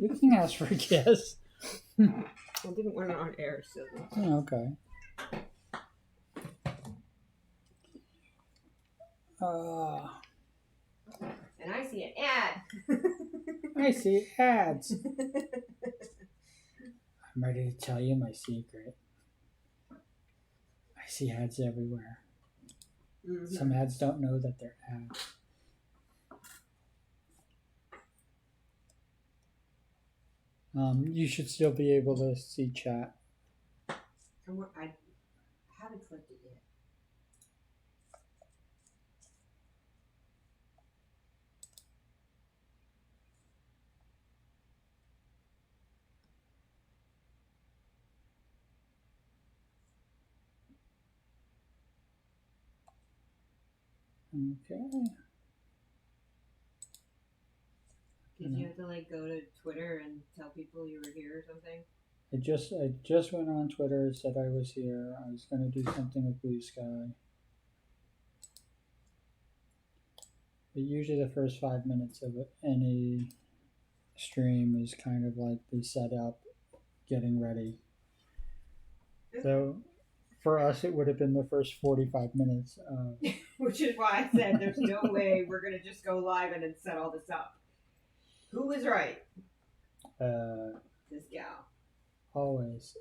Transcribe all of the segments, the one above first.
You can ask for a kiss. I didn't want it on air, so. Yeah, okay. And I see an ad. I see ads. I'm ready to tell you my secret. I see ads everywhere. Mm-hmm. Some ads don't know that they're ads. You should still be able to see chat. I haven't clicked it yet. Okay. Did you have to like go to Twitter and tell people you were here or something? I just went on Twitter, said I was here. I was gonna do something with Blue Sky. But usually the first 5 minutes of any stream is kind of like the setup, getting ready. So for us, it would have been the first 45 minutes. Which is why I said there's no way we're going to just go live and then set all this up. Who was right? This gal. Always.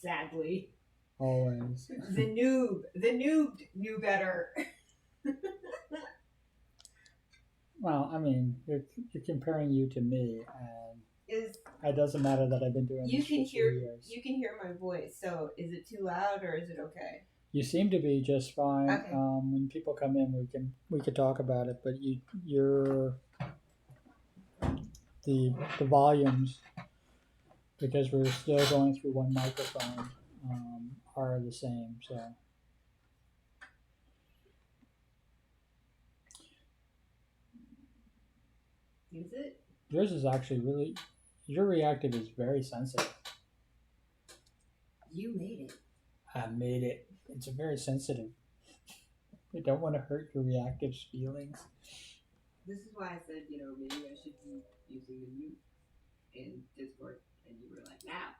Sadly. Always. The noob knew better. Well, I mean, you're comparing you to me, and it doesn't matter that I've been doing this for 2 years. You can hear my voice. So is it too loud or is it okay? You seem to be just fine. Okay. When people come in, we could talk about it, but you're the volumes, because we're still going through one microphone, are the same. So. Is it? Yours is actually really, your reactive is very sensitive. You made it. I made it. It's very sensitive. I don't want to hurt your reactive's feelings. This is why I said, maybe I should be using the mute in Discord. And you were like, nah.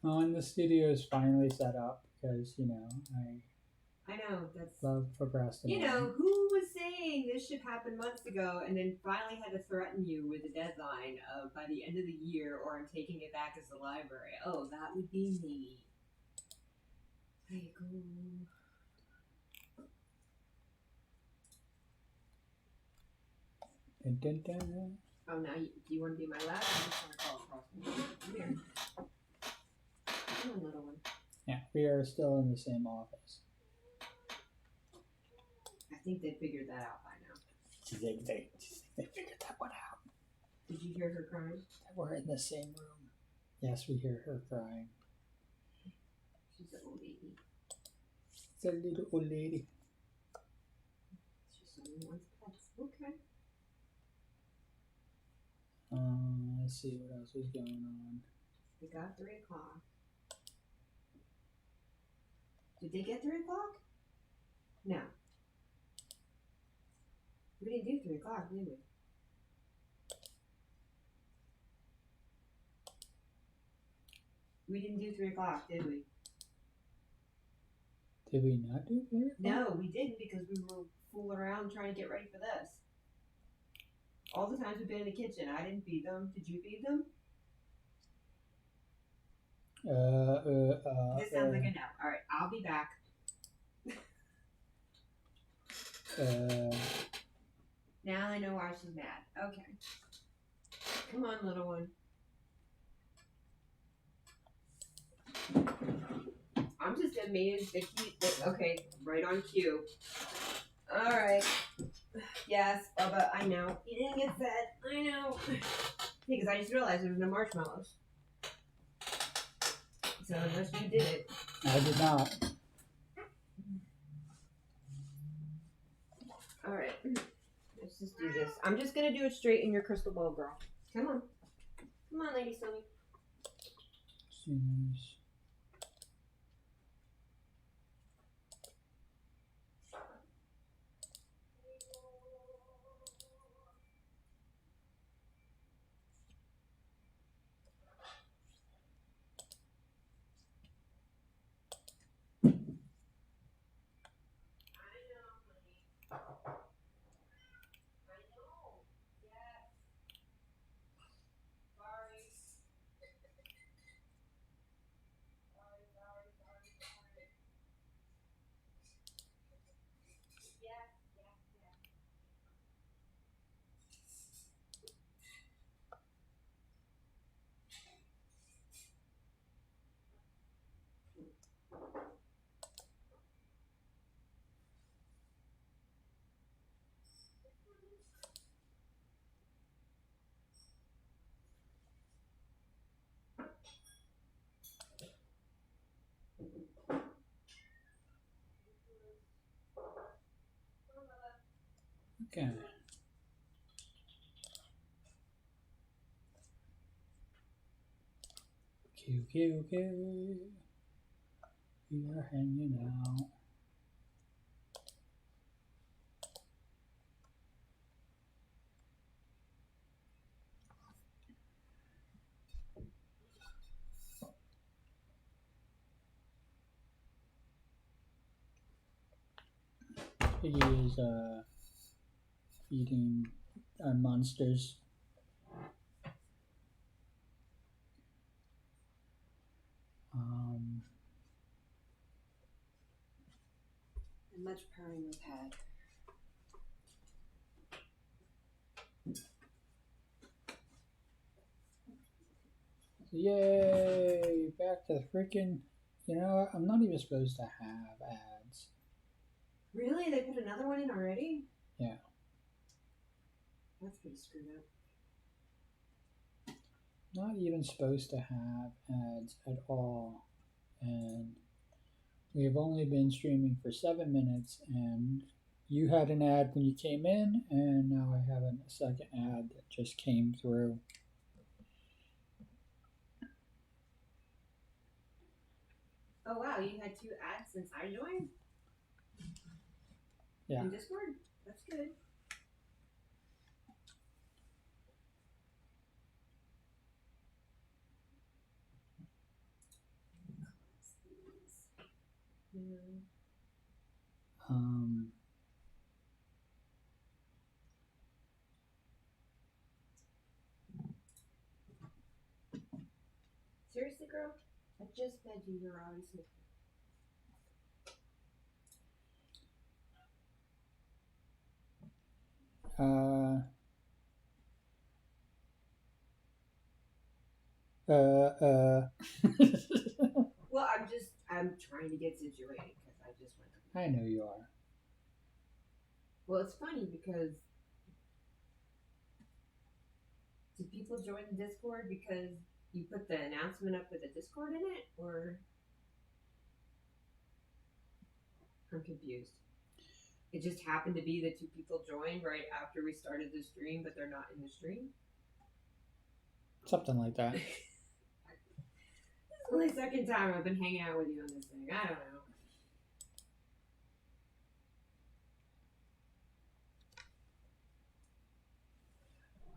Well, and the studio is finally set up because, I know, that's... love procrastinating. Who was saying this should happen months ago and then finally had to threaten you with a deadline of by the end of the year or I'm taking it back as the library? Oh, that would be me. There you go. Dun, dun, dun. Oh, now do you want to be my lab? I just want to call across the room. Come here. Come on, little one. Yeah, we are still in the same office. I think they figured that out by now. Do you think they figured that one out? Did you hear her crying? We're in the same room. Yes, we hear her crying. She's an old lady. It's a little old lady. She only wants pets. Okay. Let's see what else is going on. They got 3 o'clock. Did they get 3 o'clock? No. We didn't do 3 o'clock, did we? We didn't do 3 o'clock, did we? Did we not do 3 o'clock? No, we didn't because we were fooling around trying to get ready for this. All the times we've been in the kitchen, I didn't feed them. Did you feed them? This sounds like a no. All right, I'll be back. Now I know why she's mad. Okay. Come on, little one. I'm just amazed that okay, right on cue. All right. Yes, Bubba, I know. You didn't get fed. I know. Because I just realized there was no marshmallows. So unless you did it. I did not. All right. Let's just do this. I'm just going to do it straight in your crystal ball, girl. Come on. Come on, Lady Sunny. Okay. Okay. We are hanging out. Piggy is feeding our monsters. And much purring we've had. Yay! Back to freaking. You know what? I'm not even supposed to have ads. Really? They put another one in already? Yeah. That's pretty screwed up. Not even supposed to have ads at all. And we have only been streaming for 7 minutes, and you had an ad when you came in, and now I have a second ad that just came through. Oh wow, you had 2 ads since I joined? Yeah. In Discord? That's good. Yeah. Seriously, girl? I just fed you. You're already sniffing. Well, I'm trying to get situated because I just went to. I know you are. Well, it's funny because do people join the Discord because you put the announcement up with the Discord in it, or I'm confused. It just happened to be that 2 people joined right after we started the stream, but they're not in the stream. Something like that. This is the only second time I've been hanging out with you on this thing. I don't know.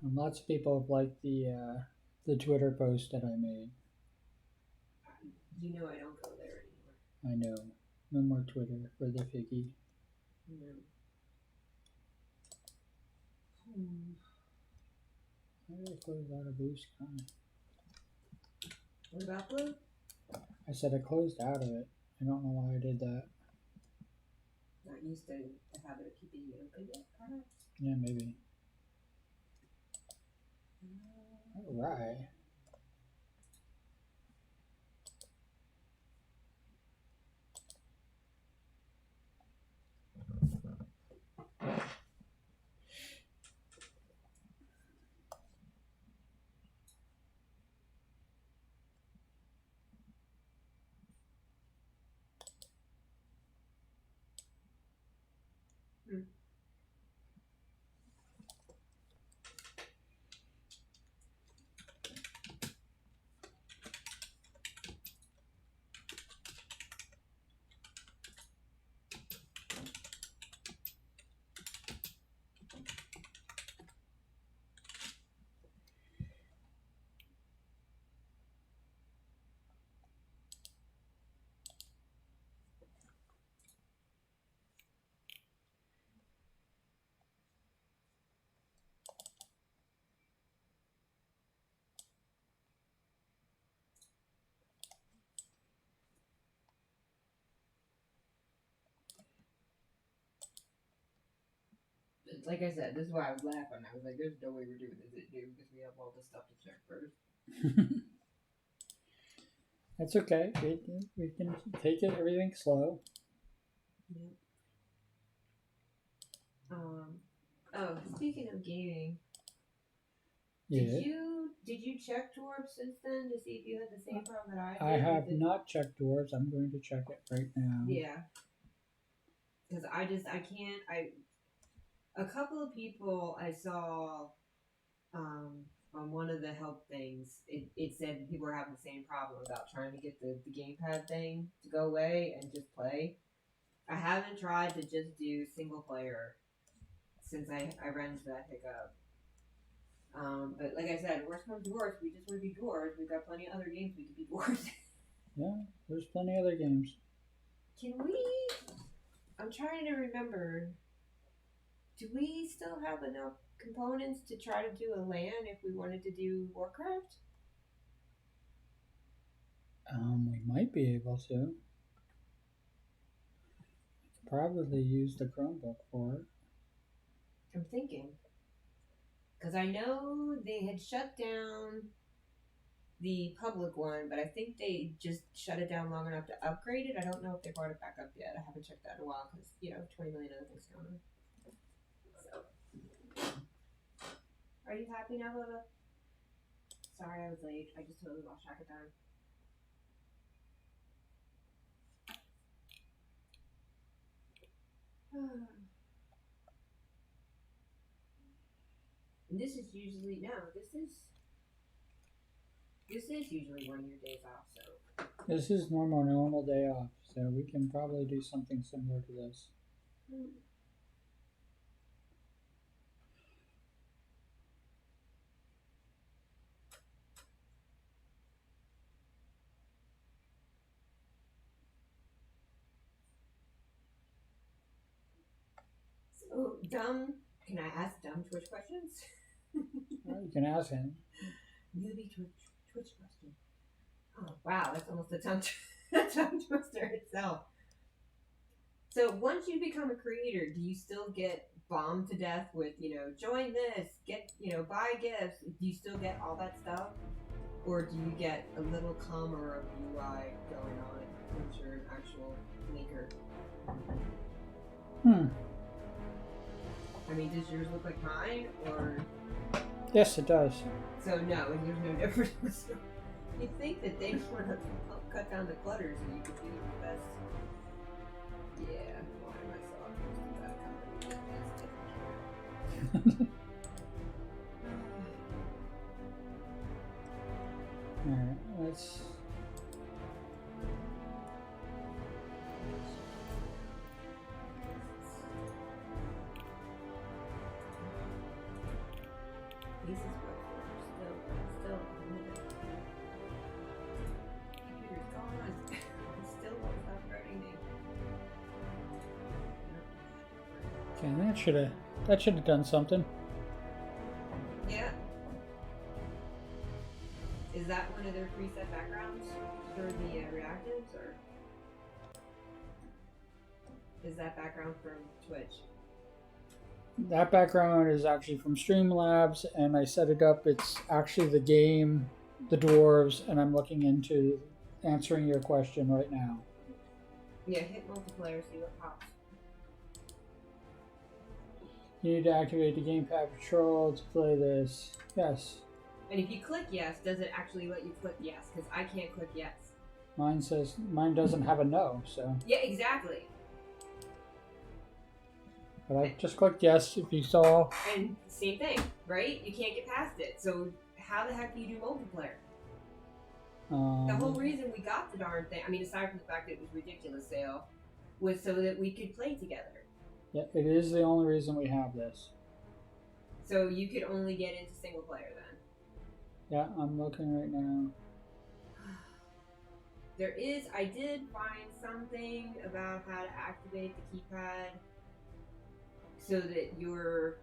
And lots of people have liked the Twitter post that I made. You know I don't go there anymore. I know. No more Twitter for the Figgy. No. Why did I close out of Blue Sky? What about Blue? I said I closed out of it. I don't know why I did that. Not used to the habit of keeping it open yet, perhaps? Yeah, maybe. Alright. Like I said, this is why I was laughing. I was like, there's no way we're doing this at noon because we have all this stuff to check first. That's okay. We can take it everything slow. Yep. Oh, speaking of gaming, Yeah. did you check Torb since then to see if you had the same problem that I I did? have not checked doors. I'm going to check it right now. Yeah. Because I A couple of people I saw on one of the help things, it said people were having the same problem about trying to get the gamepad thing to go away and just play. I haven't tried to just do single player since I ran into that hiccup. But like I said, worst comes to worst, we just want to be dwarves. We've got plenty of other games we could be dwarves. Yeah, there's plenty of other games. Can we? I'm trying to remember. Do we still have enough components to try to do a LAN if we wanted to do Warcraft? We might be able to. Probably use the Chromebook for it. I'm thinking. Because I know they had shut down the public one, but I think they just shut it down long enough to upgrade it. I don't know if they brought it back up yet. I haven't checked that in a while because, 20 million other things going on. So. Are you happy now, Lola? Sorry I was late. I just totally lost track of time. And this is usually usually one of your days off, so This is normal day off, so we can probably do something similar to this. So can I ask dumb Twitch questions? You can ask him. Newbie Twitch question. Oh wow, that's almost a tongue twister itself. So once you become a creator, do you still get bombed to death with, join this, get, buy gifts? Do you still get all that stuff? Or do you get a little calmer of UI going on once you're an actual maker? I mean, does yours look like mine, or? Yes, it does. So no, and there's no difference. You'd think that they want to help cut down the clutter so you could do the best. Yeah, why am I so optimistic about a company? Alright, let's. Pieces still computer's gone. Still won't stop hurting me. Okay, that should have done something. Yeah. Is that one of their preset backgrounds for the reactives, or is that background from Twitch? That background is actually from Streamlabs, and I set it up. It's actually the game, the dwarves, and I'm looking into answering your question right now. Yeah, hit multiplayer, see what pops. You need to activate the gamepad control to play this. Yes. And if you click yes, does it actually let you click yes? Because I can't click yes. Mine doesn't have a no, so. Yeah, exactly. But I just clicked yes if you saw. And same thing, right? You can't get past it. So how the heck do you do multiplayer? The whole reason we got the darn thing, I mean, aside from the fact that it was ridiculous sale, was so that we could play together. Yeah, it is the only reason we have this. So you could only get into single player then? Yeah, I'm looking right now. I did find something about how to activate the keypad so that your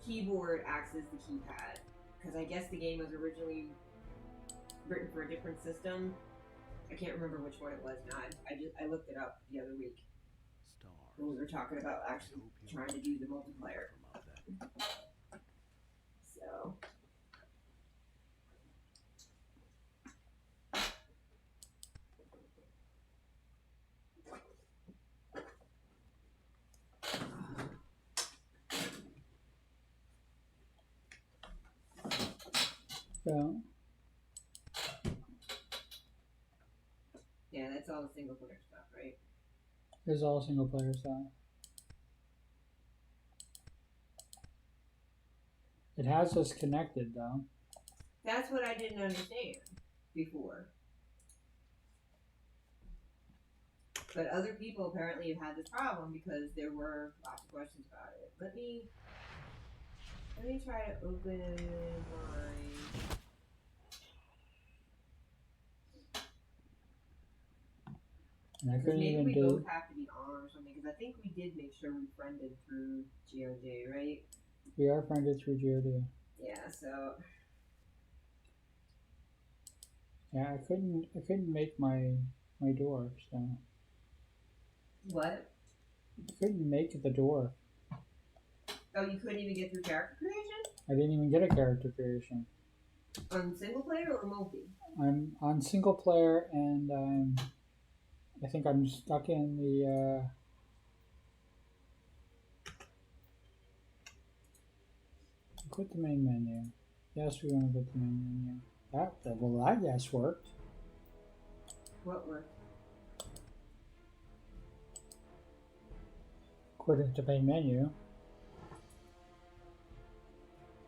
keyboard acts as the keypad. Because I guess the game was originally written for a different system. I can't remember which one it was now. I looked it up the other week when we were talking about actually trying to do the multiplayer. So. So. Yeah, that's all the single player stuff, right? There's all single player stuff. It has us connected though. That's what I didn't understand before. But other people apparently have had this problem because there were lots of questions about it. Let me try to open my. And I Because couldn't maybe even we do. both have to be on or something. Because I think we did make sure we friended through GOG, right? We are friended through GOD. Yeah. So Yeah, I couldn't make my door, so what? I couldn't make the door. Oh, you couldn't even get through character creation I didn't even get a character creation. on single player or multi? I'm on single player, and I think I'm stuck in the. Quit the main menu. Yes, we want to quit the main menu. That yes worked. What worked? Quitting the main menu.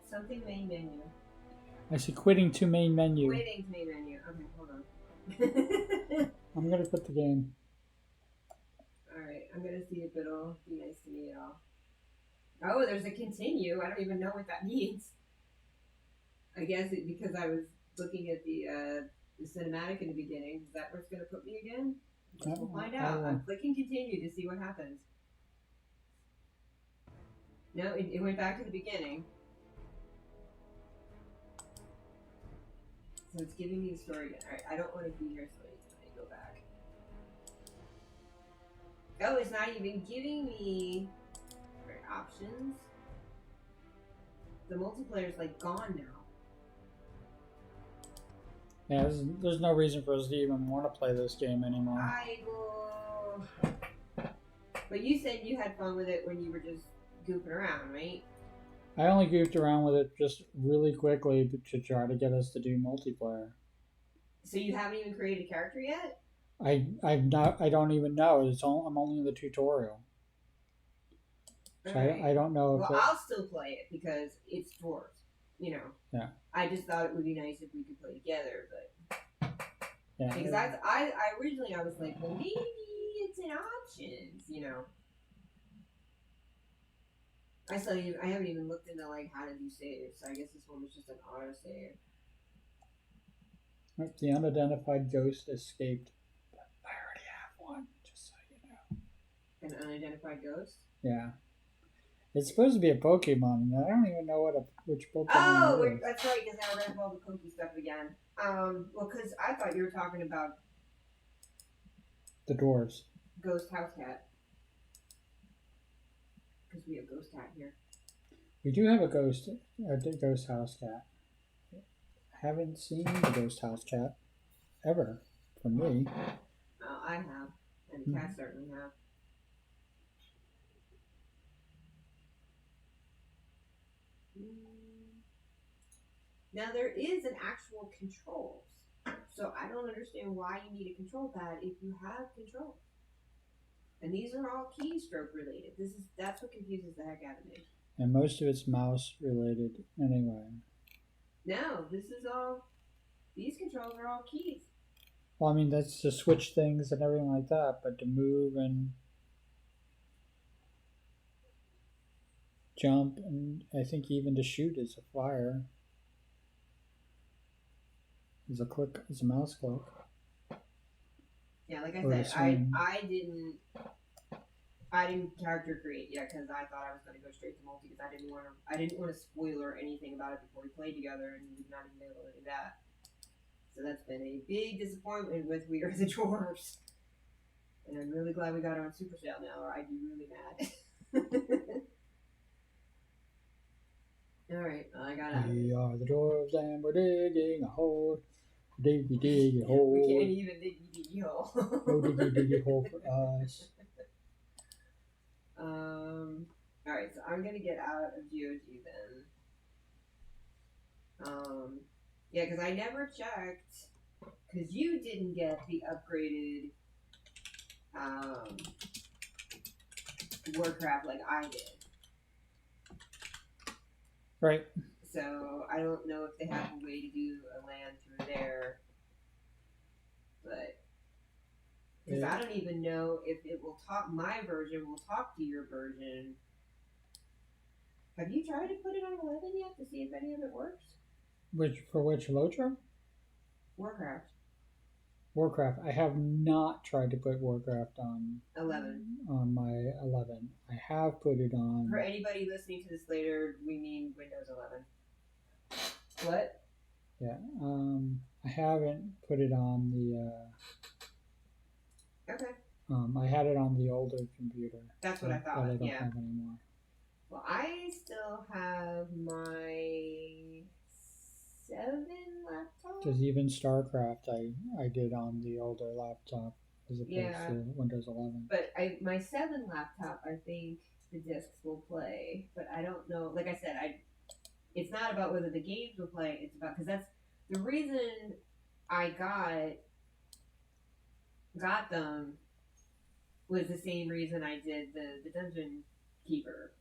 Something main menu. I see quitting to main menu. Quitting to main menu. Okay, hold on. I'm gonna quit the game. Alright, I'm gonna see if it'll be nice to me at all. Oh, there's a continue. I don't even know what that means. I guess because I was looking at the cinematic in the beginning. Is that where it's gonna put me again? We'll find out. I'm clicking continue to see what happens. No, it went back to the beginning. So it's giving me the story again. Alright, I don't want to be here, so let me go back. Oh, it's not even giving me options. The multiplayer's like gone now. Yeah, there's no reason for us to even want to play this game anymore. But you said you had fun with it when you were just goofing around, right? I only goofed around with it just really quickly to try to get us to do multiplayer. So you haven't even created a character yet? I don't even know. I'm only in the tutorial. So right. I don't know. Well, I'll still play it because it's dwarves, you know. Yeah. I just thought it would be nice if we could play together, but yeah. Because I originally I was like, well, maybe it's in options, you know. I haven't even looked into like how to do saves, so I guess this one was just an auto save. The unidentified ghost escaped. I already have one, just so you know. An unidentified ghost? Yeah. It's supposed to be a Pokemon, and I don't even know which Pokemon it is. That's right, because now we're going to all the Poke stuff again. Well, because I thought you were talking about... The dwarves. Ghost House Cat. Because we have Ghost Cat here. We do have a Ghost House Cat. I haven't seen the Ghost House Cat ever, from me. Oh, I have. And the cats certainly have. Now there is an actual controls, so I don't understand why you need a control pad if you have controls. And these are all keystroke related. That's what confuses the heck out of me. And most of it's mouse related anyway. No, these controls are all keys. Well, I mean, that's to switch things and everything like that, but to move and jump, and I think even to shoot is a fire. Is a mouse click. Yeah, like I said, I didn't character create yet because I thought I was going to go straight to multi because I didn't want to spoiler anything about it before we played together, and we've not even been able to do that. So that's been a big disappointment with We Are the Dwarves. And I'm really glad we got it on Super Sale now, or I'd be really mad. Alright, I got it. We are the dwarves and we're digging a hole. Diggy hole. We can't even diggy hole. No diggy hole for us. Alright, so I'm gonna get out of GOG then. Yeah, because I never checked, because you didn't get the upgraded Warcraft like I did. Right. So I don't know if they have a way to do a LAN through there, but because I don't even know if it will talk. My version will talk to your version. Have you tried to put it on 11 yet to see if any of it works? Which Lotro? Warcraft Warcraft. I have not tried to put Warcraft 11. on my 11. I have put it on. For anybody listening to this later, we mean Windows 11. What? Yeah. I haven't put it on the. Okay. I had it on the older computer. That's what I thought. That I don't Yeah. have anymore. Well, I still have my 7 laptop. Because even StarCraft, I did on the older laptop as opposed to Windows 11. But my 7 laptop, I think the discs will play, but I don't know. Like I said, it's not about whether the games will play. It's about because that's the reason I got them was the same reason I did the Dungeon Keeper.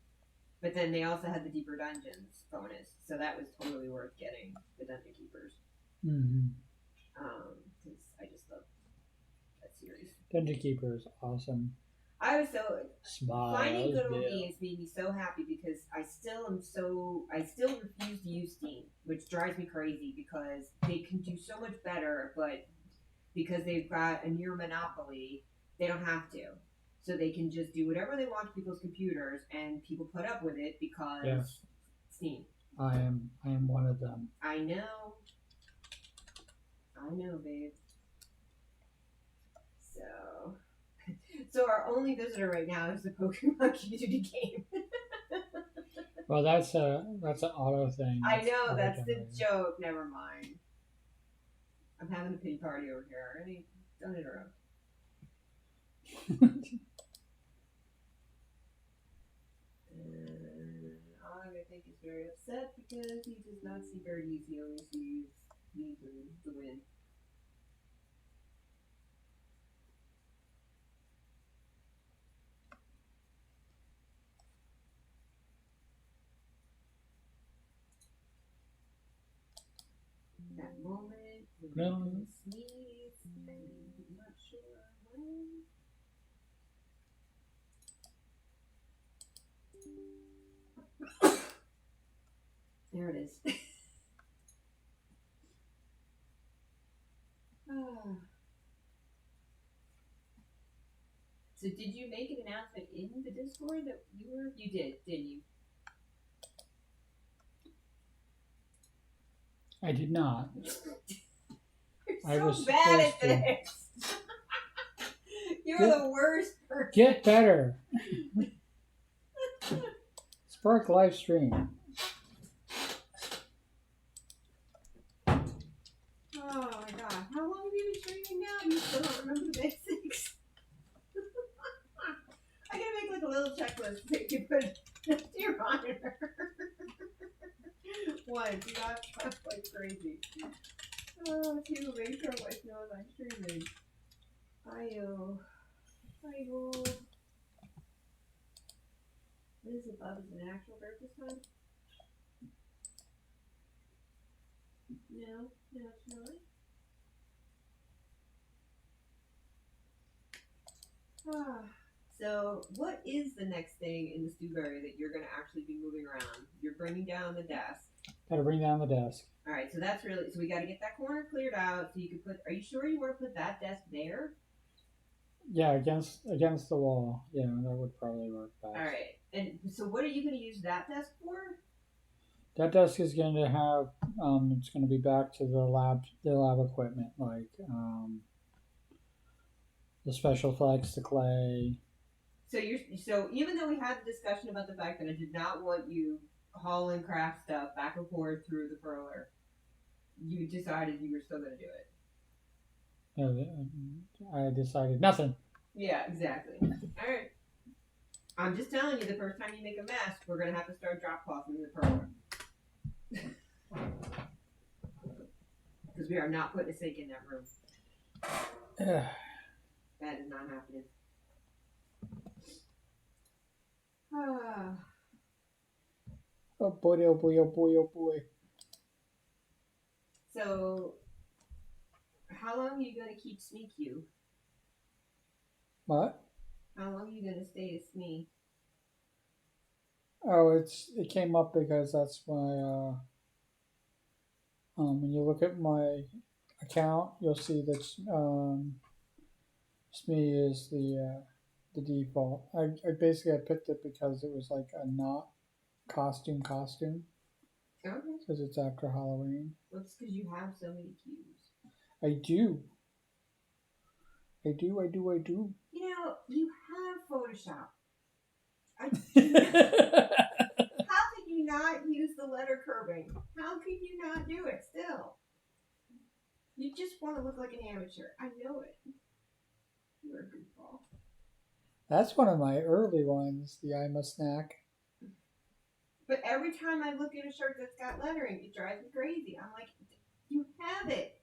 But then they also had the Deeper Dungeons bonus, so that was totally worth getting the Dungeon Keepers. Mm-hmm. Because I just love that series. Dungeon Keeper is awesome. I was so finding good old Bill. games made me so happy because I still refuse to use Steam, which drives me crazy because they can do so much better, but because they've got a near monopoly, they don't have to. So they can just do whatever they want to people's computers, and people put up with it because Steam. I am one of them. I know, babe. So our only visitor right now is the Pokemon community game. Well, that's an auto thing. I know, that's the joke. Never mind. I'm having a pity party over here. Already. Don't interrupt. Og, I think, is very upset because he does not see birdies. He only sees me and the wind. That moment when I sneeze, I'm not sure when. There it is. So did you make an announcement in the Discord that you did, didn't you? I did not. You're so bad at this. You're the worst person. Get better. Spark live stream. Oh my god. How long have you been streaming now? You still don't remember the basics? I gotta make like a little checklist that you put to your monitor. 1, do not trust like crazy. 2, make sure wife knows I'm streaming. Ayo. What is above? Is it an actual bird this time? No, it's not. So, what is the next thing in the Stewberry that you're going to actually be moving around? You're bringing down the desk. Got to bring down the desk. All right, so that's really so we got to get that corner cleared out so you can put. Are you sure you want to put that desk there? Yeah, against the wall. Yeah, that would probably work best. All right, and so what are you going to use that desk for? That desk is going to have. It's going to be back to the lab equipment like the Special Flex, the clay. So even though we had the discussion about the fact that I did not want you hauling craft stuff back and forth through the furler, you decided you were still going to do it. I decided nothing. Yeah, exactly. All right. I'm just telling you, the first time you make a mess, we're going to have to start drop clothing the furler. Because we are not putting a sink in that room. That is not happening. Oh boy, oh boy, oh boy, oh boy. So, how long are you gonna keep SmeeQ? What? How long are you gonna stay as Smee? Oh, it came up because that's my when you look at my account, you'll see that SME is the default. I basically I picked it because it was like a not costume Okay. because it's after Halloween. Well, it's because you have so many cues. I do. I do. I do. I do. You know, you have Photoshop. How could you not use the letter curving? How could you not do it still? You just want to look like an amateur. I know it. You're a goofball. That's one of my early ones. The I'm a snack. But every time I look at a shirt that's got lettering, it drives me crazy. I'm like, you have it.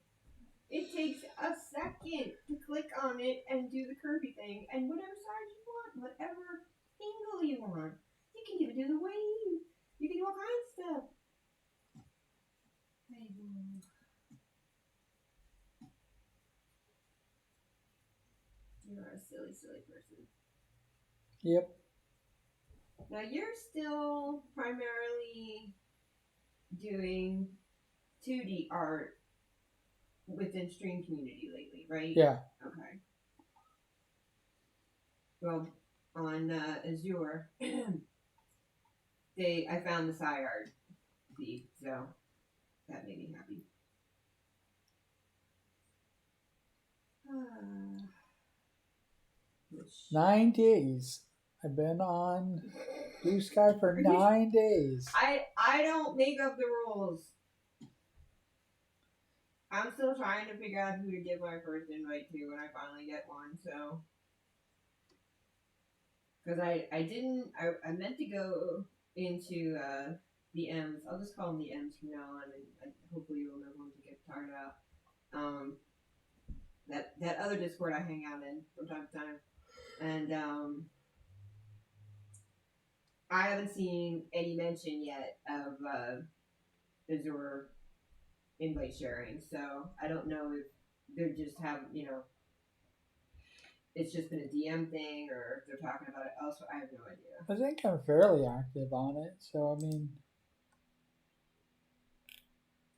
It takes a second to click on it and do the curvy thing, and whatever size you want, whatever angle you want. You can even do the wave. You can do all kinds of stuff. You are a silly, silly person. Yep. Now you're still primarily doing 2D art within Stream Community lately, right? Yeah. Okay. Well, on Azure, I found the SciArt feed, so that made me happy. 9 days. I've been on Blue Sky for 9 days. I don't make up the rules. I'm still trying to figure out who to give my first invite to when I finally get one, so. Because I meant to go into the M's. I'll just call them the M's from now on, and hopefully you'll know who to get talking about. That other Discord I hang out in from time to time. And I haven't seen any mention yet of Azure invite sharing, so I don't know if they just have, it's just been a DM thing or if they're talking about it elsewhere. I have no idea. I think I'm fairly active on it, so I mean.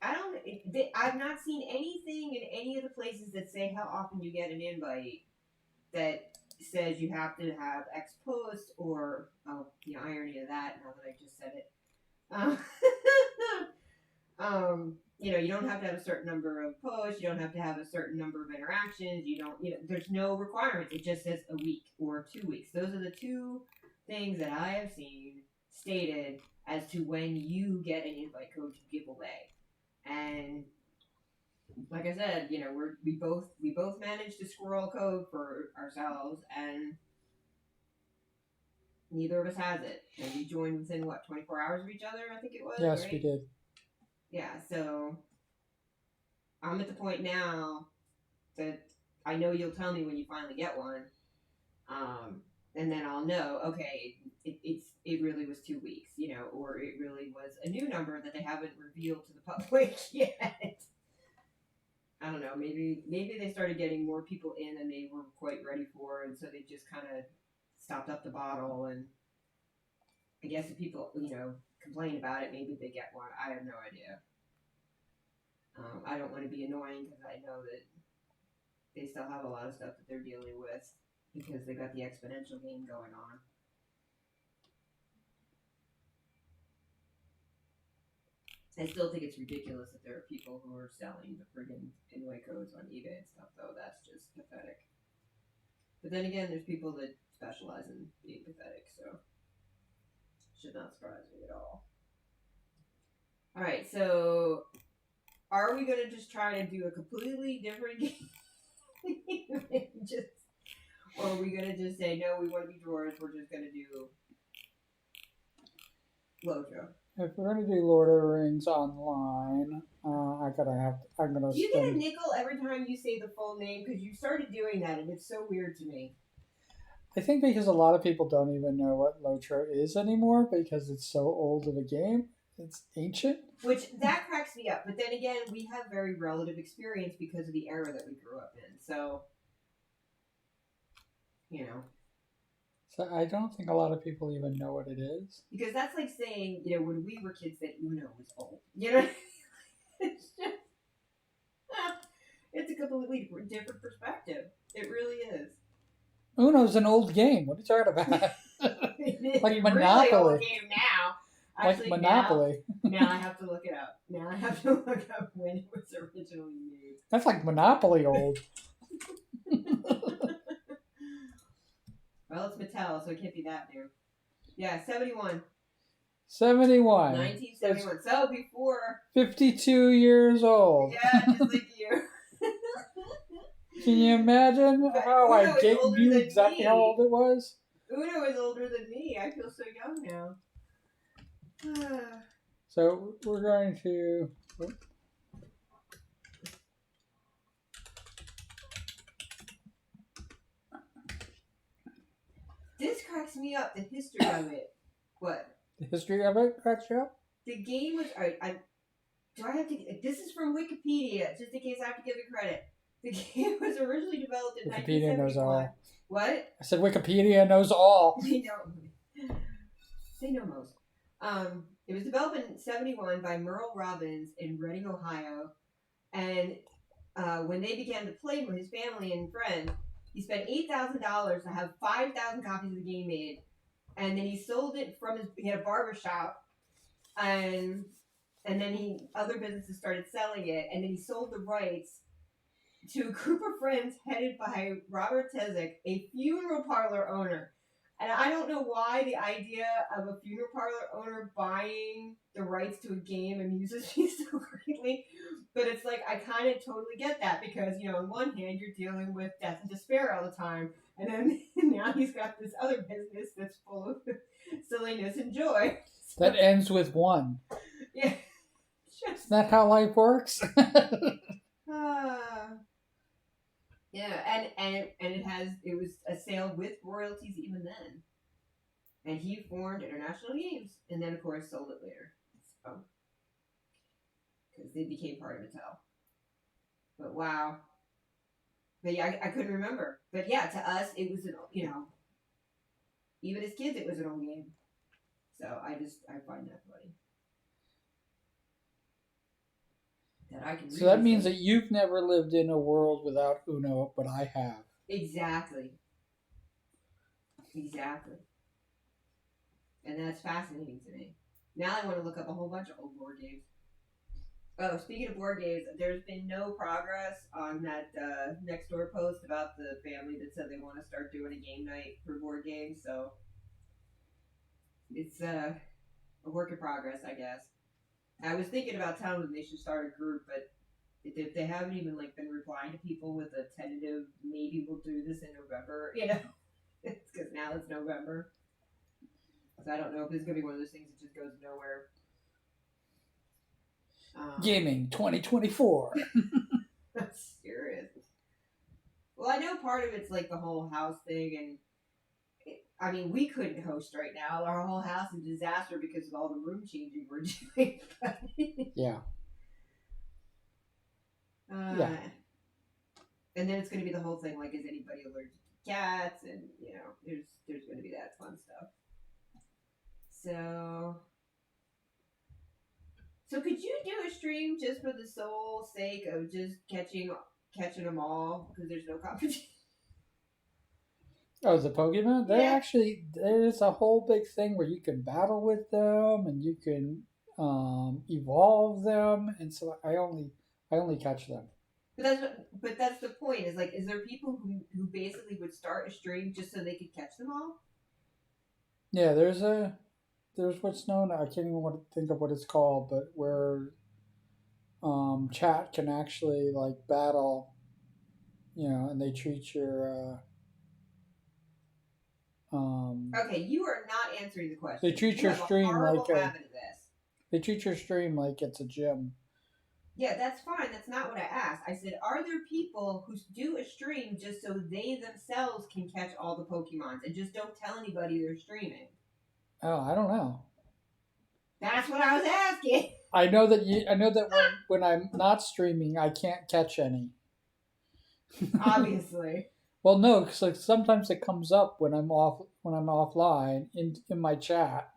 I've not seen anything in any of the places that say how often you get an invite that says you have to have X post or, the irony of that now that I just said it. You don't have to have a certain number of posts, you don't have to have a certain number of interactions, there's no requirements. It just says a week or 2 weeks. Those are the two things that I have seen stated as to when you get an invite code to give away. And like I said, we both managed to squirrel code for ourselves, and neither of us has it. And we joined within 24 hours of each other, I think it was. Yes, right? we did. Yeah, so I'm at the point now that I know you'll tell me when you finally get one, and then I'll know. Okay, it really was 2 weeks, or it really was a new number that they haven't revealed to the public yet. I don't know. Maybe they started getting more people in than they were quite ready for, and so they just kind of stopped up the bottle. And I guess if people, complain about it, maybe they get one. I have no idea. I don't want to be annoying because I know that they still have a lot of stuff that they're dealing with because they got the exponential game going on. I still think it's ridiculous that there are people who are selling the friggin' invite codes on eBay and stuff, though. That's just pathetic. But then again, there's people that specialize in being pathetic, so should not surprise me at all. Alright, so are we gonna just try to do a completely different game? Or are we gonna just say, no, we want to be drawers, we're just gonna do Lojo? If we're gonna do Lord of the Rings online, I'm gonna. Do you get a nickel every time you say the full name? Because you started doing that, and it's so weird to me. I think because a lot of people don't even know what Lotro is anymore because it's so old of a game. It's ancient. Which that cracks me up. But then again, we have very relative experience because of the era that we grew up in. So, you know. So I don't think a lot of people even know what it is. Because that's like saying, you know, when we were kids that Uno was old. You know? It's just, it's a completely different perspective. It really is. Uno's an old game. What are you talking about? Like Monopoly. Really old game now. Actually, Like Monopoly. Now I have to look it up. Now I have to look up when it was originally made. That's like Monopoly old. Well, it's Mattel, so it can't be that new. Yeah, 71. 71. 1971. So before. 52 years old. Yeah, just like you. Can you imagine how I knew exactly how old it was? Uno is older than me. I feel so young now. So we're going to. This cracks me up. The history of it. What? The history of it cracks you up? The game was. Do I have to? This is from Wikipedia, just in case I have to give it credit. The game was originally developed in Wikipedia 1971. knows all. What? I said Wikipedia knows all. They know. They know most. It was developed in 71 by Merle Robbins in Reading, Ohio. And when they began to play with his family and friends, he spent $8,000 to have 5,000 copies of the game made. And then he sold it from he had a barber shop. And then other businesses started selling it. And then he sold the rights to a group of friends headed by Robert Tezek, a funeral parlor owner. And I don't know why the idea of a funeral parlor owner buying the rights to a game amuses me so greatly. But it's like, I kind of totally get that because, you know, on one hand, you're dealing with death and despair all the time. And then now he's got this other business that's full of silliness and joy. So, that ends with one. Yeah. Isn't that how life works? Yeah, and it was a sale with royalties even then. And he formed International Games and then of course sold it later. So because they became part of Mattel. But wow. But yeah, I couldn't remember. But yeah, to us it was even as kids it was an old game. So I find that funny. So that means that you've never lived in a world without Uno, but I have. Exactly. And that's fascinating to me. Now I want to look up a whole bunch of old board games. Oh, speaking of board games, there's been no progress on that next door post about the family that said they want to start doing a game night for board games. So it's a work in progress, I guess. I was thinking about telling them they should start a group, but if they haven't even been replying to people with a tentative, maybe we'll do this in November, it's because now it's November. So I don't know if it's going to be one of those things that just goes nowhere. Gaming 2024. That's serious. Well, I know part of it's the whole house thing, and we couldn't host right now. Our whole house is a disaster because of all the room changing we're doing. Yeah. Yeah. And then it's going to be the whole thing, is anybody allergic to cats? And, there's going to be that fun stuff. So could you do a stream just for the sole sake of just catching them all because there's no competition? Oh, the Pokemon? There's a whole big thing where you can battle with them and you can evolve them, and so I only catch them. But that's the point. Is there people who basically would start a stream just so they could catch them all? Yeah, there's what's known. I can't even think of what it's called, but where chat can actually battle, and they treat your okay, you are not answering the question. They treat your stream like they treat your stream like it's a gym. Yeah, that's fine. That's not what I asked. I said, are there people who do a stream just so they themselves can catch all the Pokemons and just don't tell anybody they're streaming? Oh, I don't know. That's what I was asking. I know that when I'm not streaming, I can't catch any. Obviously. Well, no, because like sometimes it comes up when I'm offline in my chat,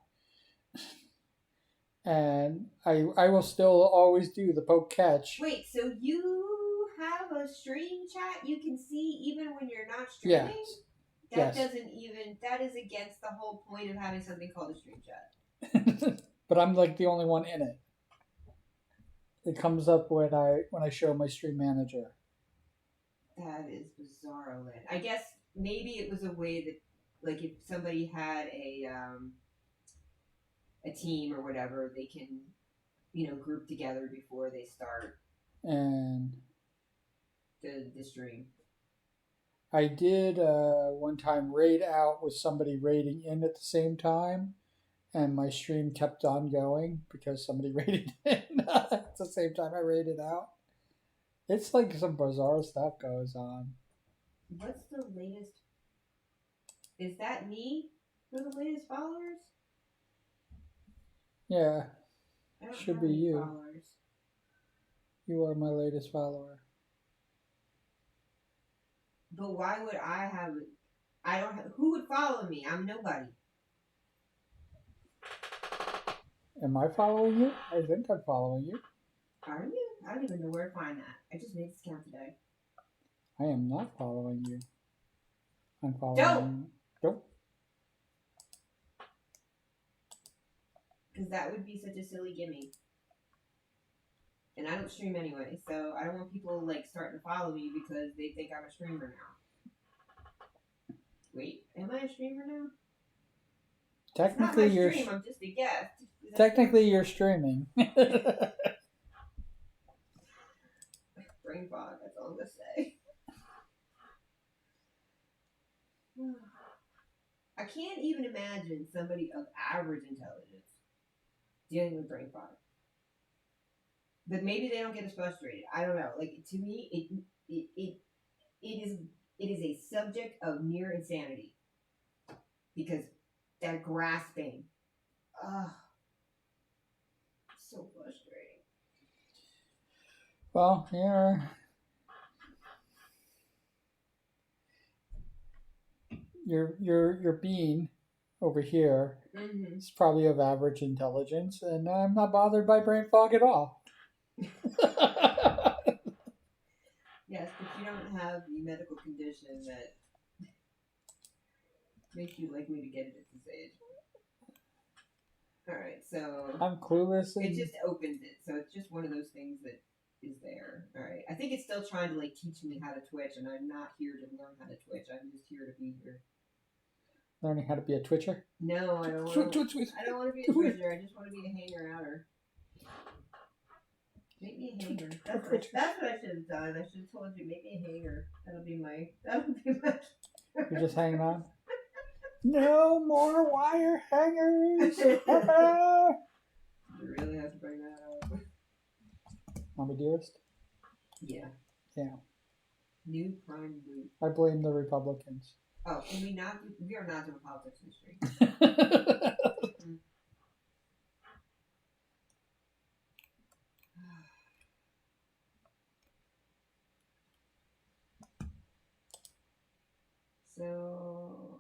and I will still always do the poke catch. Wait, so you have a stream chat you can see even when you're not Yes. streaming? Yes. That is against the whole point of having something called a stream chat. But I'm like the only one in it. It comes up when I show my stream manager. That is bizarro. I guess maybe it was a way that, like, if somebody had a team or whatever, they can, group together before they start And the stream. I did one time raid out with somebody raiding in at the same time, and my stream kept on going because somebody raided in at the same time I raided out. It's like some bizarre stuff goes on. What's the latest? Is that me for the latest followers? Yeah, I don't should have be any you. followers. You are my latest follower. But why would I have? I don't have. Who would follow me? I'm nobody. Am I following you? I think I'm following you. Are you? I don't even know where to find that. I just made this account today. I am not following you. I'm following Don't! Don't. Because that would be such a silly gimme. And I don't stream anyway, so I don't want people like starting to follow me because they think I'm a streamer now. Wait, am I a streamer now? Technically, it's not my you're stream. I'm just a guest. technically you're streaming. Brain fog. That's all I'm gonna say. I can't even imagine somebody of average intelligence dealing with brain fog. But maybe they don't get as frustrated. I don't know. Like, to me, it is a subject of near insanity because that grasping, so frustrating. Well, yeah. Your being over here is probably of average intelligence, and I'm not bothered by brain fog at all. Yes, but you don't have the medical condition that makes you like me to get it at this age. Alright, so I'm clueless. it just opens it, so it's just one of those things that is there. Alright, I think it's still trying to like teach me how to Twitch, and I'm not here to learn how to Twitch. I'm just here to be here. Learning how to be a Twitcher? No, I don't want to. I don't want to be a Twitcher. I just want to be a hanger outer. Make me a hanger. That's what I should have done. I should have told you, make me a hanger. That'll be my. You're just hanging on? No more wire hangers! You really have to bring that up. Mommy dearest? Yeah. Yeah. New prime boot. I blame the Republicans. Oh, can we not? We are not doing politics in the street. So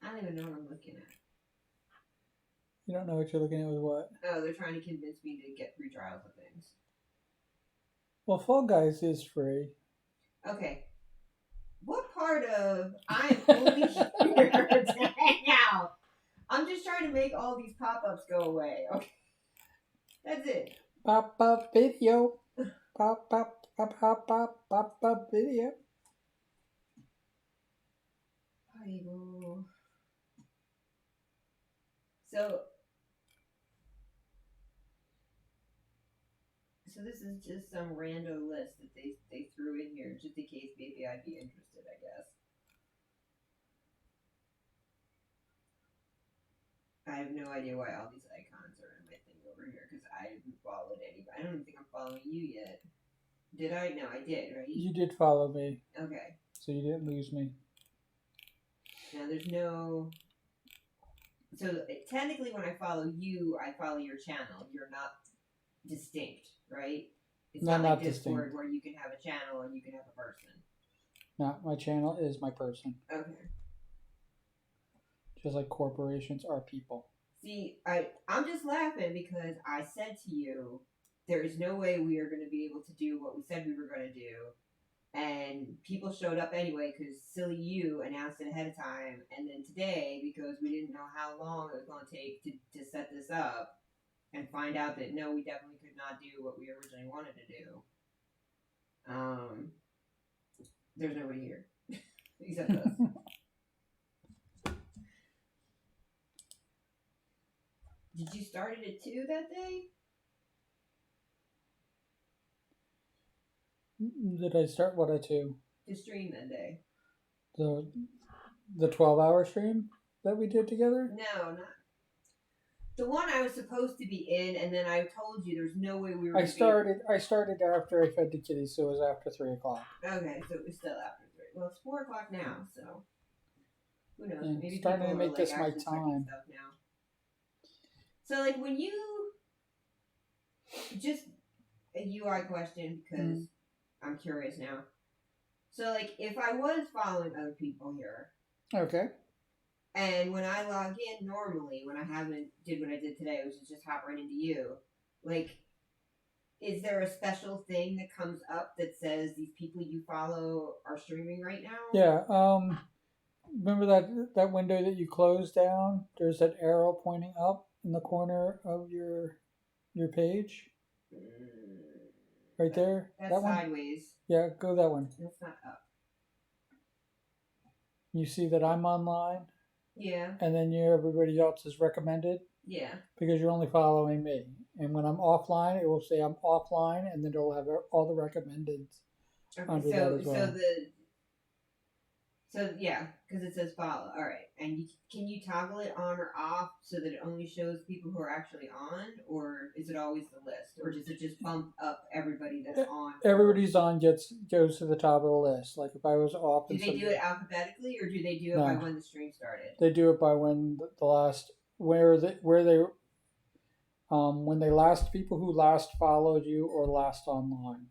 I don't even know what I'm looking at. You don't know what you're looking at with what? Oh, they're trying to convince me to get free trials of things. Well, Fall Guys is free. Okay. What part of I'm only here to hang out? I'm just trying to make all these pop-ups go away. Okay. That's it. Pop-up video. Pop-up video. Bible. So this is just some rando list that they threw in here just in case maybe I'd be interested, I guess. I have no idea why all these icons are in my thing over here because I don't think I'm following you yet. Did I? No, I did, right? You did follow me, Okay. so you didn't lose me. Now there's no. So technically, when I follow you, I follow your channel. You're not distinct, right? It's No, not like not Discord distinct. where you can have a channel and you can have a person. No, my channel is my person. Okay. Just like corporations are people. See, I'm just laughing because I said to you, there is no way we are going to be able to do what we said we were going to do. And people showed up anyway because silly you announced it ahead of time. And then today, because we didn't know how long it was going to take to set this up and find out that no, we definitely could not do what we originally wanted to do. There's nobody here except us. Did you start it at 2 that day? Did I start what at 2? To stream that day? The 12-hour stream that we did together? No, not the one I was supposed to be in, and then I told you there's no way we were. I started after I fed the kitties, so it was after 3 o'clock. Okay, so it was still after 3. Well, it's 4 o'clock now, so who knows? And Maybe starting people to make are, this like, my actually checking time. stuff now. So, like, when you just a UI question because I'm curious now. So, like, if I was following other people here, Okay. and when I log in normally, when I haven't did what I did today, which is just hop right into you, like, is there a special thing that comes up that says these people you follow are streaming right now? Yeah. Remember that window that you closed down? There's that arrow pointing up in the corner of your page. Right there. That's that one. sideways. Yeah, go that one. That's not up. You see that I'm online, Yeah. and then everybody else is recommended Yeah. because you're only following me. And when I'm offline, it will say I'm offline, and then it'll have all the recommended under that as well. So yeah, because it says follow. All right, and can you toggle it on or off so that it only shows people who are actually on, or is it always the list, or does it just bump up everybody that's on? Everybody's on goes to the top of the list. Like if I was off, do they do it alphabetically, or do they do it No. by when the stream started? They do it by when the last when they last people who last followed you or last online.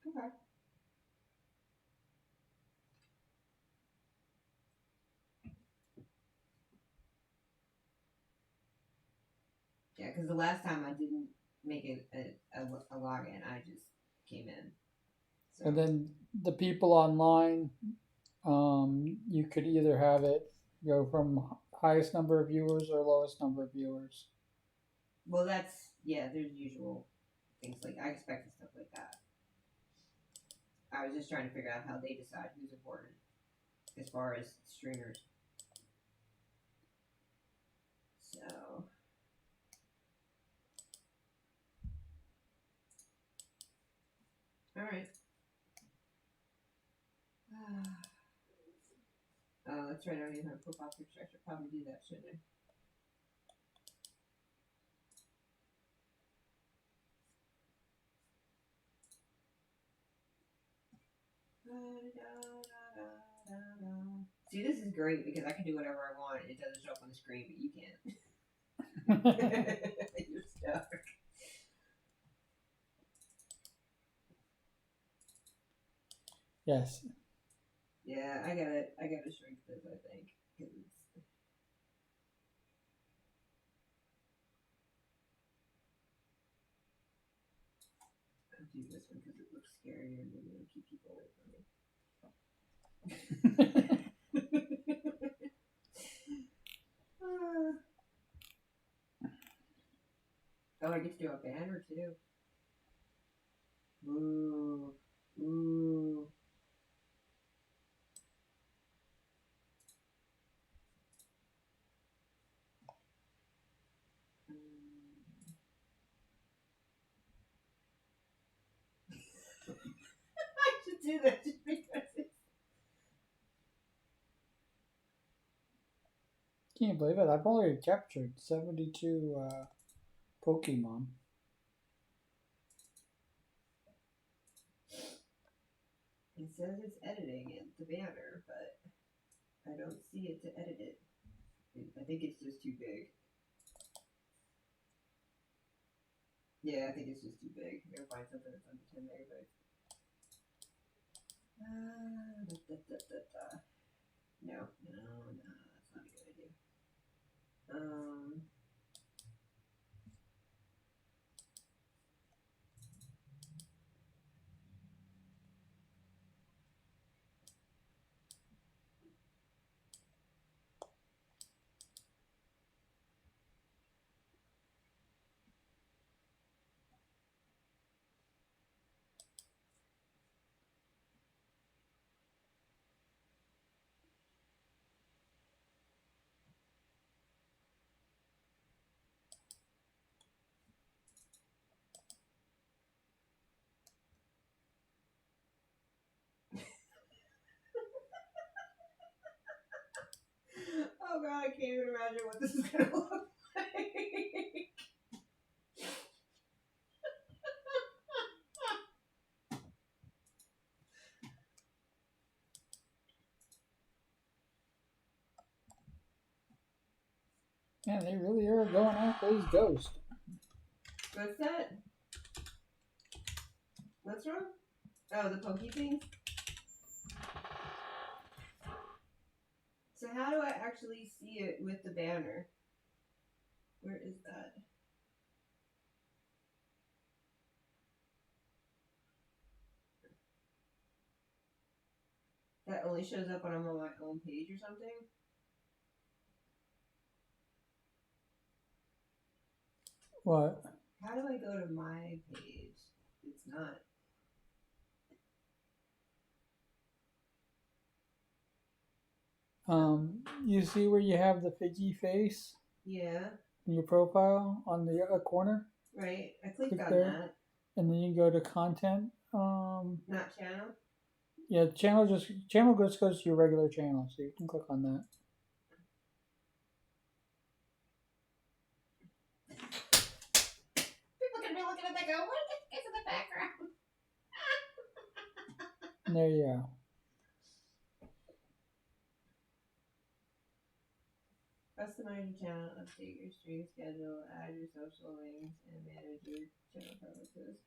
Okay. Yeah, because the last time I didn't make it a login, I just came in. So. And then the people online, you could either have it go from highest number of viewers or lowest number of viewers. Well, there's usual things like I expected stuff like that. I was just trying to figure out how they decide who's important as far as streamers. So. All right. Oh, that's right. I don't even have a profile picture. I should probably do that, shouldn't I? See, this is great because I can do whatever I want. It doesn't show up on the screen, but you can't. You're stuck. Yes. Yeah, I gotta shrink this, I think. I'll do this one because it looks scarier and maybe it'll keep people away from me. Oh, I get to do a banner too. Ooh. Ooh. I should do that just because it's... Can't believe it. I've only captured 72 Pokemon. It says it's editing the banner, but I don't see it to edit it. I think it's just too big. Yeah, I think it's just too big. I'm gonna find something that's under 10 megabytes. No, that's not a good idea. Oh god, I can't even imagine what this is gonna look like. Yeah, they really are going after these ghosts. What's that? What's wrong? Oh, the pokey thing? So how do I actually see it with the banner? Where is that? That only shows up when I'm on my own page or something? What? How do I go to my page? It's not. You see where you have the piggy face Yeah, in your profile on the corner? right. I clicked Click on there. that. And then you go to content. Not channel? Yeah, channel just goes to your regular channel, so you can click on that. People can be looking at that go, what is in the background? And there you go. Customize your channel, update your stream schedule, add your social links, and manage your channel preferences.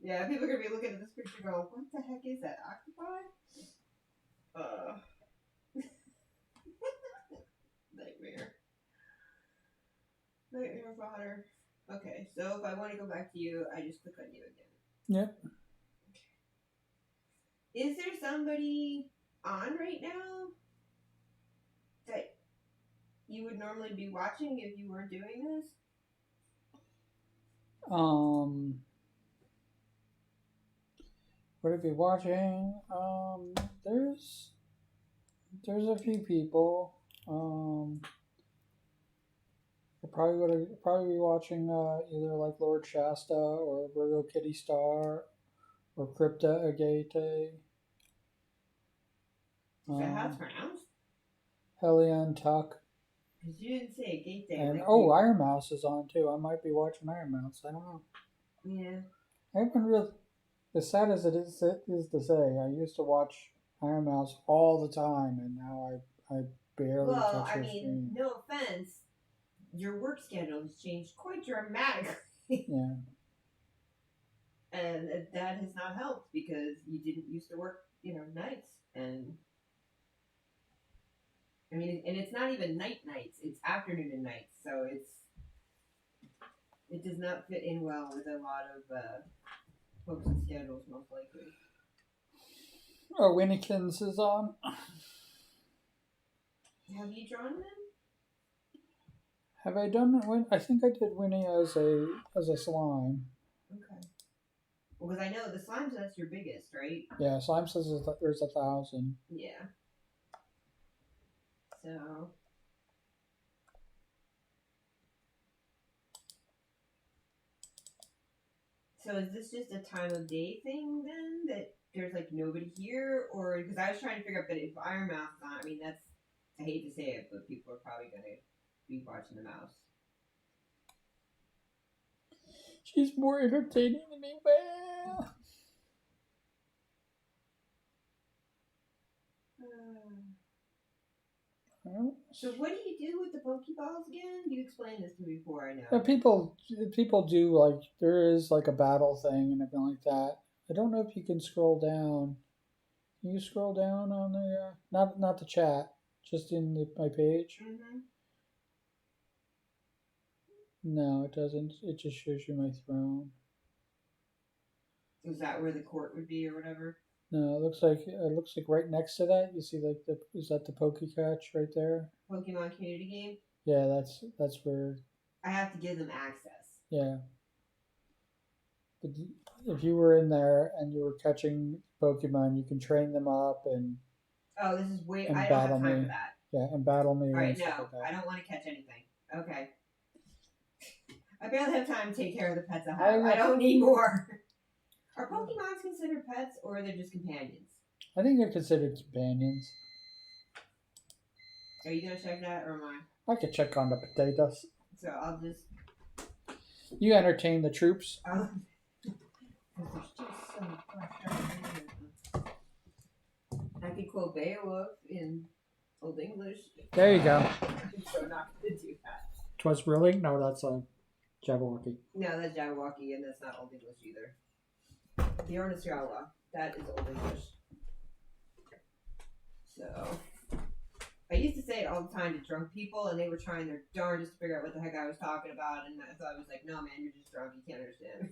Yeah, people are gonna be looking at this picture going, what the heck is that, octopi? Nightmare. Nightmare fodder. Okay, so if I want to go back to you, I just click on you again. Yep. Is there somebody on right now that you would normally be watching if you weren't doing this? Would it be watching? There's a few people. You're probably be watching either like Lord Shasta or Virgo Kitty Star or Crypta Agate. Is that how it's pronounced? Hellion Tuck. Because you didn't say a gate day. And like Iron Mouse is on too. I might be watching Iron Mouse. I don't know. Yeah. I haven't really. As sad as it is to say, I used to watch Iron Mouse all the time, and now I barely touch her stream. No offense, your work schedule has changed quite dramatically. Yeah. And that has not helped because you didn't used to work, nights. And I mean, and it's not even nights, it's afternoon and nights. So it does not fit in well with a lot of folks' schedules, most likely. Oh, Winnykins is on. Have you drawn them? Have I done it? I think I did Winnie as a slime. Okay. Well, because I know the slimes, that's your biggest, right? Yeah, slime says there's 1,000. Yeah. So is this just a time of day thing then, that there's like nobody here, or because I was trying to figure out that if Iron Mouse is on, I mean I hate to say it, but people are probably gonna be watching the mouse. She's more entertaining than me. Well. So what do you do with the Pokeballs again? You explained this to me before, I know. People do like there is like a battle thing and everything like that. I don't know if you can scroll down. Can you scroll down on the not the chat, just in my page? Mm-hmm. No, it doesn't. It just shows you my throne. Is that where the court would be or whatever? No, it looks like right next to that. You see like is that the Pokecatch right there? Pokemon community game? Yeah, that's where. I have to give them access. Yeah. But if you were in there and you were catching Pokemon, you can train them up and. Oh, this is way. And I don't have battle time me. for that. Yeah, and battle me. All right, and stuff no, like that. I don't want to catch anything. Okay. I barely have time to take care of the pets I I have. know. I don't need more. Are Pokemons considered pets or are they just companions? I think they're considered companions. Are you gonna check that or am I? I could check on the potatoes. So I'll just. You entertain the troops. Because there's just so much pressure. I could quote Beowulf in Old English. There you go. I'm so not gonna do that. 'Twas really? No, that's a Jabberwocky. No, that's Jabberwocky, and that's not Old English either. The Ornisrawa, that is Old English. So, I used to say it all the time to drunk people, and they were trying their darndest to figure out what the heck I was talking about, and so I was like, no, man, you're just drunk, you can't understand me.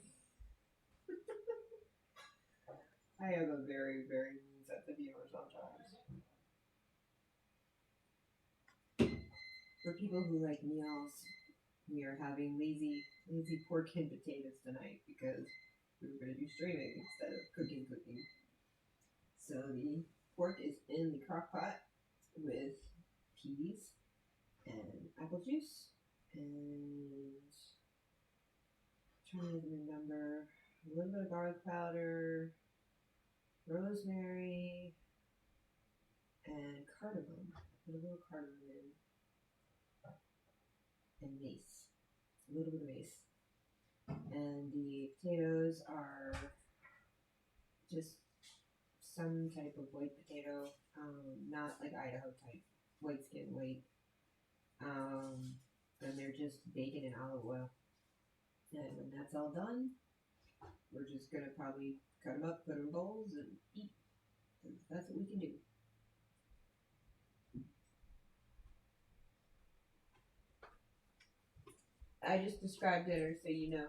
I have a very, very mean sense of humor sometimes. For people who like meals, we are having lazy pork and potatoes tonight because we were going to do streaming instead of cooking. So the pork is in the crock pot with peas and apple juice and trying to remember a little bit of garlic powder, rosemary, and cardamom. Put a little cardamom in. And mace. A little bit of mace. And the potatoes are just some type of white potato, not like Idaho type, white skin white. And they're just bacon in olive oil. And when that's all done, we're just gonna probably cut them up, put them in bowls, and eat. That's what we can do. I just described dinner so you know.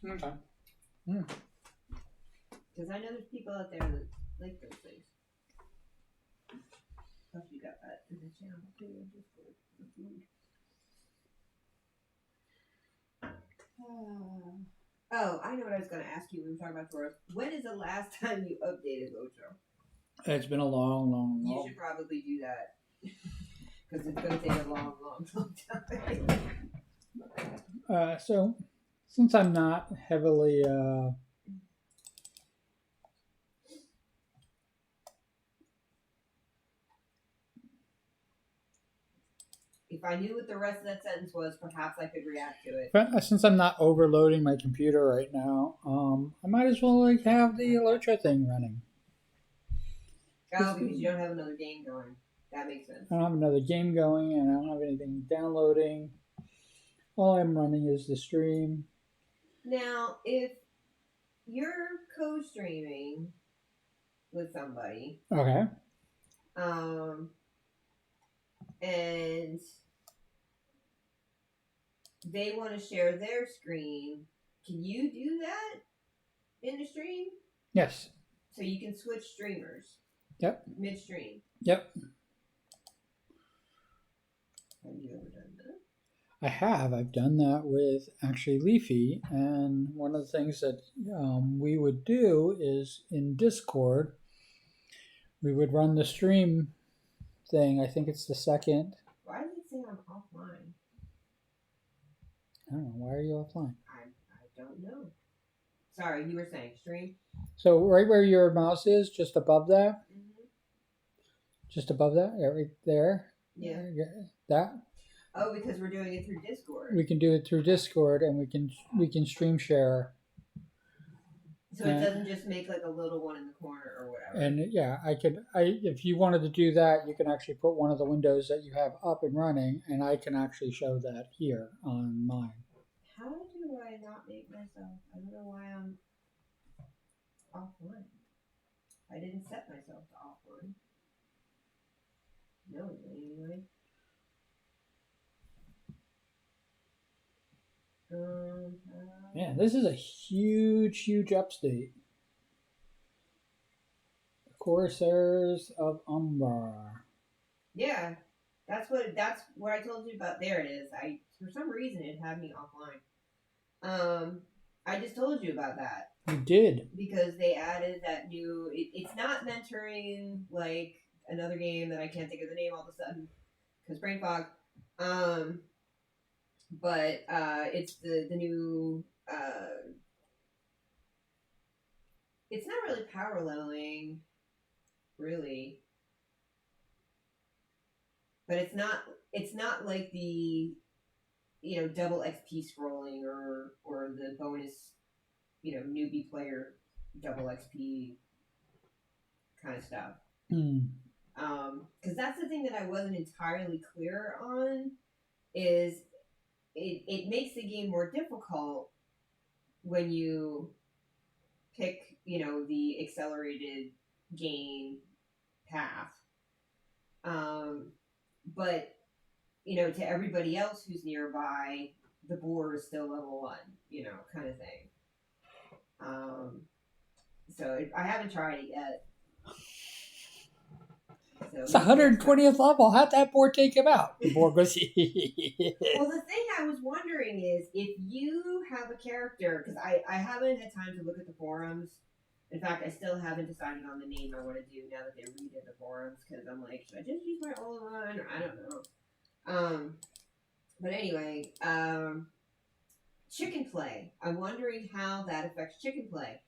Okay. Because I know there's people out there that like those things. Plus you got that in the channel too, in Discord. The food. Oh, I know what I was going to ask you when we were talking about Taurus. When is the last time you updated Ocho? It's been a long. You should probably do that. Because it's going to take a long time. So, since I'm not heavily if I knew what the rest of that sentence was, perhaps I could react to it. since I'm not overloading my computer right now, I might as well like have the Elotra thing running. Oh, because you don't have another game going. That makes sense. I don't have another game going, and I don't have anything downloading. All I'm running is the stream. Now, if you're co-streaming with somebody, Okay. And they want to share their screen, can you do that in the stream? Yes. So you can switch streamers. Yep. Midstream. Yep. Have you ever done that? I have. I've done that with actually Leafy, and one of the things that we would do is in Discord, we would run the stream thing. I think it's the second. Why does it say I'm offline? I don't know. Why are you offline? I don't know. Sorry, you were saying stream? So right where your mouse is, just above that? Mm-hmm. Just above that? Yeah, right there? Yeah. That? Oh, because we're doing it through Discord. We can do it through Discord, and we can stream share. So it doesn't just make like a little one in the corner or whatever. And yeah, if you wanted to do that, you can actually put one of the windows that you have up and running, and I can actually show that here on mine. How do I not make myself? I don't know why I'm offline. I didn't set myself to offline. No, anyway. Yeah, this is a huge update. The Corsairs of Umbar. Yeah, that's what I told you about. There it is. For some reason it had me offline. I just told you about that. You did, because they added that new. It's not mentoring like another game that I can't think of the name all of a sudden because brain fog. But it's the new. It's not really power leveling, really. But it's not like the, double XP scrolling or the bonus, newbie player double XP kind of stuff. Because that's the thing that I wasn't entirely clear on is it makes the game more difficult when you pick, the accelerated gain path. But, to everybody else who's nearby, the board is still level 1, kind of thing. So I haven't tried it yet. So it's 120th level. How'd that board take him out? The board goes. Well, the thing I was wondering is if you have a character, because I haven't had time to look at the forums. In fact, I still haven't decided on the name I want to do now that they redid the forums, because I'm like, should I just use my old one? I don't know. But anyway, chicken play. I'm wondering how that affects chicken play.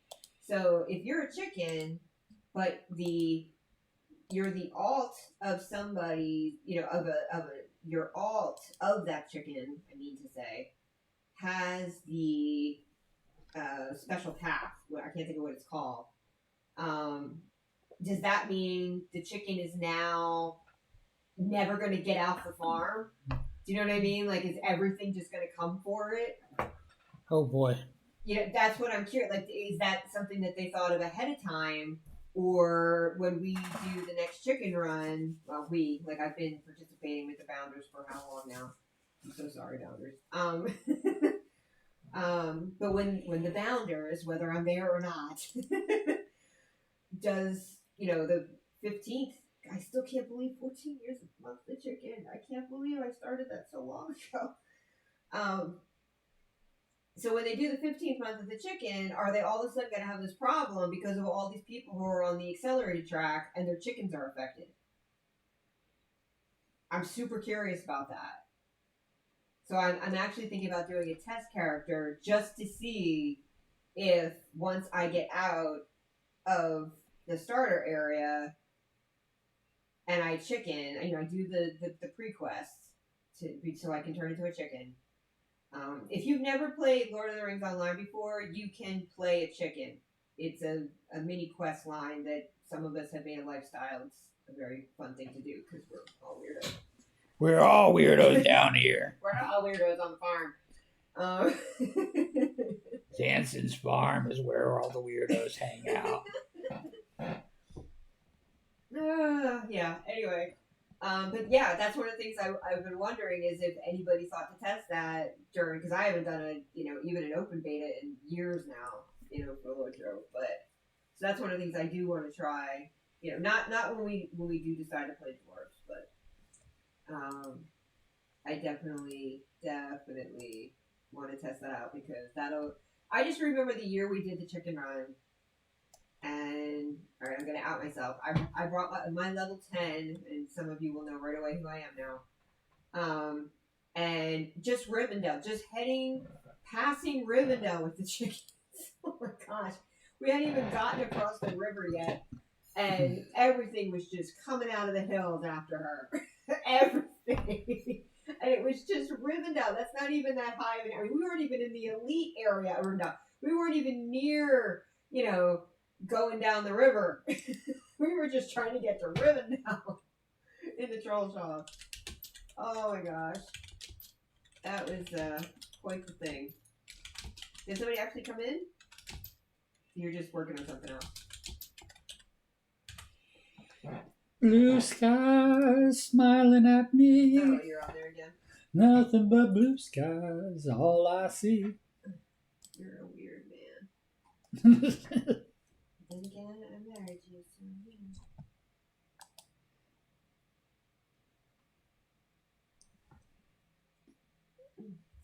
So if you're a chicken, but you're the alt of somebody, your alt of that chicken, I mean to say, has the special path. I can't think of what it's called. Does that mean the chicken is now never going to get out the farm? Do you know what I mean? Like, is everything just going to come for it? Oh boy. That's what I'm curious. Like, is that something that they thought of ahead of time? Or when we do the next chicken run, well, I've been participating with the Bounders for how long now? I'm so sorry, Bounders. But when the Bounders, whether I'm there or not, does, the 15th, I still can't believe 14 years of monthly chicken. I can't believe I started that so long ago. So when they do the 15th month of the chicken, are they all of a sudden going to have this problem because of all these people who are on the accelerated track and their chickens are affected? I'm super curious about that. So I'm actually thinking about doing a test character just to see if once I get out of the starter area and I chicken, I do the pre-quests so I can turn into a chicken. If you've never played Lord of the Rings Online before, you can play a chicken. It's a mini quest line that some of us have made a lifestyle. It's a very fun thing to do because we're all weirdos. We're all weirdos down here. We're all weirdos on the farm. Danson's farm is where all the weirdos hang out. Yeah, anyway. But yeah, that's one of the things I've been wondering is if anybody thought to test that during, because I haven't done even an open beta in years now, for LoJo. But so that's one of the things I do want to try. Not when we do decide to play dwarves, but I definitely want to test that out because I just remember the year we did the chicken run. And all right, I'm gonna out myself. I brought my level 10, and some of you will know right away who I am now. And just Rivendell, just passing Rivendell with the chickens. Oh my gosh, we hadn't even gotten across the river yet, and everything was just coming out of the hills after her. Everything. and it was just Rivendell. That's not even that high of an area. We weren't even in the elite area of Rivendell. We weren't even near, going down the river. We were just trying to get to Rivendell in the troll shop. Oh my gosh. That was quite the thing. Did somebody actually come in? You're just working on something else. Blue skies smiling at me. Oh, you're on there again. Nothing but blue skies, all I see. You're a weird man. Then again, I married you, so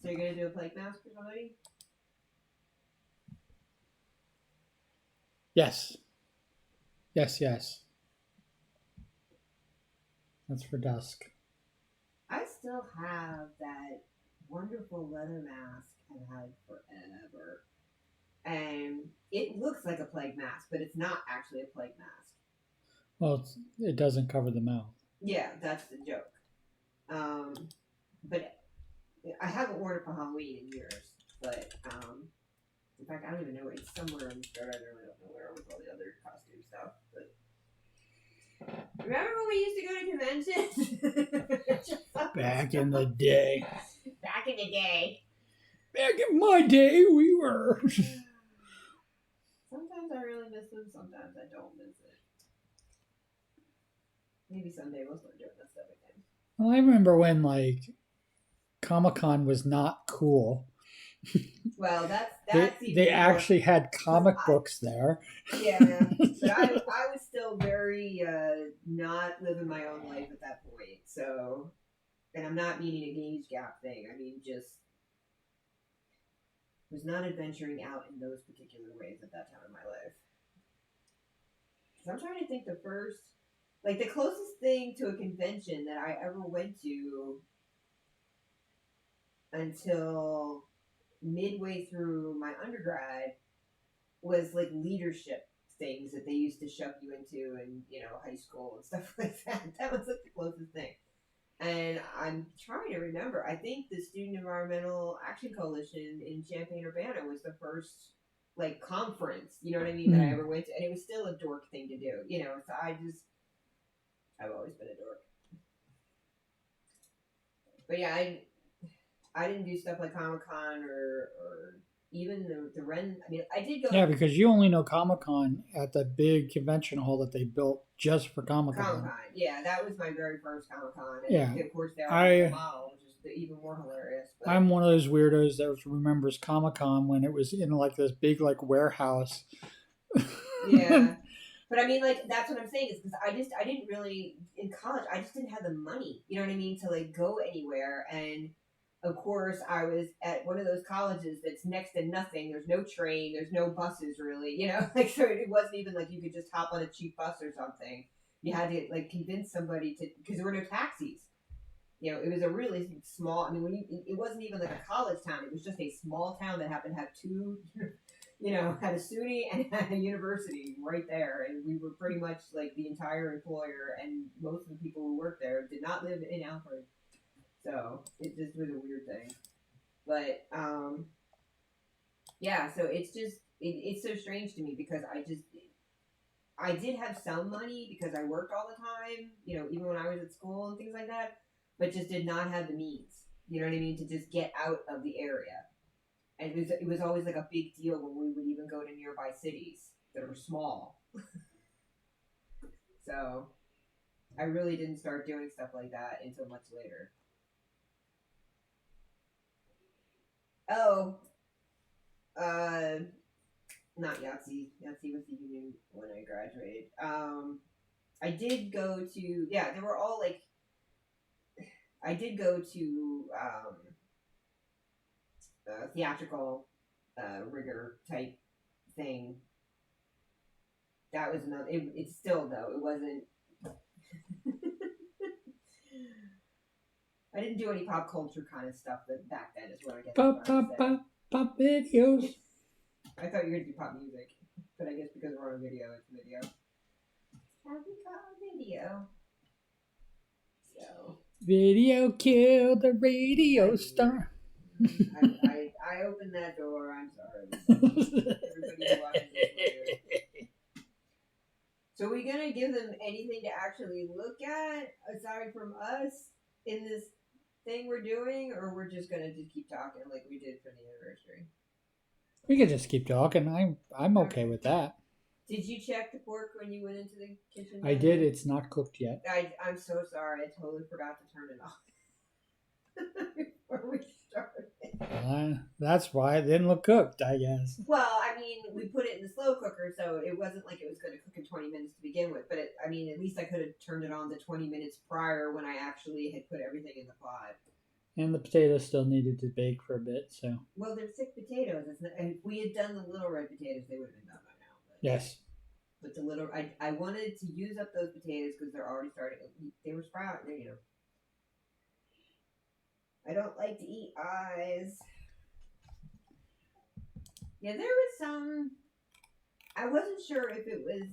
So you're gonna do a plague mask for somebody? Yes. Yes. That's for dusk. I still have that wonderful leather mask I've had forever. And it looks like a plague mask, but it's not actually a plague mask. Well, it doesn't cover the mouth. Yeah, that's the joke. But I haven't worn it for Halloween in years. But, in fact, I don't even know. It's somewhere in the store. I really don't know where with all the other costume stuff. But remember when we used to go to conventions? Back in the day. Back in the day. Back in my day, we were. Sometimes I really miss them. Sometimes I don't miss it. Maybe someday we'll start doing that stuff again. Well, I remember when, Comic-Con was not cool. Well, that's they actually had comic books there. Yeah, but I was still very not living my own life at that point. So, and I'm not meaning an age gap thing. I mean, just was not adventuring out in those particular ways at that time in my life. So I'm trying to think the closest thing to a convention that I ever went to until midway through my undergrad was leadership things that they used to shove you into in high school and stuff like that. That was the closest thing. And I'm trying to remember. I think the Student Environmental Action Coalition in Champaign-Urbana was the first conference, you know what I mean, that I ever went to, and it was still a dork thing to do, So I've always been a dork. But yeah, I didn't do stuff like Comic-Con or even the Ren. I mean, I did go. Yeah, because you only know Comic-Con at the big convention hall that they built just for Comic-Con. Comic-Con, yeah, that was my very first Comic-Con. And yeah, of course, they are the model, which is even more hilarious. But I'm one of those weirdos that remembers Comic-Con when it was in this big warehouse. Yeah. But I mean, that's what I'm saying is because I didn't really, in college, I just didn't have the money, you know what I mean, to go anywhere. And of course, I was at one of those colleges that's next to nothing. There's no train, there's no buses really, so it wasn't even you could just hop on a cheap bus or something. You had to convince somebody to, because there were no taxis. It was a really small, I mean, it wasn't even a college town. It was just a small town that happened to have two, had a SUNY and had a university right there. And we were pretty much the entire employer, and most of the people who worked there did not live in Alfred. So it just was a weird thing. But, yeah, so it's just, it's so strange to me because I did have some money because I worked all the time, even when I was at school and things like that, but just did not have the means, you know what I mean, to just get out of the area. And it was always a big deal when we would even go to nearby cities that were small. So I really didn't start doing stuff like that until much later. Oh, not Yahtzee. Yahtzee was the union when I graduated. I did go to, they were all I did go to theatrical rigor type thing. That was another, it's still though, it wasn't, I didn't do any pop culture kind of stuff that back then is what I guess. Pop videos. I thought you were going to do pop music, but I guess because we're on video, it's video. Have we got a video? So. Video killed the radio star. I opened that door. I'm sorry. Everybody who watches this later. So are we gonna give them anything to actually look at aside from us in this thing we're doing, or we're just gonna just keep talking like we did for the anniversary? We could just keep talking. I'm okay with that. Did you check the pork when you went into the kitchen? I did. It's not cooked yet. I'm so sorry. I totally forgot to turn it off before we started. That's why it didn't look cooked, I guess. Well, I mean, we put it in the slow cooker, so it wasn't like it was going to cook in 20 minutes to begin with. But at least I could have turned it on the 20 minutes prior when I actually had put everything in the pot. And the potatoes still needed to bake for a bit, so. Well, they're thick potatoes. And if we had done the little red potatoes, they would have been done by now. But, yes. But the little, I wanted to use up those potatoes because they're already starting. They were sprouting, you know. I don't like to eat eyes. Yeah, there was some. I wasn't sure if it was.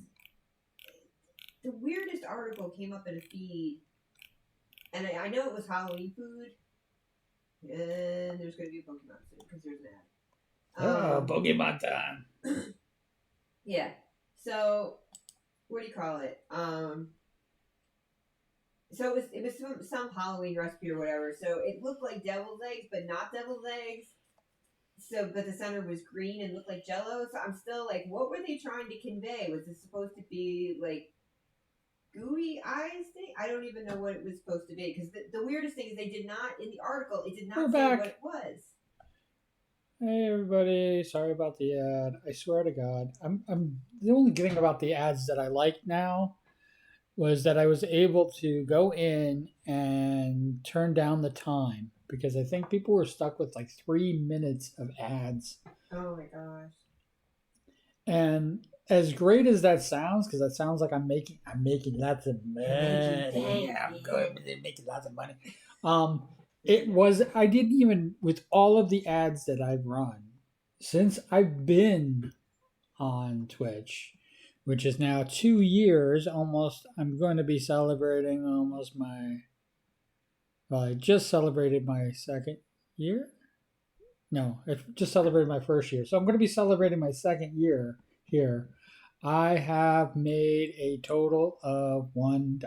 The weirdest article came up in a feed. And I know it was Halloween food. And there's going to be a Pokemon soon because there's an ad. Pokemon time. Yeah. So, what do you call it? So it was some Halloween recipe or whatever. So it looked like devil's eggs, but not devil's eggs. So, but the center was green and looked like Jello. So I'm still like, what were they trying to convey? Was it supposed to be like gooey eyes thing? I don't even know what it was supposed to be because the weirdest thing is they did not in the article. It did not say what it was. Hey everybody, sorry about the ad. I swear to God, I'm the only thing about the ads that I like now was that I was able to go in and turn down the time because I think people were stuck with like 3 minutes of ads. Oh my gosh. And as great as that sounds, because that sounds like I'm making lots of money. Yeah, I'm good. They're making lots of money. I didn't even, with all of the ads that I've run since I've been on Twitch, which is now 2 years almost. I'm going to be celebrating almost I just celebrated my second year. No, I just celebrated my first year. So I'm going to be celebrating my second year here. I have made a total of $1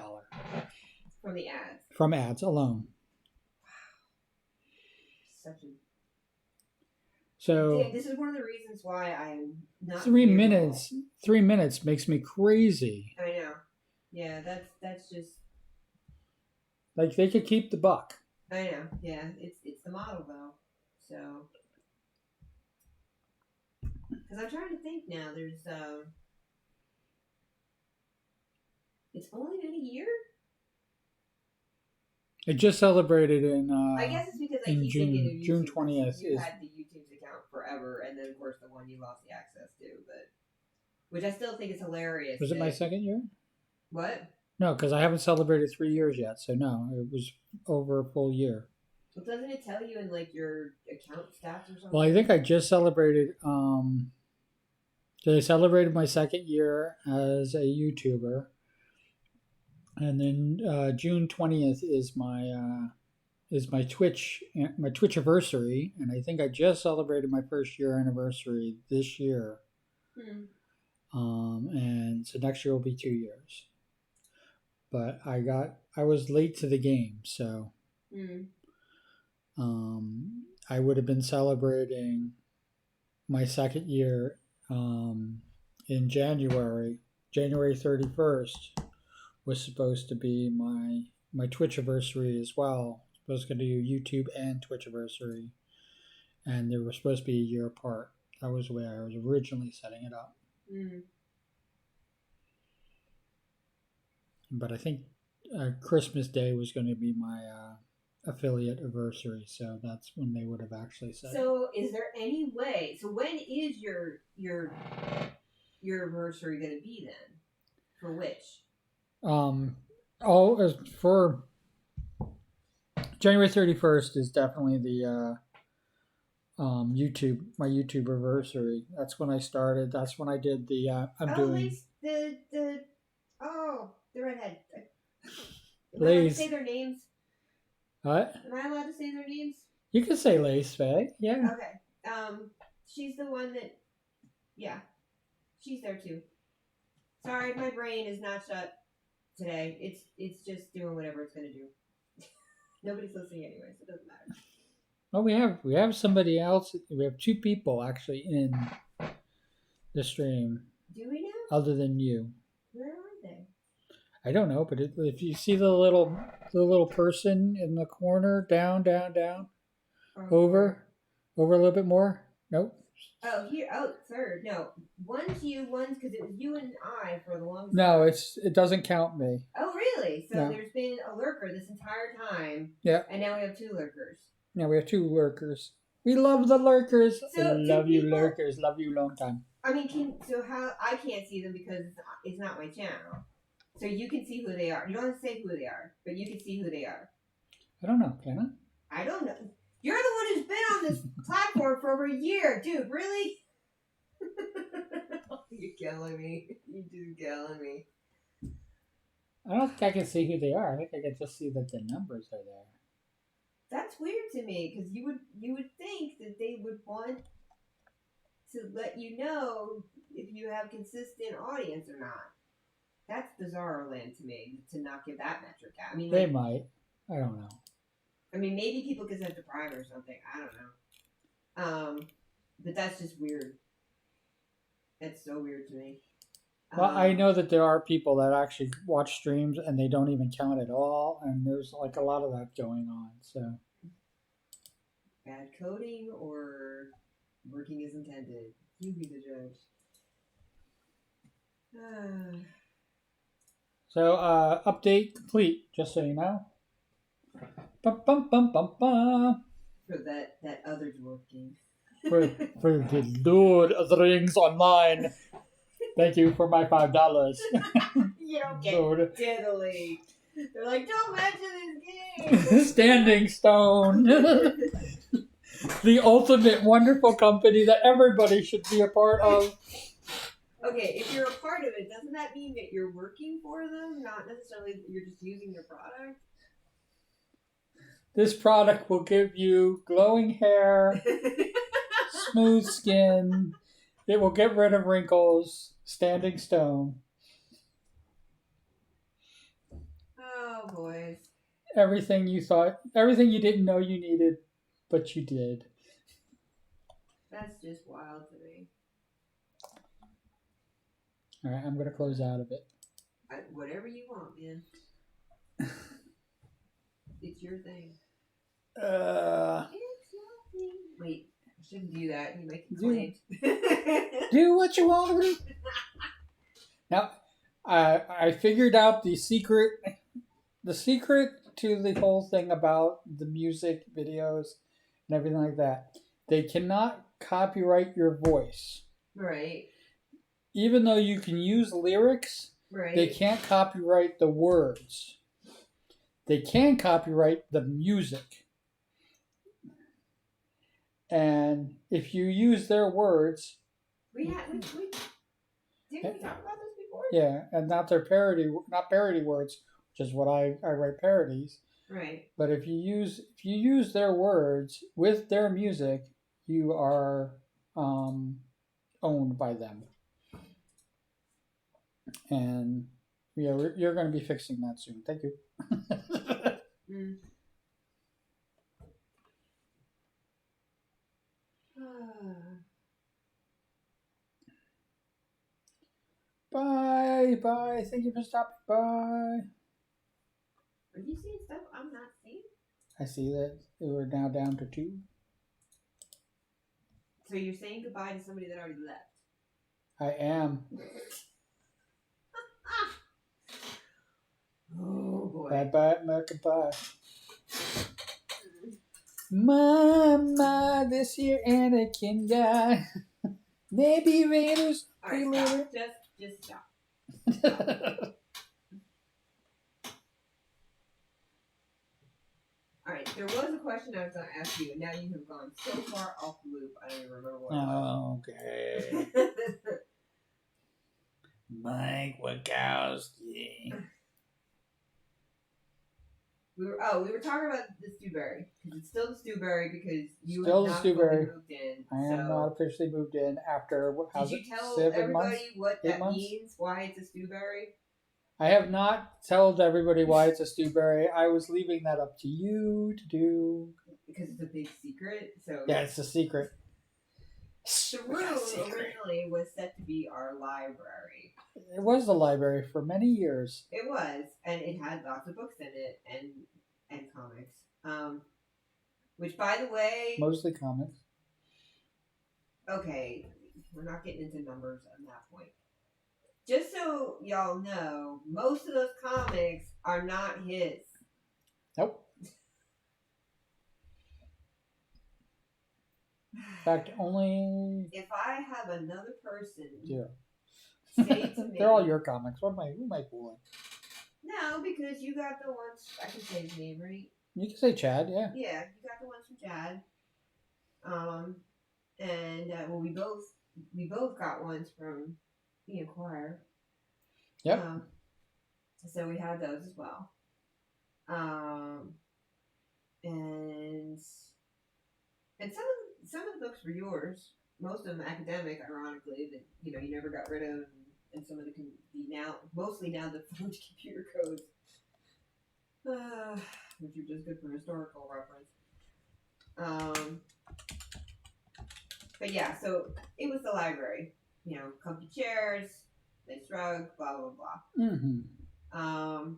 from the ads. From ads alone. So yeah, this is one of the reasons why I'm not 3 minutes. 3 minutes makes me crazy. I know. Yeah, that's just like they could keep the buck. I know. Yeah, it's the model though. So because I'm trying to think now, there's it's only been a year. It just celebrated in. I guess it's because I in keep June, thinking of YouTube. June 20th. You had the YouTube's account forever, and then of course the one you lost the access to, but which I still think is hilarious. Was it my second year? What? No, because I haven't celebrated 3 years yet. So no, it was over a full year. Well, doesn't it tell you in like your account stats or something? Well, I think I just celebrated. So I celebrated my second year as a YouTuber. And then June 20th is my Twitch anniversary, and I think I just celebrated my first year anniversary this year. And so next year will be 2 years. But I was late to the game, so I would have been celebrating my second year in January 31st. Was supposed to be my Twitch anniversary as well. I was going to do YouTube and Twitch anniversary, and they were supposed to be a year apart. That was the way I was originally setting it up. But I think Christmas Day was going to be my affiliate anniversary, so that's when they would have actually said. So, is there any way? So, when is your anniversary going to be then? For which? For January 31st is definitely the my YouTube anniversary. That's when I started. That's when I did the the redhead. Lays. Say their names. What? Am I allowed to say their names? You can say Lace Faye. Yeah. Okay. She's the one that. Yeah, she's there too. Sorry, my brain is not shut today. It's just doing whatever it's gonna do. Nobody's listening anyway, so it doesn't matter. Oh, we have somebody else. We have 2 people actually in the stream, Do we now? other than you. Where are they? I don't know, but if you see the little person in the corner, down, over a little bit more. Nope. Oh, here. Oh, third. No, one's you. One's because it was you and I for the longest. No, time. it doesn't count me. Oh, really? So No. there's been a lurker this entire time. Yeah. And now we have 2 lurkers. Yeah, we have 2 lurkers. We love the lurkers. So love you, people, lurkers. Love you long time. I mean, how I can't see them because it's not my channel. So you can see who they are. You don't have to say who they are, but you can see who they are. I don't know, can I? I don't know. You're the one who's been on this platform for over a year, dude. Really? You're killing me. You're just killing me. I don't think I can see who they are. I think I can just see that the numbers are there. That's weird to me because you would think that they would want to let you know if you have consistent audience or not. That's bizarre land to me to not give that metric out. I mean, They might. I don't know. I mean, maybe people could set the Prime or something. I don't know. But that's just weird. That's so weird to me. Well, I know that there are people that actually watch streams and they don't even count at all, and there's like a lot of that going on. So bad coding or working as intended. You be the judge. So update complete, just so you know. Bum, bum, bum, bum, bum. For that other dwarf game. For the Lord of the Rings Online. Thank you for my $5. You don't get Lord. diddly. They're like, don't mention this game. Standing Stone. The ultimate wonderful company that everybody should be a part of. Okay, if you're a part of it, doesn't that mean that you're working for them? Not necessarily that you're just using their product? This product will give you glowing hair, smooth skin. It will get rid of wrinkles. Standing Stone. Oh, boys. Everything you didn't know you needed, but you did. That's just wild to me. All right, I'm going to close out of it. Whatever you want, man. It's your thing. It's your thing. Wait, I shouldn't do that. You make a complaint. Do what you want to do. Now, I figured out the secret to the whole thing about the music videos and everything like that. They cannot copyright your voice. Right. Even though you can use lyrics, Right. they can't copyright the words. They can copyright the music. And if you use their words... Didn't we talk about this before? Yeah, and not parody words, which is what I write parodies. Right. But if you use their words with their music, you are owned by them. And yeah, you're going to be fixing that soon. Thank you. Bye. Thank you for stopping by. Are you seeing stuff I'm not seeing? I see that we're now down to 2. So you're saying goodbye to somebody that already left? I am. Oh boy. Bye, America, bye. Mama, this here Anakin guy. Maybe Raiders. Alright, stop. Just stop. Alright, there was a question I was going to ask you, and now you have gone so far off the loop, I don't even remember what it was. Okay. Mike Wachowski. We were talking about the Stewberry because it's still the Stewberry because you Still the have not fully Stewberry. moved in. I am not officially moved in after Did you tell 7 everybody months? what 8 that months? means? Why it's a Stewberry? I have not told everybody why it's a Stewberry. I was leaving that up to you to do. Because it's a big secret. So Yeah, it's a secret. the room originally was set to be our library. It was the library for many years. It was, and it had lots of books in it and comics. Which, by the way, Mostly comics. okay, we're not getting into numbers on that point. Just so y'all know, most of those comics are not his. Nope. In fact, only If I have another person zero. say to me, They're all your comics. Who am I fooling? no, because you got the ones. I can say his name, right? You can say Chad, yeah. Yeah, you got the ones from Chad. And well, we both got ones from the Inquirer. Yep. So we had those as well. And some of the books were yours. Most of them academic, ironically, that you never got rid of, and some of the mostly now the forged computer codes, which are just good for historical reference. But yeah, so it was the library. Comfy chairs, nice rug, blah blah blah. Mm-hmm.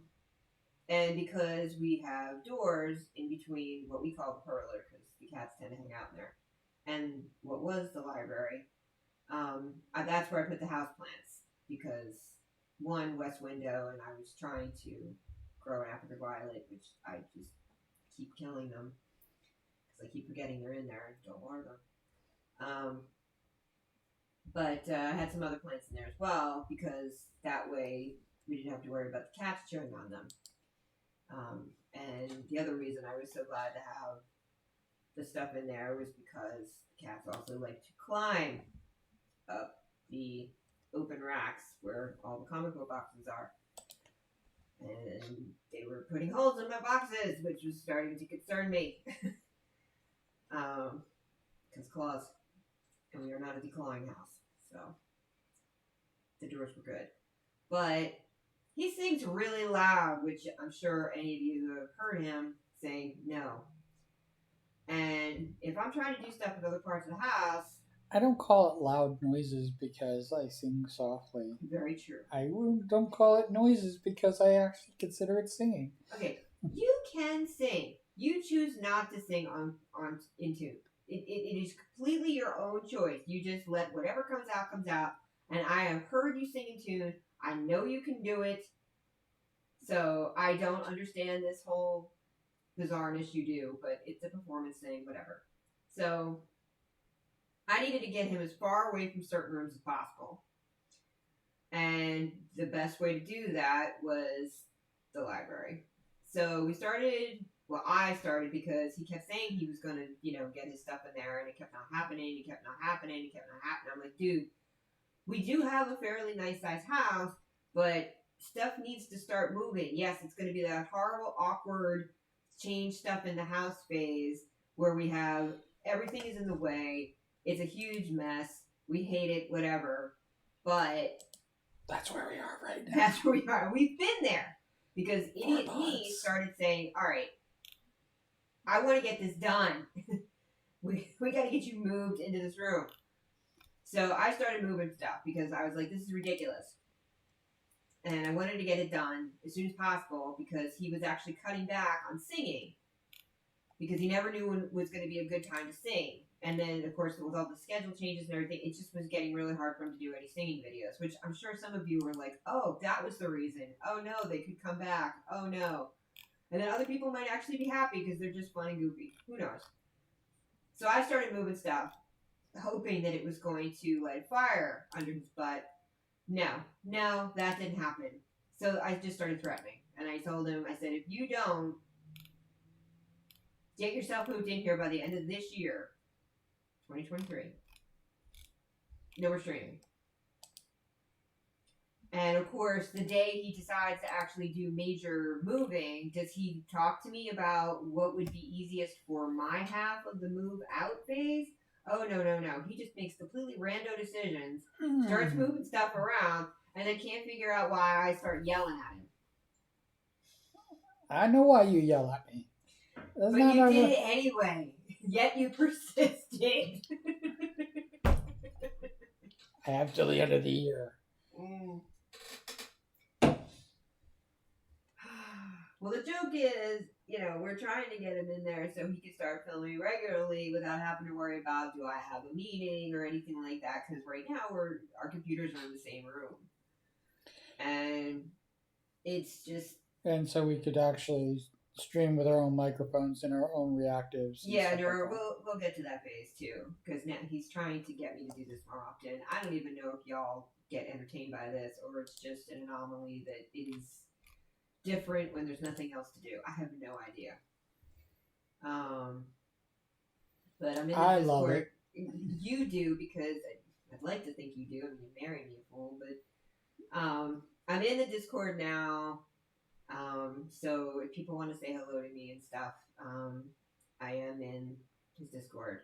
And because we have doors in between what we call the parlor, because the cats tend to hang out in there, and what was the library, that's where I put the houseplants because one, west window, and I was trying to grow an African violet, which I just keep killing them because I keep forgetting they're in there and don't water them. But I had some other plants in there as well because that way we didn't have to worry about the cats chewing on them. And the other reason I was so glad to have the stuff in there was because cats also like to climb up the open racks where all the comic book boxes are. And they were putting holes in my boxes, which was starting to concern me. Because claws. And we are not a declawing house. So the doors were good. But he sings really loud, which I'm sure any of you have heard him saying no. And if I'm trying to do stuff in other parts of the house... I don't call it loud noises because I sing softly. Very true. I don't call it noises because I actually consider it singing. Okay, you can sing. You choose not to sing in tune. It is completely your own choice. You just let whatever comes out. And I have heard you sing in tune. I know you can do it. So I don't understand this whole bizarreness you do, but it's a performance thing, whatever. So I needed to get him as far away from certain rooms as possible. And the best way to do that was the library. So I started because he kept saying he was going to, get his stuff in there, and it kept not happening. I'm like, dude, we do have a fairly nice sized house, but stuff needs to start moving. Yes, it's going to be that horrible, awkward, change stuff in the house phase where we have everything is in the way. It's a huge mess. We hate it, whatever. But that's where we are right now. That's where we are. We've been there because idiot me started saying, all right, I want to get this done. we got to get you moved into this room. So I started moving stuff because I was like, this is ridiculous. And I wanted to get it done as soon as possible because he was actually cutting back on singing because he never knew when was going to be a good time to sing. And then, of course, with all the schedule changes and everything, it just was getting really hard for him to do any singing videos, which I'm sure some of you were like, oh, that was the reason. Oh, no, they could come back. Oh, no. And then other people might actually be happy because they're just fun and goofy. Who knows? So I started moving stuff, hoping that it was going to light fire under his butt. No, that didn't happen. So I just started threatening. And I told him, I said, if you don't get yourself moved in here by the end of this year, 2023, no more streaming. And of course, the day he decides to actually do major moving, does he talk to me about what would be easiest for my half of the move out phase? Oh, no, no, no. He just makes completely rando decisions, starts moving stuff around, and then can't figure out why I start yelling at him. I know why you yell at me. That's But not you my did it anyway. Yet you persisted. I have till the end of the year. Well, the joke is, we're trying to get him in there so he can start filming regularly without having to worry about, do I have a meeting or anything like that? Because right now our computers are in the same room, and it's just And so we could actually stream with our own microphones and our own reactives. yeah. We'll get to that phase too, because now he's trying to get me to do this more often. I don't even know if y'all get entertained by this or it's just an anomaly that it is different when there's nothing else to do. I have no idea. But I'm in the I Discord. love it. You do because I'd like to think you do. I mean, you married me a fool, but I'm in the Discord now. So if people want to say hello to me and stuff, I am in his Discord.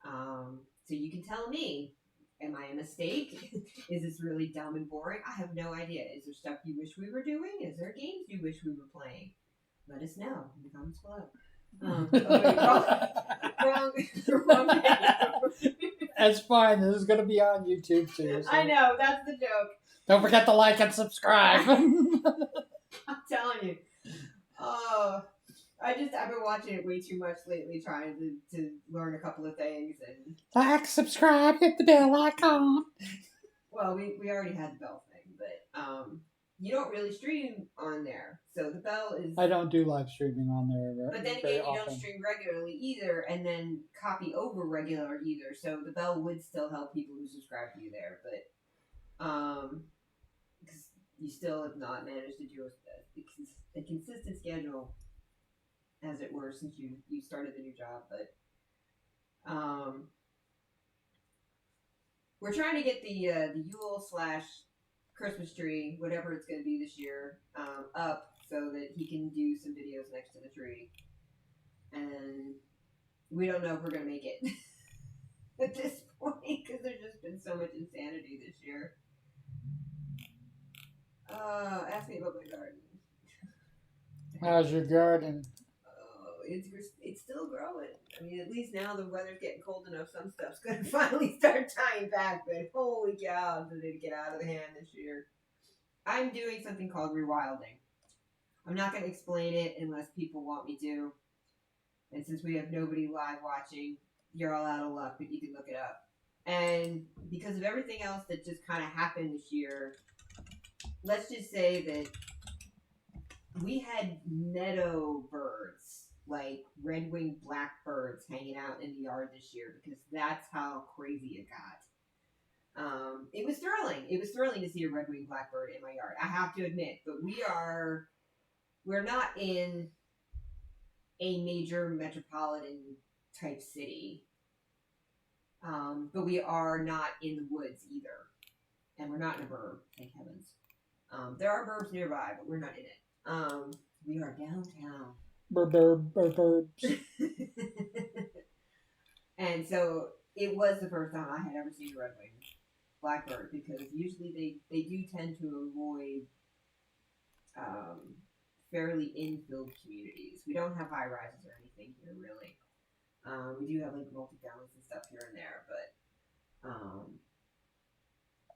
So you can tell me, am I a mistake? Is this really dumb and boring? I have no idea. Is there stuff you wish we were doing? Is there games you wish we were playing? Let us know in the comments below. Wrong video. That's fine. This is going to be on YouTube too. So. I know, that's the joke. Don't forget to like and subscribe. I'm telling you. Oh, I've been watching it way too much lately, trying to learn a couple of things and like, subscribe, hit the bell icon. Well, we already had the bell thing, but you don't really stream on there, so the bell is. I don't do live streaming on there. But then again, you don't stream regularly either, and then copy over regular either. So the bell would still help people who subscribe to you there, but because you still have not managed to do a consistent schedule, as it were, since you started the new job. But we're trying to get the Yule / Christmas tree, whatever it's going to be this year, up so that he can do some videos next to the tree. And we don't know if we're going to make it at this point because there's just been so much insanity this year. Ask me about my garden. How's your garden? It's still growing. I mean, at least now the weather's getting cold enough. Some stuff's going to finally start tying back. But holy cow, did it get out of the hand this year? I'm doing something called rewilding. I'm not going to explain it unless people want me to. And since we have nobody live watching, you're all out of luck, but you can look it up. And because of everything else that just kind of happened this year, let's just say that we had meadow birds, like red-winged blackbirds, hanging out in the yard this year because that's how crazy it got. It was thrilling. It was thrilling to see a red-winged blackbird in my yard, I have to admit. But we're not in a major metropolitan type city. But we are not in the woods either. And we're not in a burb, thank heavens. There are burbs nearby, but we're not in it. We are downtown. Burbs. And so it was the first time I had ever seen a red-winged blackbird because usually they do tend to avoid fairly in-filled communities. We don't have high-rises or anything here, really. We do have like multi-families and stuff here and there, but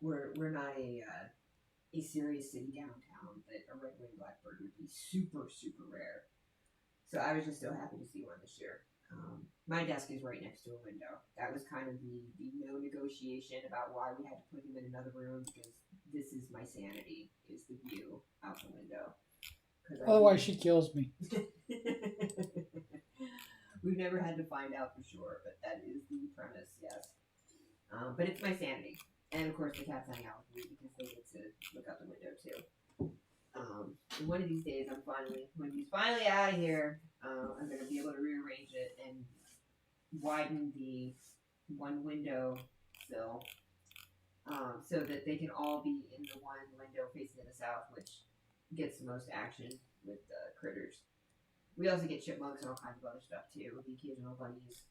we're not a serious city downtown that a red-winged blackbird would be super, super rare. So I was just so happy to see one this year. My desk is right next to a window. That was kind of the no negotiation about why we had to put him in another room because this is my sanity, is the view out the window. Otherwise she kills me. We've never had to find out for sure, but that is the premise, yes. But it's my sanity. And of course the cats hang out with me because they get to look out the window too. And one of these days when he's finally out of here, I'm going to be able to rearrange it and widen the one window sill so that they can all be in the one window facing to the south, which gets the most action with critters. We also get chipmunks and all kinds of other stuff too, the occasional bunnies.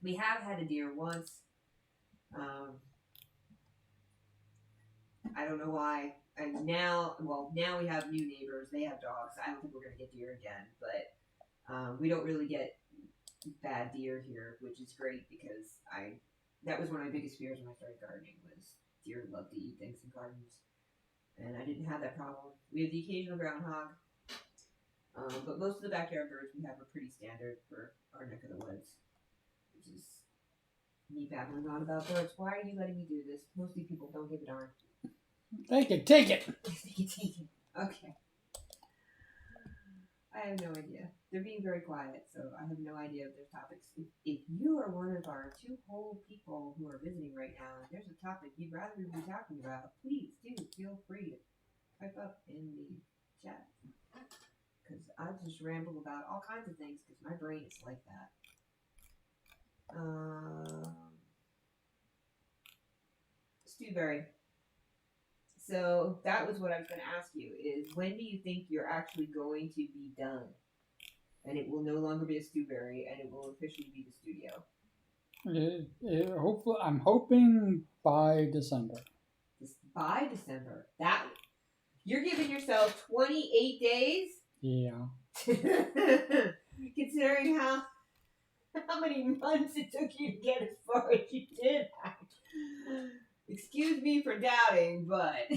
We have had a deer once. I don't know why. And now we have new neighbors. They have dogs. I don't think we're gonna get deer again, but we don't really get bad deer here, which is great because that was one of my biggest fears when I started gardening was deer love to eat things in gardens, and I didn't have that problem. We have the occasional groundhog, but most of the backyard birds we have are pretty standard for our neck of the woods, which is me babbling on about birds. Why are you letting me do this? Most of these people don't give a darn. Take it, take it. Okay. I have no idea. They're being very quiet, so I have no idea if there's topics. If you are one of our 2 whole people who are visiting right now, and there's a topic you'd rather we be talking about, please do feel free to type up in the chat. Because I just ramble about all kinds of things because my brain is like that. Stewberry. So that was what I was going to ask you, is when do you think you're actually going to be done? And it will no longer be a Stewberry, and it will officially be the studio. Hopefully, I'm hoping by December. By December? That you're giving yourself 28 days? Yeah. Considering how many months it took you to get as far as you did. Excuse me for doubting, but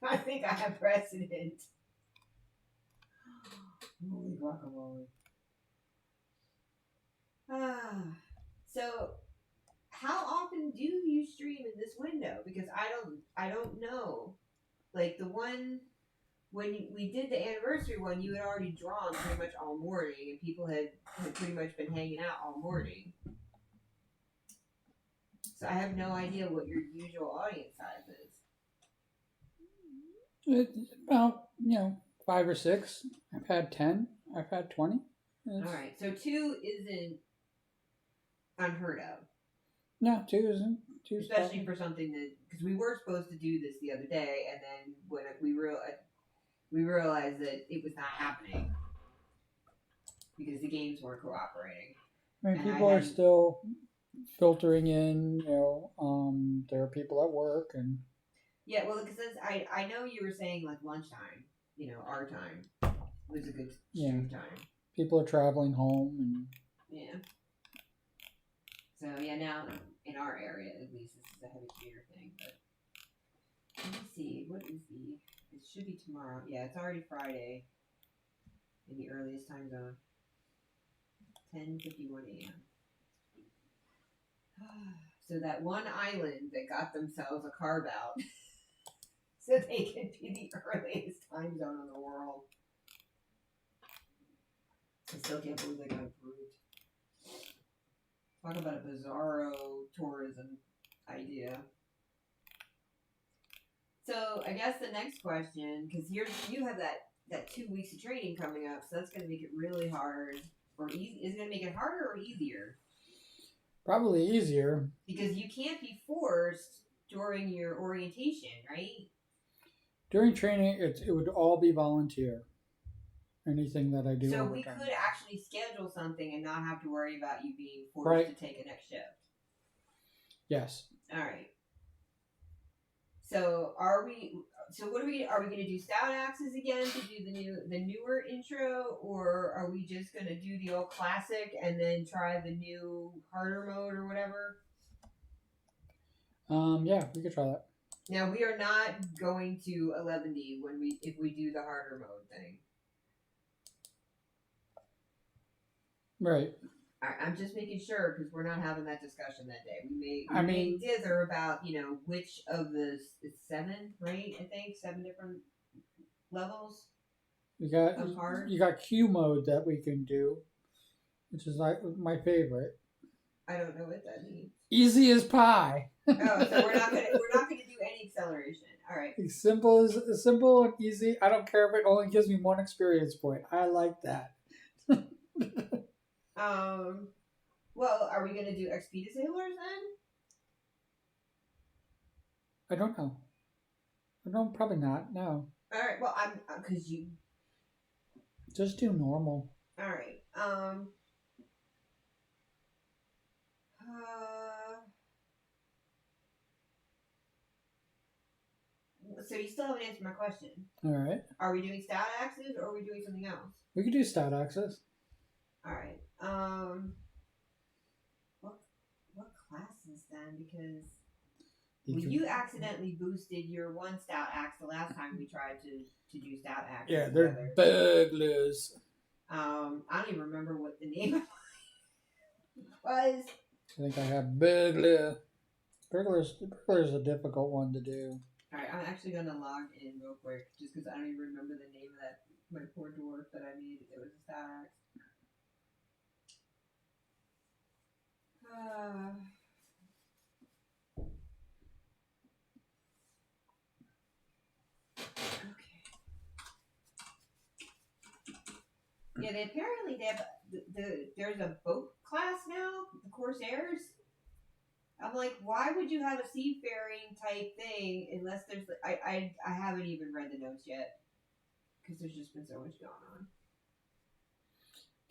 I think I have precedent. Holy guacamole. So, how often do you stream in this window? Because I don't know. Like the one when we did the anniversary one, you had already drawn pretty much all morning, and people had pretty much been hanging out all morning. So I have no idea what your usual audience size is. It's about 5 or 6. I've had 10. I've had 20. All right, so 2 isn't unheard of. No, 2 isn't. Especially for something that, because we were supposed to do this the other day, and then when we realized that it was not happening because the games weren't cooperating. I mean, people are still filtering in. There are people at work and. Yeah, well, because I know you were saying like lunchtime, our time was a good stream time. People are traveling home and. Yeah. So yeah, now in our area at least, this is a heavy commuter thing. But let me see, what is it should be tomorrow. Yeah, it's already Friday in the earliest time zone. 10:51 a.m. So that one island that got themselves a carve out so they could be the earliest time zone in the world. I still can't believe they got approved. Talk about a bizarro tourism idea. So I guess the next question, because you have that 2 weeks of training coming up, so that's going to make it really hard. Or easy? Is it going to make it harder or easier? Probably easier. Because you can't be forced during your orientation, right? During training, it would all be volunteer. Anything that I do. So we could actually schedule something and not have to worry about you being forced to take a next shift. Yes. All right. So are we going to do stout axes again to do the newer intro, or are we just going to do the old classic and then try the new harder mode or whatever? Yeah, we could try that. Now we are not going to 11D if we do the harder mode thing. Right. I'm just making sure because we're not having that discussion that day. We may dither about which of the it's 7, right? I think 7 different levels. You got Q mode that we can do, which is like my favorite. I don't know what that means. Easy as pie. Oh, so we're not gonna do any acceleration. All right. Simple and easy. I don't care if it only gives me 1 experience point. I like that. Well, are we gonna do Expedit Sailors then? I don't know. I don't. Probably not. No. All right. Well, I'm because you. Just do normal. All right. So you still haven't answered my question. All right. Are we doing stat axes or are we doing something else? We could do stat access. All right. What classes then? Because you accidentally boosted your one stat axe the last time we tried to do stat axes. Yeah, together. they're burglars. I don't even remember what the name of it was. I think I have burglar. Burglar's a difficult one to do. All right, I'm actually gonna log in real quick just because I don't even remember the name of that my poor dwarf that I made. It was a stat axe. Okay. Yeah, they apparently have there's a boat class now, the Corsairs. I'm like, why would you have a seafaring type thing unless there's I haven't even read the notes yet because there's just been so much going on.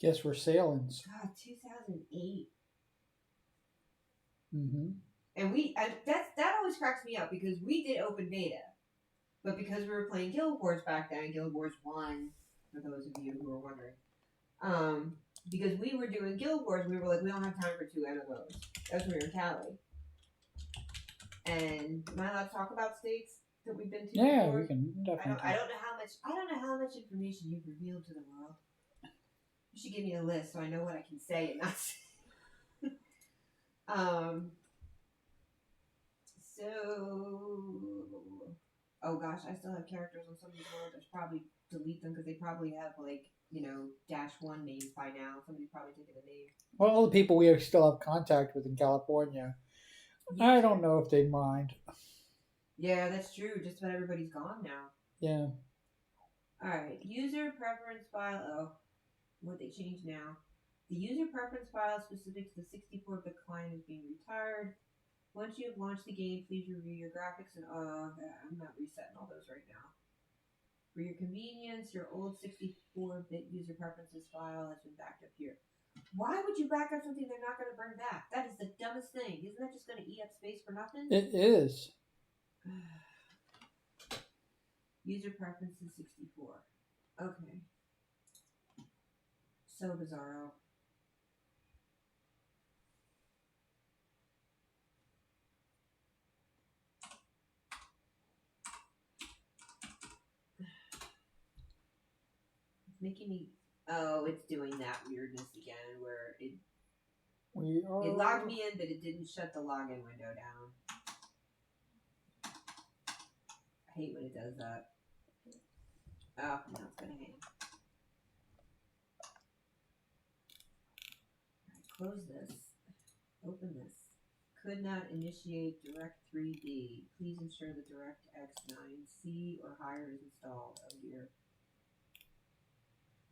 Guess we're sailing. God, 2008. Mm-hmm. And that always cracks me up because we did open beta, but because we were playing Guild Wars back then, Guild Wars 1, for those of you who are wondering, because we were doing Guild Wars, we were like, we don't have time for 2 MMOs. That's when we were in Cali. And am I allowed to talk about states that we've been to? Yeah, before? we can definitely. I don't know how much information you've revealed to the world. You should give me a list so I know what I can say and not say. Oh gosh, I still have characters on some of these worlds. I should probably delete them because they probably have -1 names by now. Somebody's probably taken a name. Well, all the people we still have contact with in California, I don't know if they'd mind. Yeah, that's true. Just about everybody's gone now. Yeah. Alright, user preference file. Oh, what they changed now. The user preference file specific to the 64-bit client is being retired. Once you have launched the game, please review your graphics and I'm not resetting all those right now. For your convenience, your old 64-bit user preferences file has been backed up here. Why would you back up something they're not going to bring back? That is the dumbest thing. Isn't that just going to eat up space for nothing? It is. User preferences 64. Okay. So bizarro. It's making me. Oh, it's doing that weirdness again where it logged me in, but it didn't shut the login window down. I hate when it does that. Oh, now it's gonna hang. Alright, close this. Open this. Could not initiate Direct 3D. Please ensure the DirectX 9C or higher is installed. Oh dear.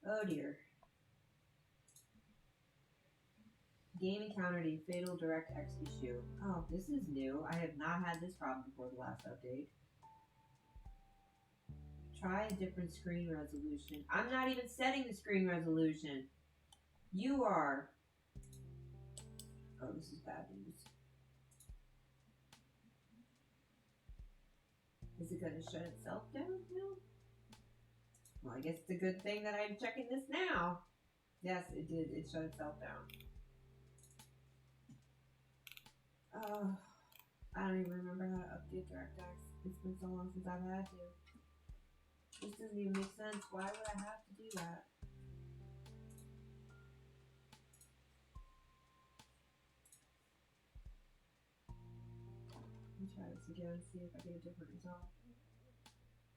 Oh dear. Game encountered a fatal DirectX issue. Oh, this is new. I have not had this problem before the last update. Try a different screen resolution. I'm not even setting the screen resolution. You are. Oh, this is bad news. Is it going to shut itself down now? Well, I guess it's a good thing that I'm checking this now. Yes, it did. It shut itself down. Oh, I don't even remember how to update DirectX. It's been so long since I've had to. This doesn't even make sense. Why would I have to do that? Let me try this again, see if I get a different result.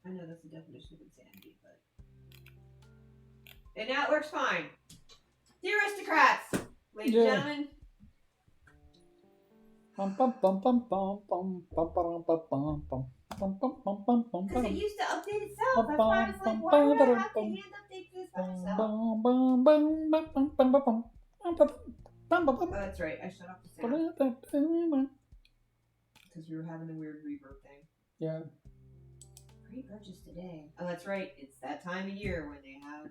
I know that's the definition of insanity, but... And now it works fine. Dear aristocrats, ladies and gentlemen. Because it used to update itself. That's why I was like, why would I have to hand update this by myself? Oh, that's right. I shut off the sound. Because because we were having the weird rebirth thing. Yeah. Pre-purchase today. Oh, that's right. It's that time of year when they have.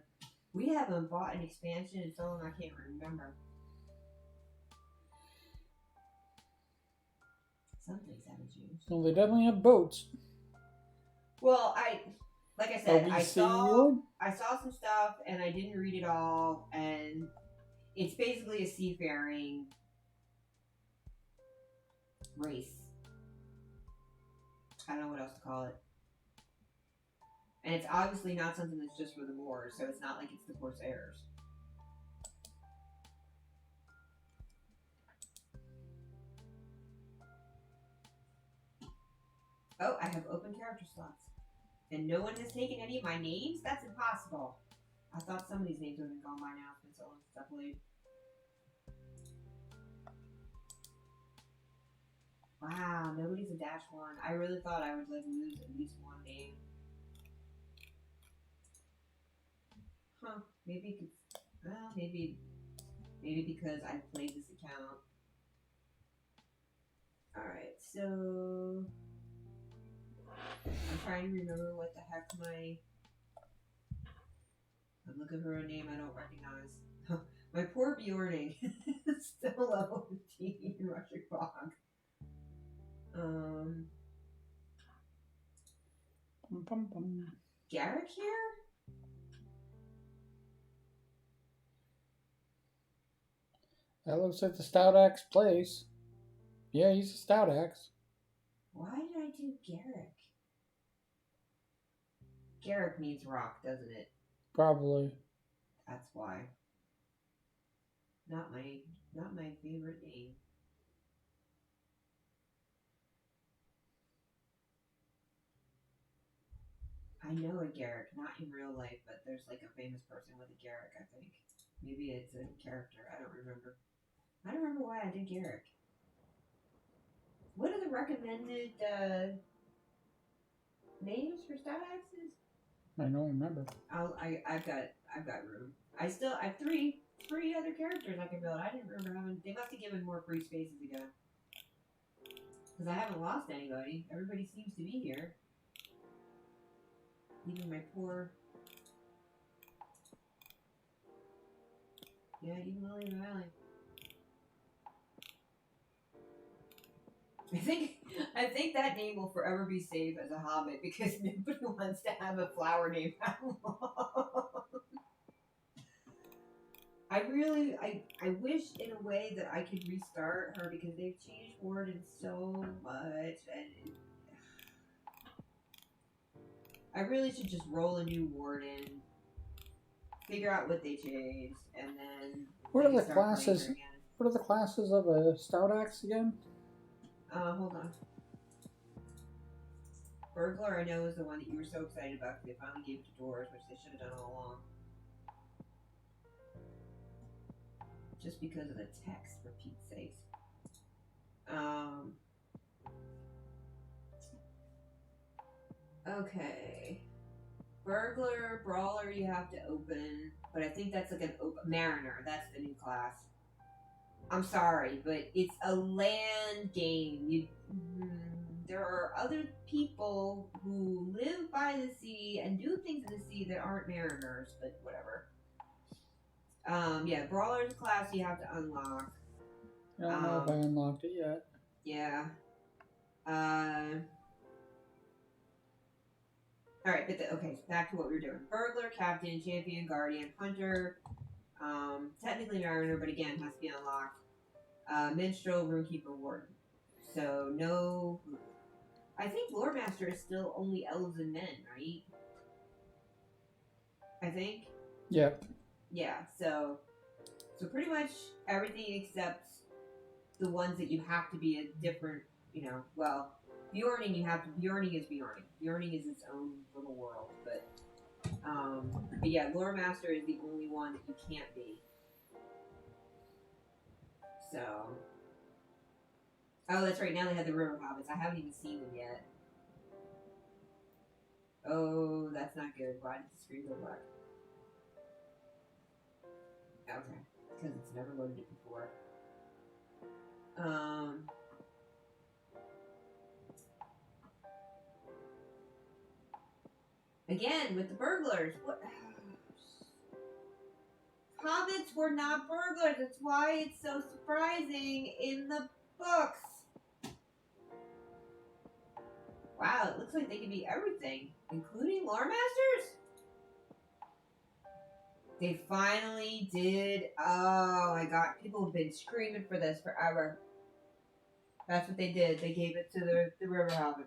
We haven't bought an expansion in so long I can't remember. Some things haven't changed. Well, they definitely have boats. Well, like I said, we I see saw you? some stuff and I didn't read it all, and it's basically a seafaring race. I don't know what else to call it. And it's obviously not something that's just for the Moors, so it's not like it's the Corsairs. Oh, I have open character slots. And no one has taken any of my names? That's impossible. I thought some of these names would have been gone by now. It's been so long since I played. Wow, nobody's a dash one. I really thought I would like lose at least one name. Huh? Maybe it's, well, maybe because I played this account. All right, so I'm trying to remember what the heck I'm looking for a name I don't recognize. My poor Bjorning is still level 15 in Russian Fog. Garrick here? That looks like the Stout Axe place. Yeah, he's a Stout Axe. Why did I do Garrick? Garrick means rock, doesn't it? Probably. That's why. Not my favorite name. I know a Garrick, not in real life, but there's like a famous person with a Garrick, I think. Maybe it's a character, I don't remember. I don't remember why I did Garrick. What are the recommended names for Stout Axes? I don't remember. I've got room. I have three other characters I can build. I didn't remember having. They must have given more free spaces ago. Because I haven't lost anybody. Everybody seems to be here. Even my poor. Yeah, even Lily of the Valley. I think that name will forever be safe as a hobbit because nobody wants to have a flower named that long. I wish in a way that I could restart her because they've changed Warden so much, and I really should just roll a new Warden, figure out what they changed, and then What are the start playing her classes? again. What are the classes of a Stout Axe again? Hold on. Burglar, I know, is the one that you were so excited about because they finally gave it to Doors, which they should have done all along. Just because of the text, for Pete's sake. Okay. Burglar, Brawler, you have to open, but I think that's like an Mariner. That's the new class. I'm sorry, but it's a land game. There are other people who live by the sea and do things in the sea that aren't mariners, but whatever. Yeah, Brawler's class you have to unlock. I don't know if I unlocked it yet. Yeah. Alright, but okay, back to what we were doing. Burglar, Captain, Champion, Guardian, Hunter, technically Mariner, but again, has to be unlocked. Minstrel, Runekeeper, Warden. So, no... I think Lore Master is still only elves and men, right? I think? Yep. Yeah, so pretty much everything except the ones that you have to be a different, well, Bjorning Bjorning is Bjorning. Bjorning is its own little world, but yeah, Lore Master is the only one that you can't be. So, oh, that's right, now they have the River Hobbits. I haven't even seen them yet. Oh, that's not good. Why did the screen go black? Okay, because it's never loaded it before. Again, with the burglars. What? Hobbits were not burglars. That's why it's so surprising in the books. Wow, it looks like they can be everything, including lore masters. They finally did. Oh my god, people have been screaming for this forever. That's what they did. They gave it to the river hobbits.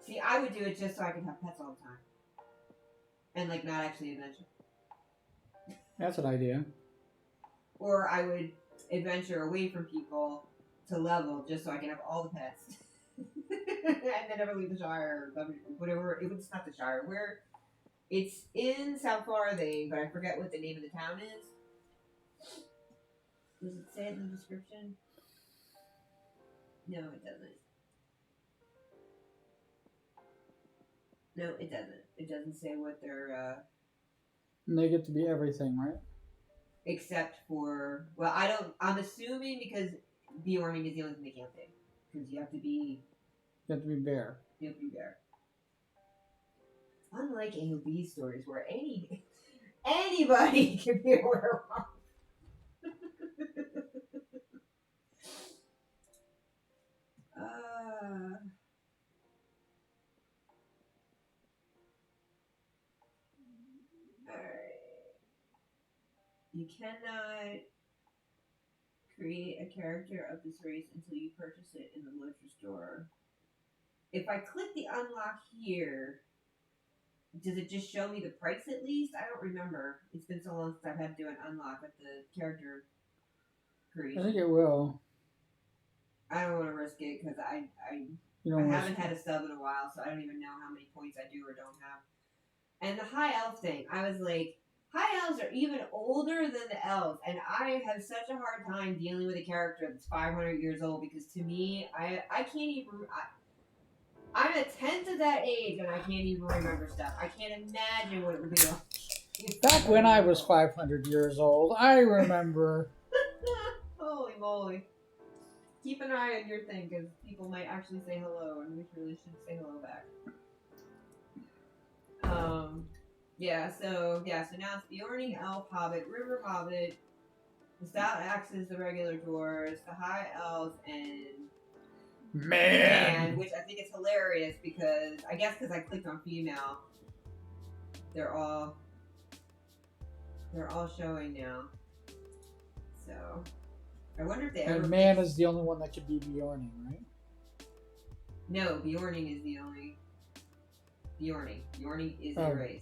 See, I would do it just so I could have pets all the time. And, like, not actually adventure. That's an idea. Or I would adventure away from people to level just so I can have all the pets. And then never leave the Shire or whatever. It's not the Shire. Where it's in South Farthing, but I forget what the name of the town is. Does it say it in the description? No, it doesn't. No, it doesn't. It doesn't say what they're, And they get to be everything, right? except for, well, I'm assuming because Bjorning is the only thing they can't be. Because you have to be You have to be bear. bear. Unlike AOB stories where anybody can be a werewolf. You cannot create a character of this race until you purchase it in the Literature store. If I click the unlock here, does it just show me the price at least? I don't remember. It's been so long since I've had to do an unlock with the character creation. I think it will. I don't want to risk it because I You don't haven't had a sub in a while, so I don't even know how many points I do or don't have. And the high elf thing, I was like, high elves are even older than the elves, and I have such a hard time dealing with a character that's 500 years old because to me, I can't even. I'm a tenth of that age, and I can't even remember stuff. I can't imagine what it would be like. Back when I was 500 years old, I remember. Holy moly. Keep an eye on your thing, because people might actually say hello, and we really should say hello back. So now it's Bjorning, Elf, Hobbit, River Hobbit, the Stout Axes, the regular dwarves, the High Elves, and Man! which I think is hilarious because, I guess because I clicked on female, they're all showing now. So, I wonder if they ever... And man is the only one that could be Bjorning, right? No, Bjorning is the only... Bjorning. Bjorning is a race.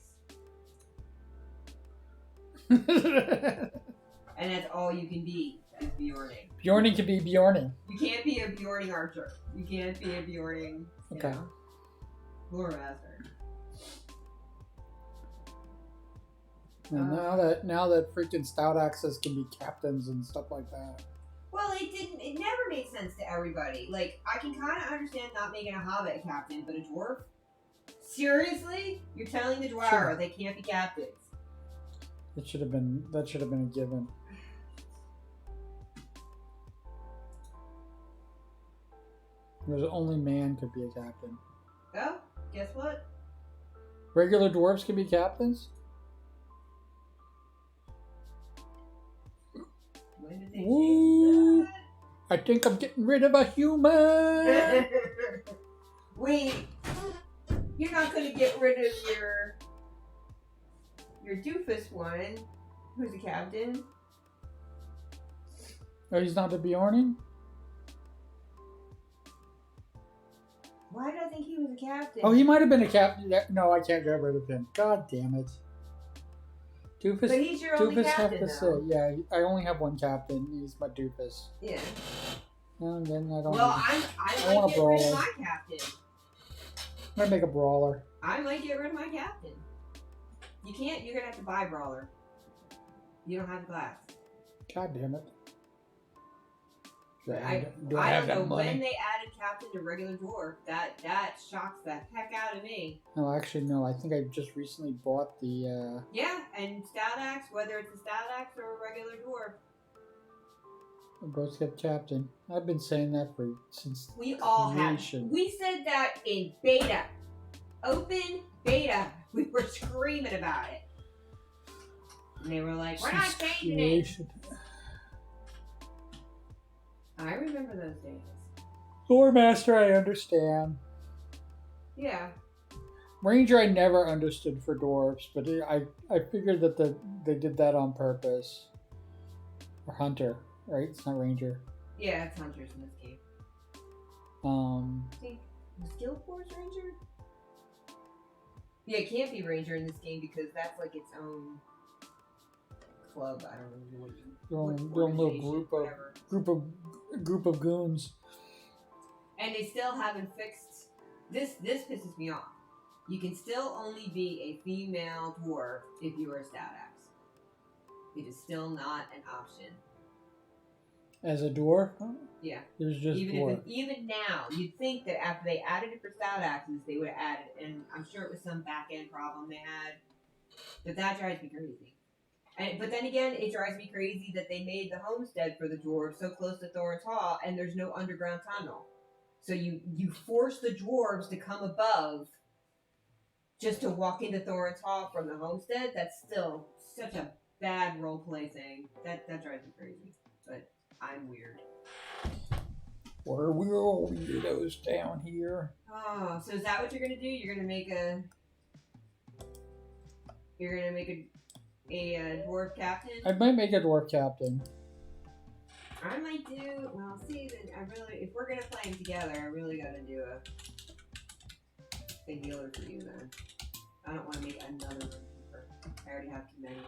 And that's all you can be, is Bjorning. Bjorning can be Bjorning. You can't be a Bjorning archer. You can't be a Bjorning, lore master. And now that freaking Stout Axes can be captains and stuff like that. Well, it never made sense to everybody. Like, I can kind of understand not making a Hobbit a captain, but a dwarf? Seriously? You're telling the Dwyer they can't be captains? That should have been a given. Because only man could be a captain. Oh, guess what? Regular dwarves can be captains? When did they Ooh, change I think I'm getting rid of a human! that? Wait, you're not going to get rid of your doofus one, who's the captain? Oh, he's not a Bjorning? Why did I think he was a captain? Oh, he might have been a captain. No, I can't get rid of him. God damn it. Doofus, but he's your only Doofus captain, have to though. say, yeah, I only have one captain. He's my Doofus. Yeah. And then I don't. Well, I I want might a get rid of brawler. my captain. I'm gonna make a brawler. I might get rid of my captain. You can't. You're gonna have to buy brawler. You don't have glass. God damn it. I Do I have don't that know money? when they added captain to regular dwarf. That shocks the heck out of me. No, actually, no. I think I just recently bought the. Yeah, and stout axe, whether it's a stout axe or a regular dwarf. both kept captain. I've been saying that since We all have. creation. We said that in beta. Open beta. We were screaming about it. And they were like, we're not Since changing creation. it. I remember those days. Lore Master, I understand. Yeah. Ranger, I never understood for dwarves, but I figured that they did that on purpose. Or Hunter, right? It's not Ranger. Yeah, it's hunters in this game. I think was Guild Wars Ranger? Yeah, it can't be Ranger in this game because that's like its own club. I don't know what you. Your own little organization, whatever. group of goons. And they still haven't fixed this. This pisses me off. You can still only be a female dwarf if you are a stout axe. It is still not an option. As a dwarf? Yeah. There's just dwarf. Even now, you'd think that after they added it for stout axes, they would have added, and I'm sure it was some back end problem they had. But that drives me crazy. But then again, it drives me crazy that they made the homestead for the dwarves so close to Thorin's Hall, and there's no underground tunnel. So you force the dwarves to come above just to walk into Thorin's Hall from the homestead. That's still such a bad roleplay thing. That drives me crazy. But I'm weird. We're all weirdos down here. Oh, so is that what you're gonna do? You're gonna make a dwarf captain? I might make a dwarf captain. I might do. Well, see, then if we're gonna play them together, I really gotta do a healer for you then. I don't want to make another runkeeper. I already have too many.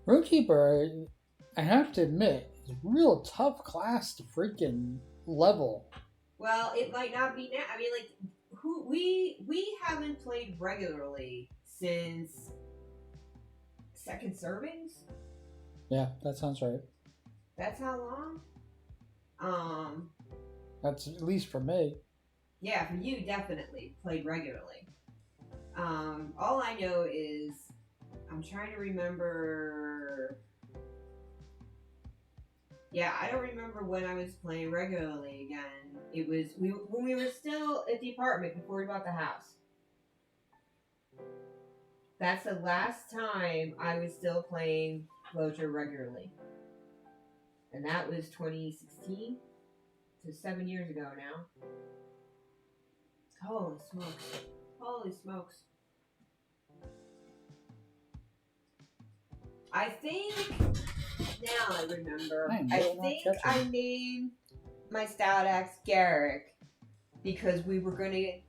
Runekeeper, I have to admit, is a real tough class to freaking level. Well, it might not be now. I mean, like, we haven't played regularly since second servings. Yeah, that sounds right. That's how long? That's at least for me. Yeah, for you, definitely played regularly. All I know is I'm trying to remember. Yeah, I don't remember when I was playing regularly again. It was when we were still at the apartment before we bought the house. That's the last time I was still playing Closure regularly. And that was 2016. So 7 years ago now. Holy smokes. Holy smokes. I think, now I remember, I think I named my stout axe Garrick because we were gonna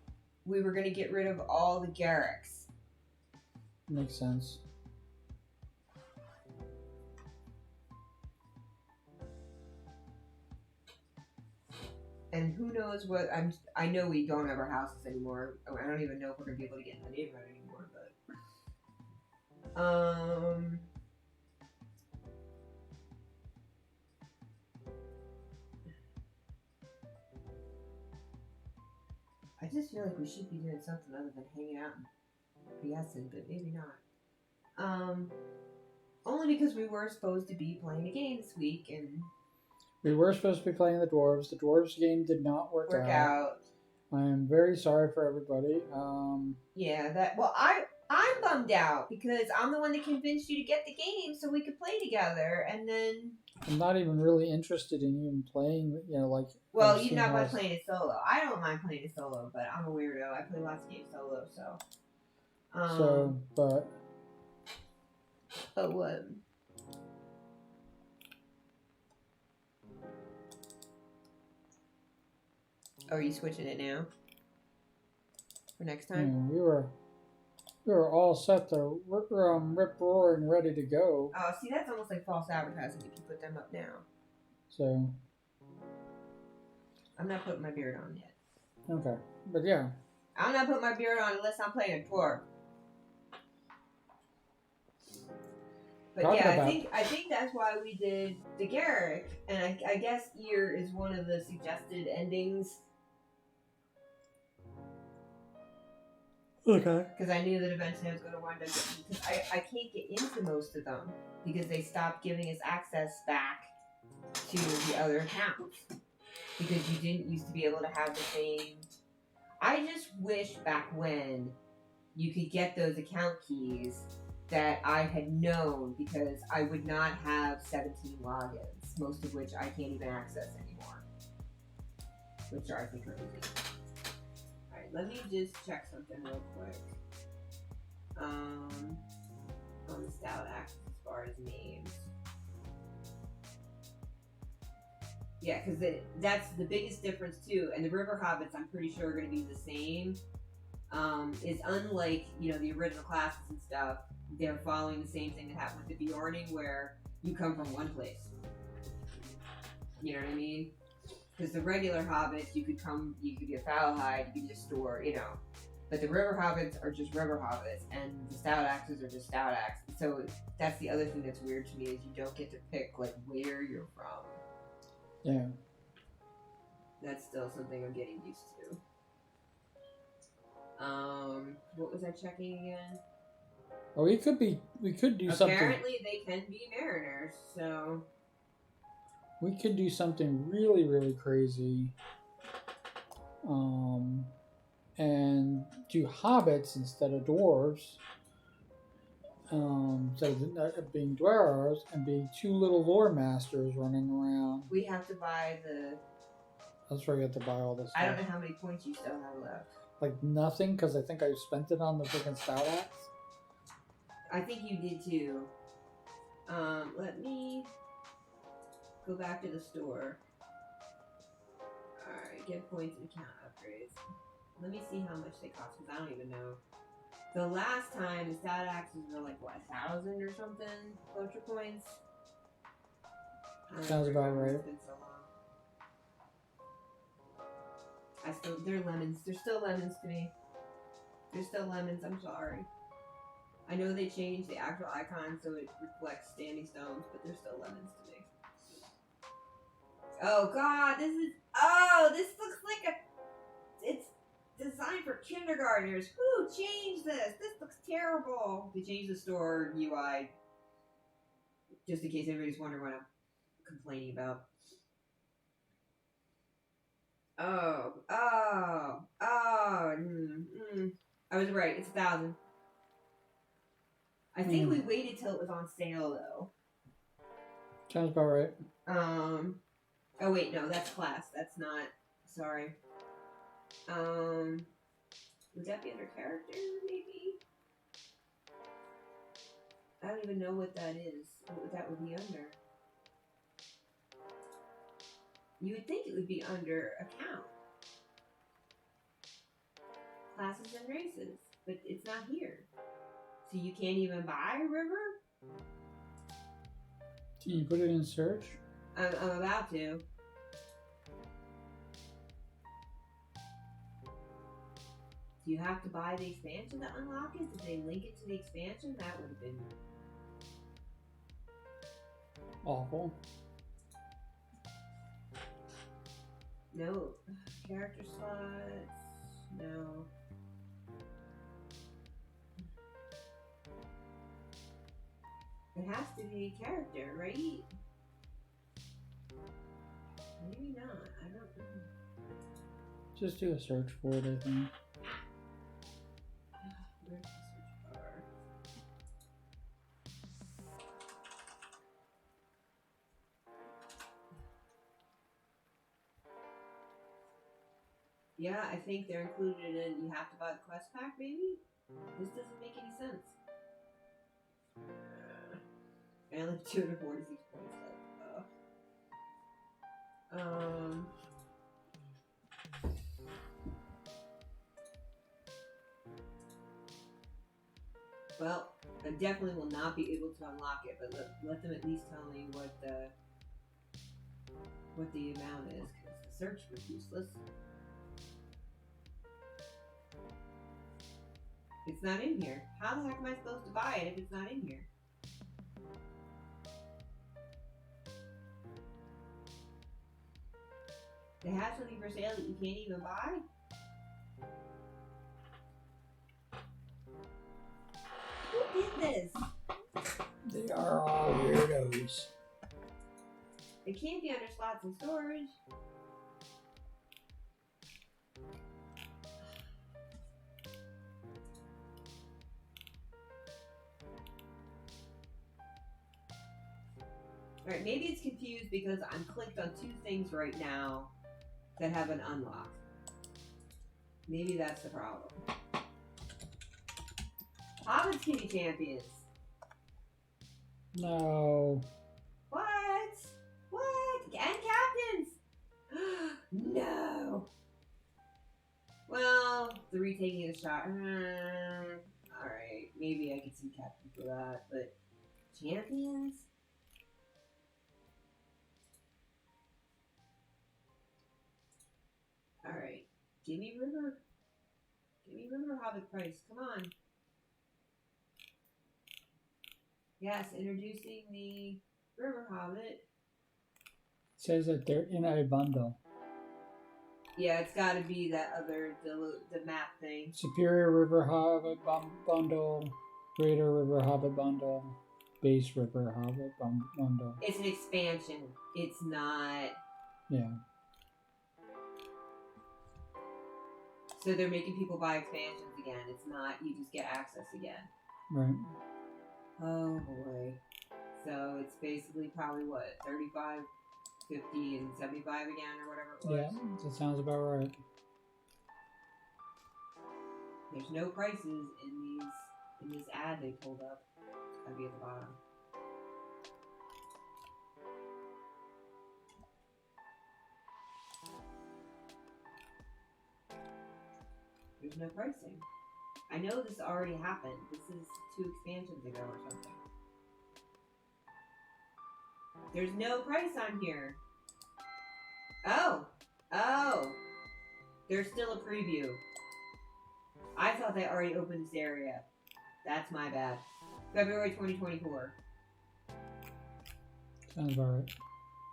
get rid of all the Garricks. Makes sense. And who knows what I know we don't have our houses anymore. I don't even know if we're gonna be able to get in the neighborhood anymore, but I just feel like we should be doing something other than hanging out and BSing, but maybe not. Only because we were supposed to be playing a game this week and we were supposed to be playing the dwarves. The dwarves game did not work out. I am very sorry for everybody. Yeah, I'm bummed out because I'm the one that convinced you to get the game so we could play together, and then I'm not even really interested in even playing. Like. Well, you're not mind playing it solo. I don't mind playing it solo, but I'm a weirdo. I play lots of games solo, so. But what? Oh, are you switching it now? For next time? We were all set to rip roaring, ready to go. Oh, see, that's almost like false advertising if you put them up now. So. I'm not putting my beard on yet. Okay, but yeah. I'm not putting my beard on unless I'm playing a dwarf. But I think that's why we did the Garrick, and I guess Ear is one of the suggested endings. Okay. Because I knew that eventually I was going to wind up getting, because I can't get into to most of them because they stopped giving us access back to the other accounts because you didn't used to be able to have the same. I just wish back when you could get those account keys that I had known because I would not have 17 logins, most of which I can't even access anymore, which drives me crazy. Alright, let me just check something real quick. On the Stout Axe as far as names. Yeah, because that's the biggest difference too. And the River Hobbits, I'm pretty sure, are going to be the same. Is unlike, the original classes and stuff, they're following the same thing that happened with the Bjorning, where you come from one place. You know what I mean? Because the regular Hobbits, you could be a Fowlhide, you could be a Store, But the River Hobbits are just River Hobbits, and the Stout Axes are just Stout Axes. So that's the other thing that's weird to me, is you don't get to pick, where you're from. Yeah. That's still something I'm getting used to. What was I checking again? Well, we could do something. Apparently they can be mariners, so We could do something really, really crazy. And do hobbits instead of dwarves. Instead of being dwarves and being two little lore masters running around. we have to buy the. That's where you have to buy all this stuff. I don't know how many points you still have left. Like nothing, because I think I spent it on the freaking Stout Axe. I think you did too. Let me go back to the store. Alright, get points and account upgrades. Let me see how much they cost, because I don't even know. The last time, the Stout Axes were 1,000 or something? Culture points? Sounds about right. It's been so long. They're lemons. They're still lemons to me. They're still lemons, I'm sorry. I know they changed the actual icon so it reflects standing stones, but they're still lemons to me. Oh god, this looks like it's designed for kindergartners. Who changed this? This looks terrible. They changed the store UI, just in case anybody's wondering what I'm complaining about. I was right. It's 1,000. I think we waited till it was on sale though. Sounds about right. Oh wait, no, that's class. That's not. Sorry. Would that be under character? Maybe. I don't even know what that is. What that would be under. You would think it would be under account. Classes and races. But it's not here. So you can't even buy a river? Can you put it in search? I'm about to. Do you have to buy the expansion to unlock it? Did they link it to the expansion? That would have been awful. No. Character slots. No. It has to be a character, right? Maybe not. I don't know. Just do a search for it, I think. Where's the search bar? Yeah, I think they're included in. You have to buy the quest pack, maybe? This doesn't make any sense. I only have 246 points left. Well, I definitely will not be able to unlock it, but let them at least tell me what the amount is, because the search was useless. It's not in here. How the heck am I supposed to buy it if it's not in here? They have something for sale that you can't even buy? Who did this? It can't be under slots and storage. Alright, maybe it's confused because I'm clicked on two things right now that have an unlock. Maybe that's the problem. Hobbit's Kitty Champions. No. What? What? And captains! No! Well, the retaking of the shot. Alright, maybe I could see captain for that, but champions? Alright, give me River. Give me River Hobbit price. Come on. Yes, introducing the River Hobbit. It says that they're in a bundle. Yeah, it's got to be that other the map thing. Superior River Hobbit bundle, Greater River Hobbit bundle, Base River Hobbit bundle. It's an expansion. It's not. Yeah. So they're making people buy expansions again. It's not you just get access again. Right. Oh boy. So it's basically probably what, 35, 50, and 75 again or whatever it was? Yeah, that sounds about right. There's no prices in this ad they pulled up. It's gotta be at the bottom. There's no pricing. I know this already happened. This is 2 expansions ago or something. There's no price on here. Oh. Oh. There's still a preview. I thought they already opened this area. That's my bad. February 2024. Sounds about right.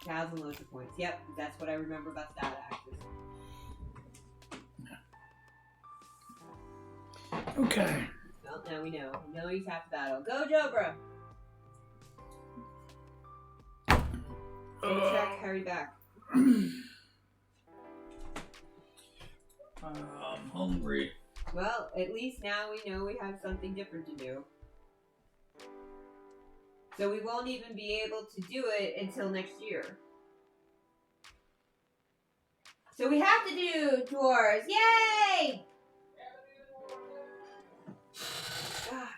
1,000 loads of points. Yep, that's what I remember about Stat Access. Okay. Well, now we know. We know he's half the battle. Go, Jobra! Check, hurry back. I'm hungry. Well, at least now we know we have something different to do. So we won't even be able to do it until next year. So we have to do tours. Yay! Ah.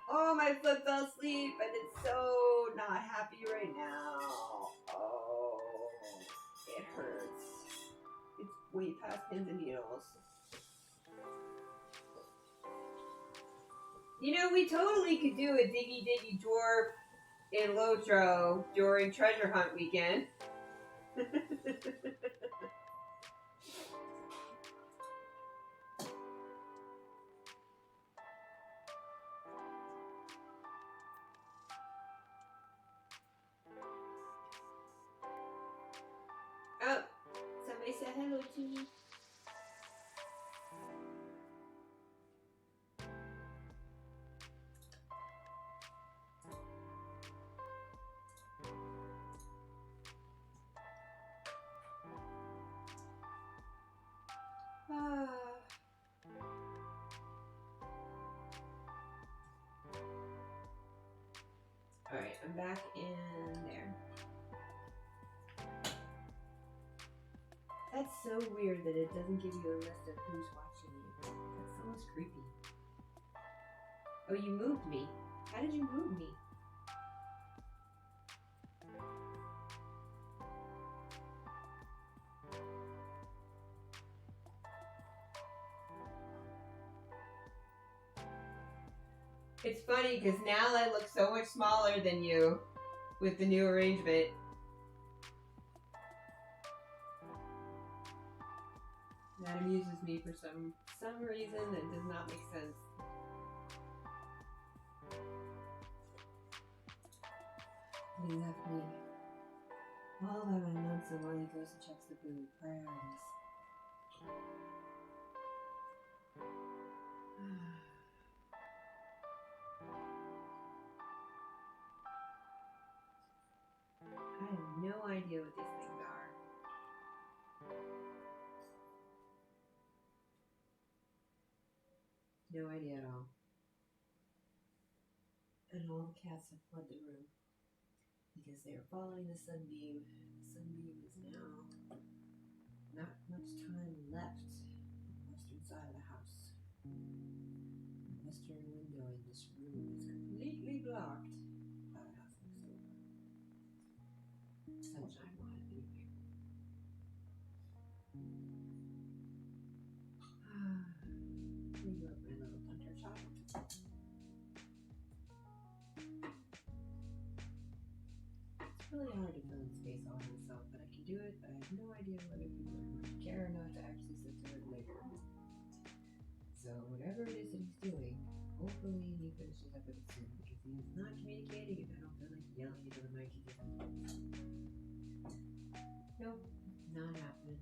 Oh, my foot fell asleep and it's so not happy right now. Oh, it hurts. It's way past pins and needles. You know, we totally could do a Diggy Diggy Dwarf in Lotro during Treasure Hunt weekend. Oh, somebody said hello to me. Alright, I'm back in there. That's so weird that it doesn't give you a list of who's watching you. That's almost creepy. Oh, you moved me. How did you move me? It's funny because now I look so much smaller than you with the new arrangement. That amuses me for some reason that does not make sense. He left me all by my lonesome while he goes and checks the booth. Priorities. idea what these things are. No idea at all. And all the cats have fled the room because they are following the sunbeam. The sunbeam is now not much time left on the western side of the house. The western window in this room is completely blocked. How the house looks over. Sunshine wise, anyway. There you go, my little thunder child. It's really hard to fill in space all myself, but I can do it. But I have no idea whether people are going to care or not to actually sit through it later. So whatever it is that he's doing, hopefully he finishes up with it soon, because he is not communicating, and I don't feel like yelling into the mic again. Nope, not happening.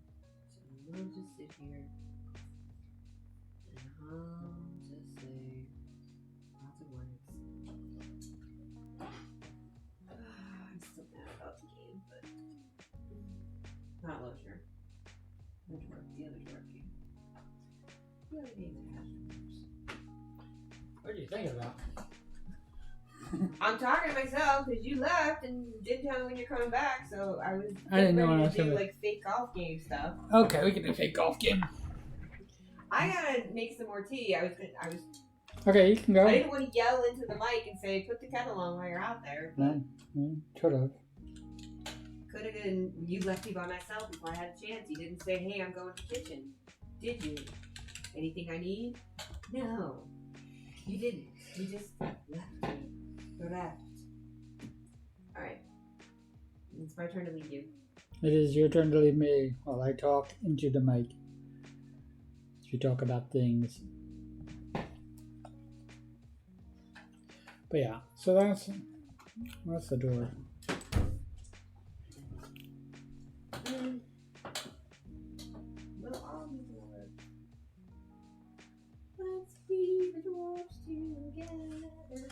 So we'll just sit here and just say lots of words. I'm still mad about the game, but not Losure. The other dwarf game. The other games are hash numbers. What are you thinking about? I'm talking to myself because you left and didn't tell me when you're coming back, so I was I didn't know when I ready was to do coming. like fake golf game stuff. Okay, we can do a fake golf game. I gotta make some more tea. I was Okay, you can go. I didn't want to yell into the mic and say put the kettle on while you're out there. No, should have. Could have been you left me by myself before I had a chance. You didn't say, hey, I'm going to the kitchen. Did you? Anything I need? No. You didn't. You just left me. Left. Alright. It's my turn to leave you. It is your turn to leave me while I talk into the mic. You talk about things. But yeah, so that's the door. We'll all be dwarves. Let's be the dwarves together.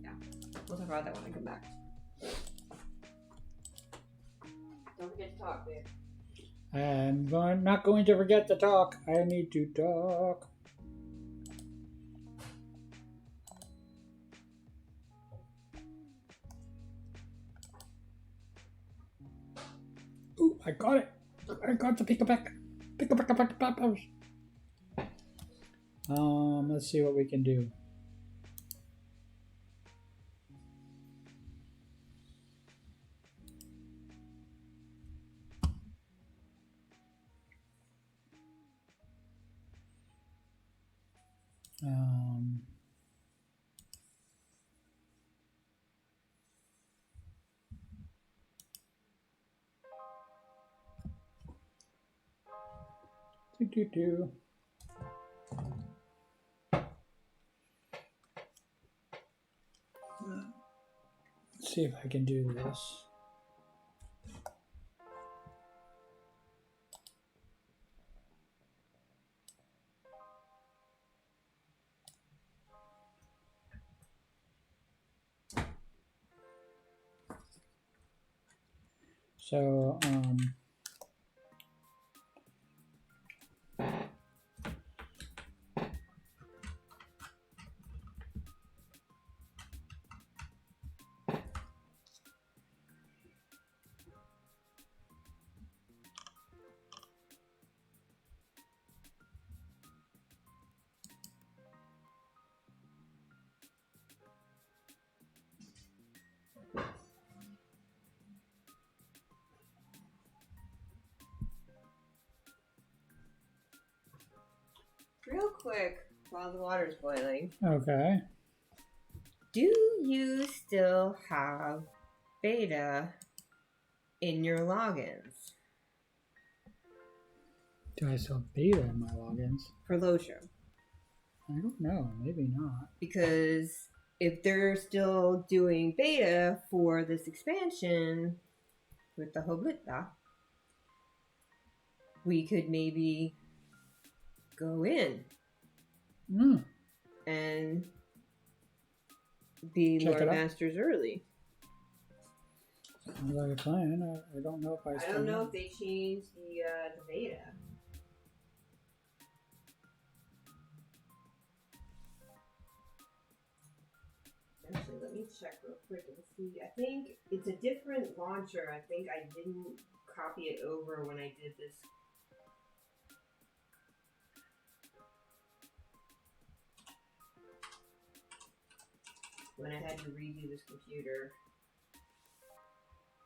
Yeah. We'll talk about that when I come back. Don't forget to talk, babe. I'm not going to forget to talk. I need to talk. Ooh, I got it. I got the pick-a-peck. Pick-a-peck-a-peck-a-peck. Let's see what we can do. Do. Let's see if I can do this. So, Real quick, while the water's boiling, okay. do you still have beta in your logins Do I still have beta in my logins? for Losure? I don't know. Maybe not. Because if they're still doing beta for this expansion with the Hoblita, we could maybe go in and be Check Lore it out. Masters early. Sounds like a plan. I don't know if I I still don't know know. if they changed the beta. Actually, let me check real quick and see. I think it's a different launcher. I think I didn't copy it over when I did this. When I had to redo this computer.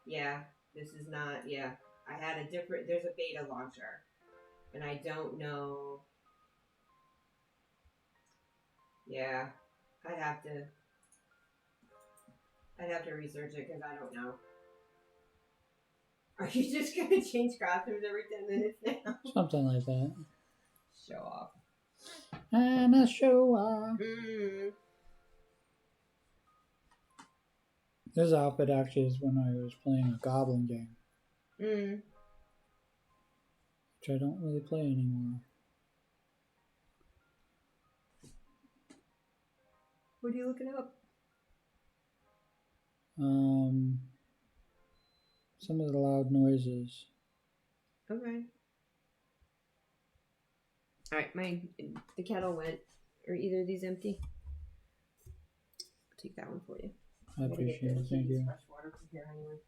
Yeah, this is not, yeah. I had a different, there's a beta launcher. And I don't know. Yeah, I'd have to research it because I don't know. Are you just gonna change costumes every 10 minutes now? Something like that. Show off. And a show off. This outfit actually is when I was playing a Goblin game, which I don't really play anymore. What are you looking up? Some of the loud noises. Okay. Alright, the kettle went. Are either of these empty? I'll take that one for you. I appreciate it. Thank you. Fresh water from here anyway.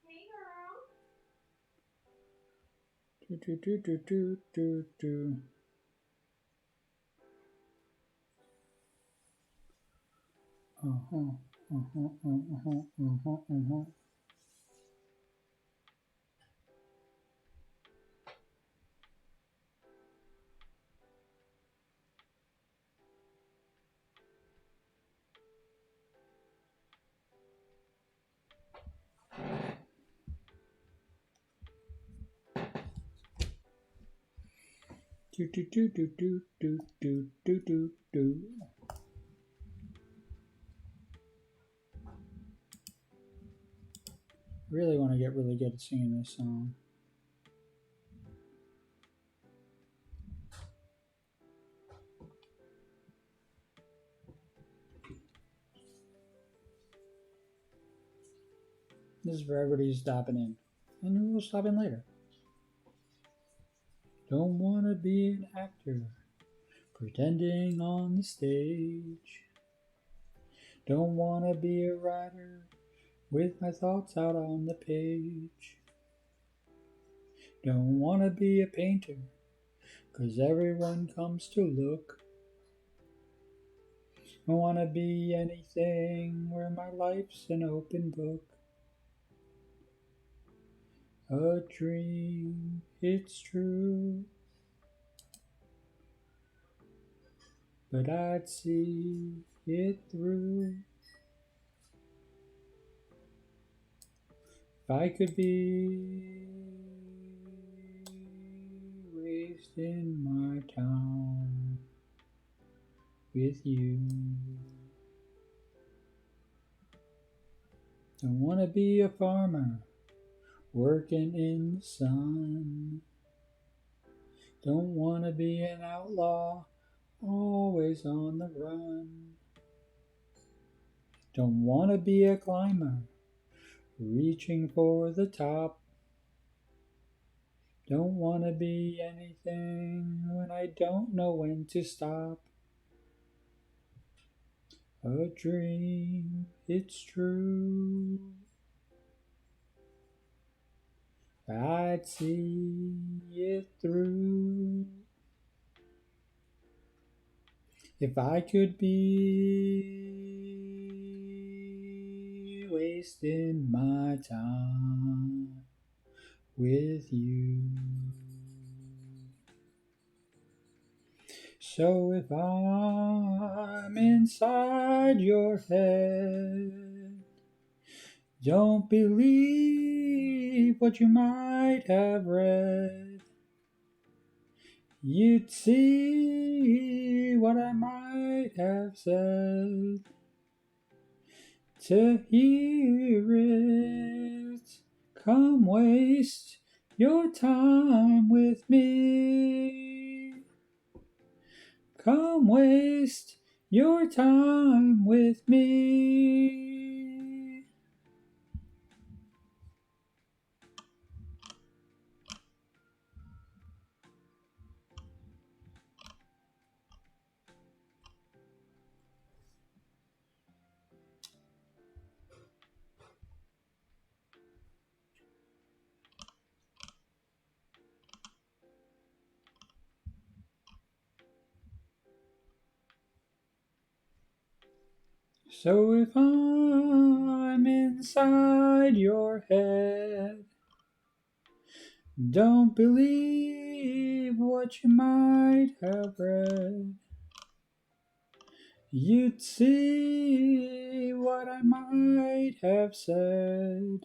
Hey, girl. Do. Uh-huh. Do. Really want to get really good at singing this song. This is for everybody who's stopping in. And who will stop in later. Don't want to be an actor pretending on the stage. Don't want to be a writer with my thoughts out on the page. Don't want to be a painter 'cause everyone comes to look. I want to be anything where my life's an open book. A dream, it's true, but I'd see it through. If I could be wasting my time with you. Don't want to be a farmer working in the sun. Don't want to be an outlaw always on the run. Don't want to be a climber reaching for the top. Don't want to be anything when I don't know when to stop. A dream, it's true. I'd see it through. If I could be wasting my time with you. So if I'm inside your head, don't believe what you might have read. You'd see what I might have said. To hear it, come waste your time with me. Come waste your time with me. So if I'm inside your head, don't believe what you might have read. You'd see what I might have said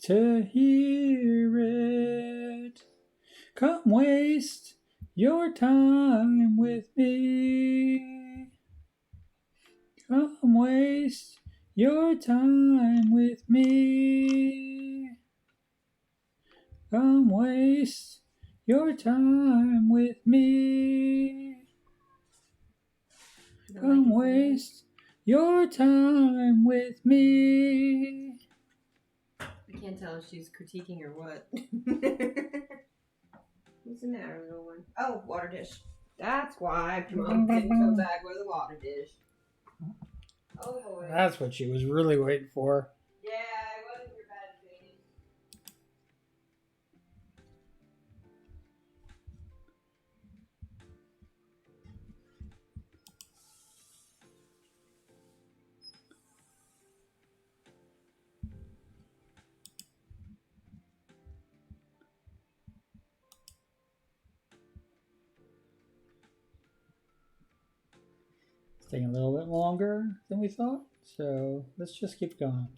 to hear it. Come waste your time with me. Come waste your time with me. Come waste your time with me. Come waste your time with me. I can't tell if she's critiquing or what. What's the matter, little one? Oh, water dish. That's why Mom didn't come back with a water dish. Oh boy. That's what she was really waiting for. Yeah, it wasn't your bad thing. It's taking a little bit longer than we thought, so let's just keep going.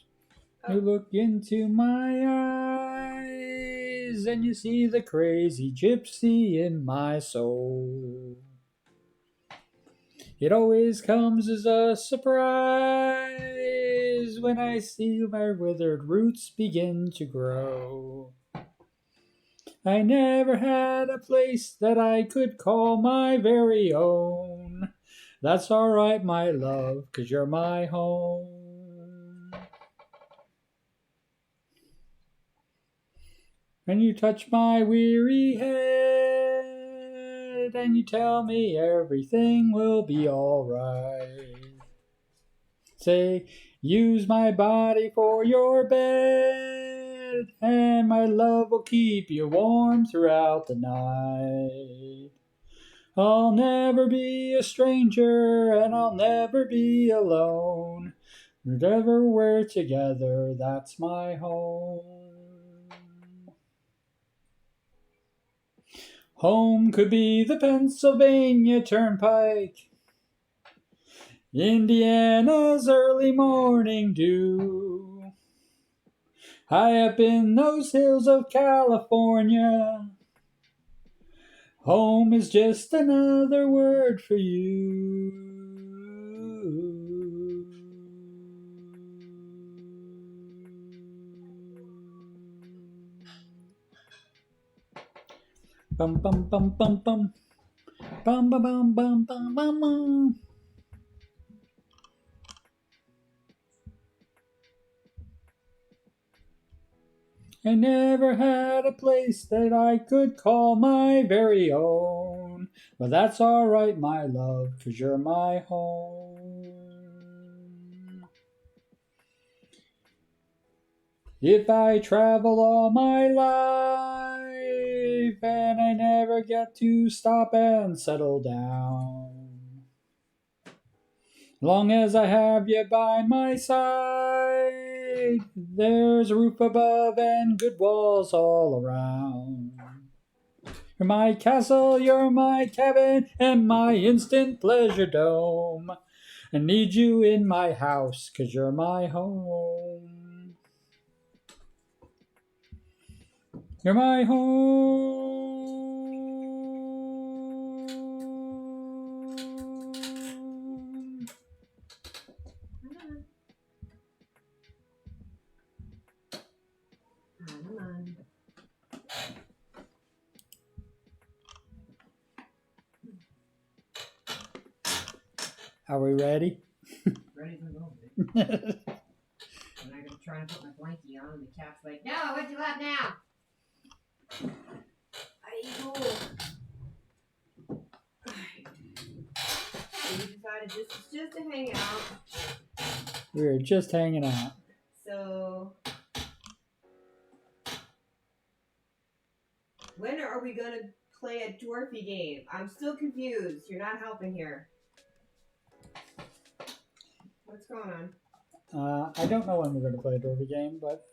Oh. You look into my eyes and you see the crazy gypsy in my soul. It always comes as a surprise when I see my withered roots begin to grow. I never had a place that I could call my very own. That's alright, my love, 'cause you're my home. And you touch my weary head, and you tell me everything will be alright. Say, use my body for your bed, and my love will keep you warm throughout the night. I'll never be a stranger, and I'll never be alone. Wherever we're together, that's my home. Home could be the Pennsylvania Turnpike, Indiana's early morning dew, high up in those hills of California. Home is just another word for you. Bum bum bum bum bum. Bum bum bum bum bum bum bum. I never had a place that I could call my very own. But that's alright, my love, 'cause you're my home. If I travel all my life and I never get to stop and settle down, long as I have you by my side, there's a roof above and good walls all around. You're my castle, you're my cabin, and my instant pleasure dome. I need you in my house, 'cause you're my home. You're my home. Come on. Are we ready? Ready to go, baby. And I'm gonna try and put my blankie on, and the cat's like, "No, what you want now?" So we decided this is just a hangout. We were just hanging out. So when are we gonna play a dwarfy game? I'm still confused. You're not helping here. What's going on? I don't know when we're going to play a Dorby game, but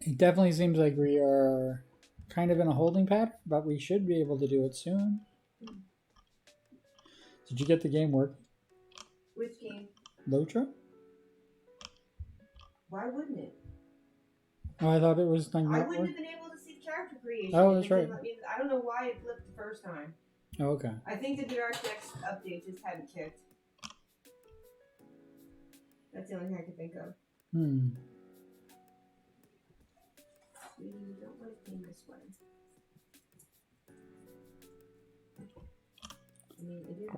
it definitely seems like we are kind of in a holding pattern, but we should be able to do it soon. Did you get the game working? Which game? Lotra? Why wouldn't it? Oh, I thought it was like I not wouldn't working. have been able to see the character creation. Oh, if that's it didn't right. let me- I don't know why it flipped the first time. Oh, okay. I think the Dark Next update just hadn't kicked. That's the only thing I could think of. Hmm. We don't want to clean this way. I mean, it is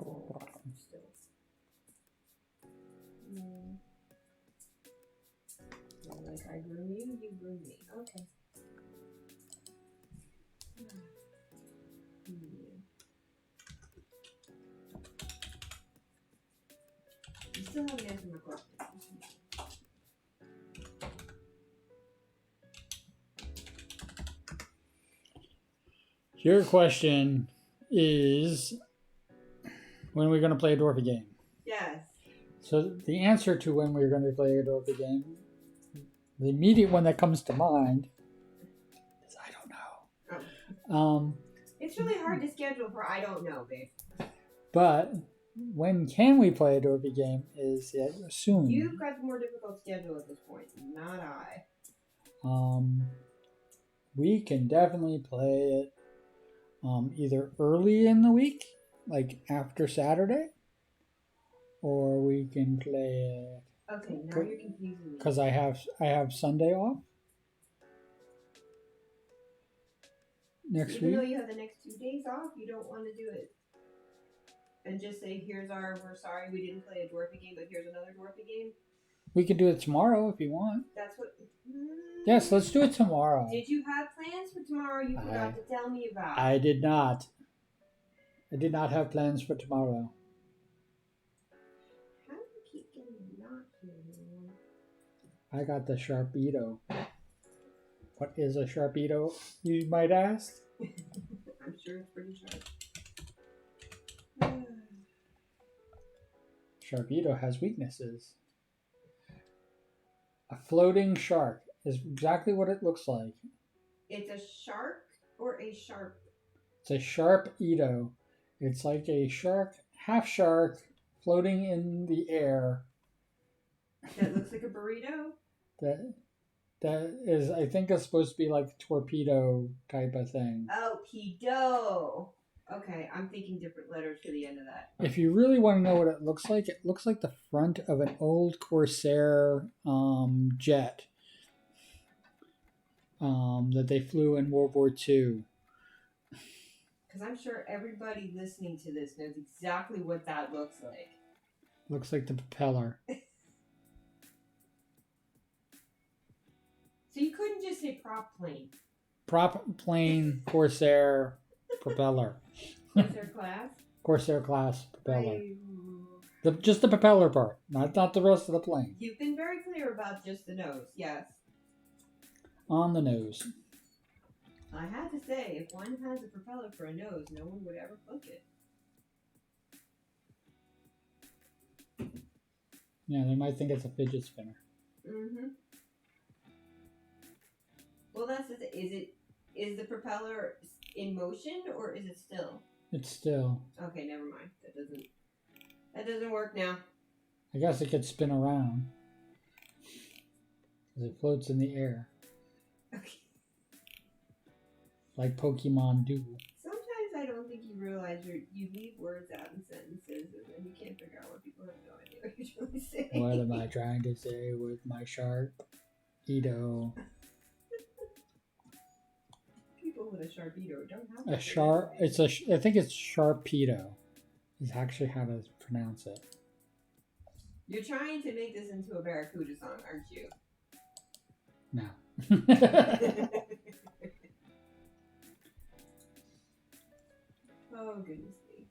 still. Well, like I groom you, you groom me. Okay. You still haven't answered my question. Your question is, when are we going to play a Dorby game? Yes. So the answer to when we're going to play a Dorby game, the immediate one that comes to mind is I don't know. It's really hard to schedule for I don't know, babe. But when can we play a Dorby game is soon. You've got the more difficult schedule at this point, not I. We can definitely play it either early in the week, like after Saturday, or we can play it. Okay, now you're confusing me. Because I have Sunday off next Even though week. you have the next 2 days off, you don't want to do it and just say, we're sorry we didn't play a Dwarfy game, but here's another Dwarfy game? We could do it tomorrow if you want. That's what... Yes, let's do it tomorrow. Did you have plans for tomorrow you forgot to tell me about? I did not. I did not have plans for tomorrow. How do you keep getting a knot here? I got the Sharpedo. What is a Sharpedo, you might ask? I'm sure it's pretty sharp. Sharpedo has weaknesses. A floating shark is exactly what it looks like. It's a shark or a sharp? It's a Sharpedo. It's like a shark, half shark, floating in the air. That looks like a burrito? That is, I think, is supposed to be like a torpedo type of thing. Oh, pedo. Okay, I'm thinking different letters to the end of that. If you really want to know what it looks like the front of an old Corsair jet that they flew in World War II. Because I'm sure everybody listening to this knows exactly what that looks like. Looks like the propeller. So you couldn't just say prop plane. Prop plane Corsair propeller. Corsair class? Corsair class propeller. I... Just the propeller part, not the rest of the plane. You've been very clear about just the nose, yes. On the nose. I have to say, if one has a propeller for a nose, no one would ever click it. Yeah, they might think it's a fidget spinner. Mm-hmm. Well, that's the thing. Is the propeller in motion or is it still? It's still. Okay, never mind. That doesn't work now. I guess it could spin around. Because it floats in the air. Okay. Like Pokemon do. Sometimes I don't think you realize you leave words out in sentences and then you can't figure out what people have no idea what you're trying to say. What am I trying to say with my Sharpedo? People call it a Sharpedo. Don't have A sharp. It's a. I think it's Sharpedo. Is actually how to pronounce it. You're trying to make this into a Barracuda song, aren't you? No. Oh, goodness me.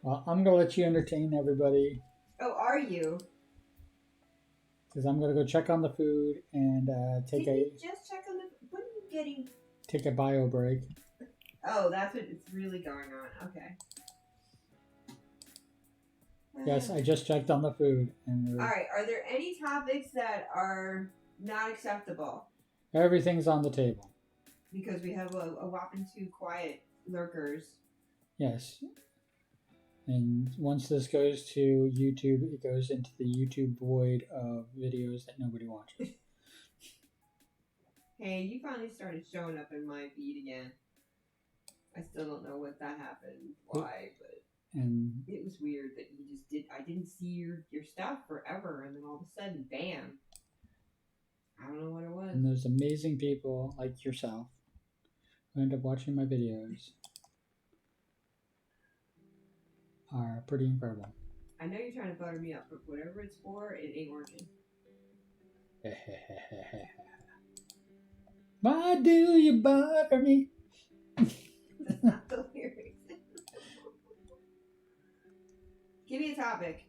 Well, I'm gonna let you entertain everybody Oh, are you? because I'm gonna go check on the food and take Can a you just check on the... What are you getting? take a bio break. Oh, that's what it's really going on. Okay. Yes, I just checked on the food and All right. Are there any topics that are not acceptable? everything's on the table. Because we have a whopping 2 quiet lurkers. Yes. And once this goes to YouTube, it goes into the YouTube void of videos that nobody watches. Hey, you finally started showing up in my feed again. I still don't know what that happened, why, but And it was weird that you just did. I didn't see your stuff forever, and then all of a sudden, bam! I don't know what it was. and there's amazing people like yourself who end up watching my videos. Are pretty incredible. I know you're trying to butter me up, but whatever it's for, it ain't working. Why do you butter me? That's not the lyrics. Give me a topic.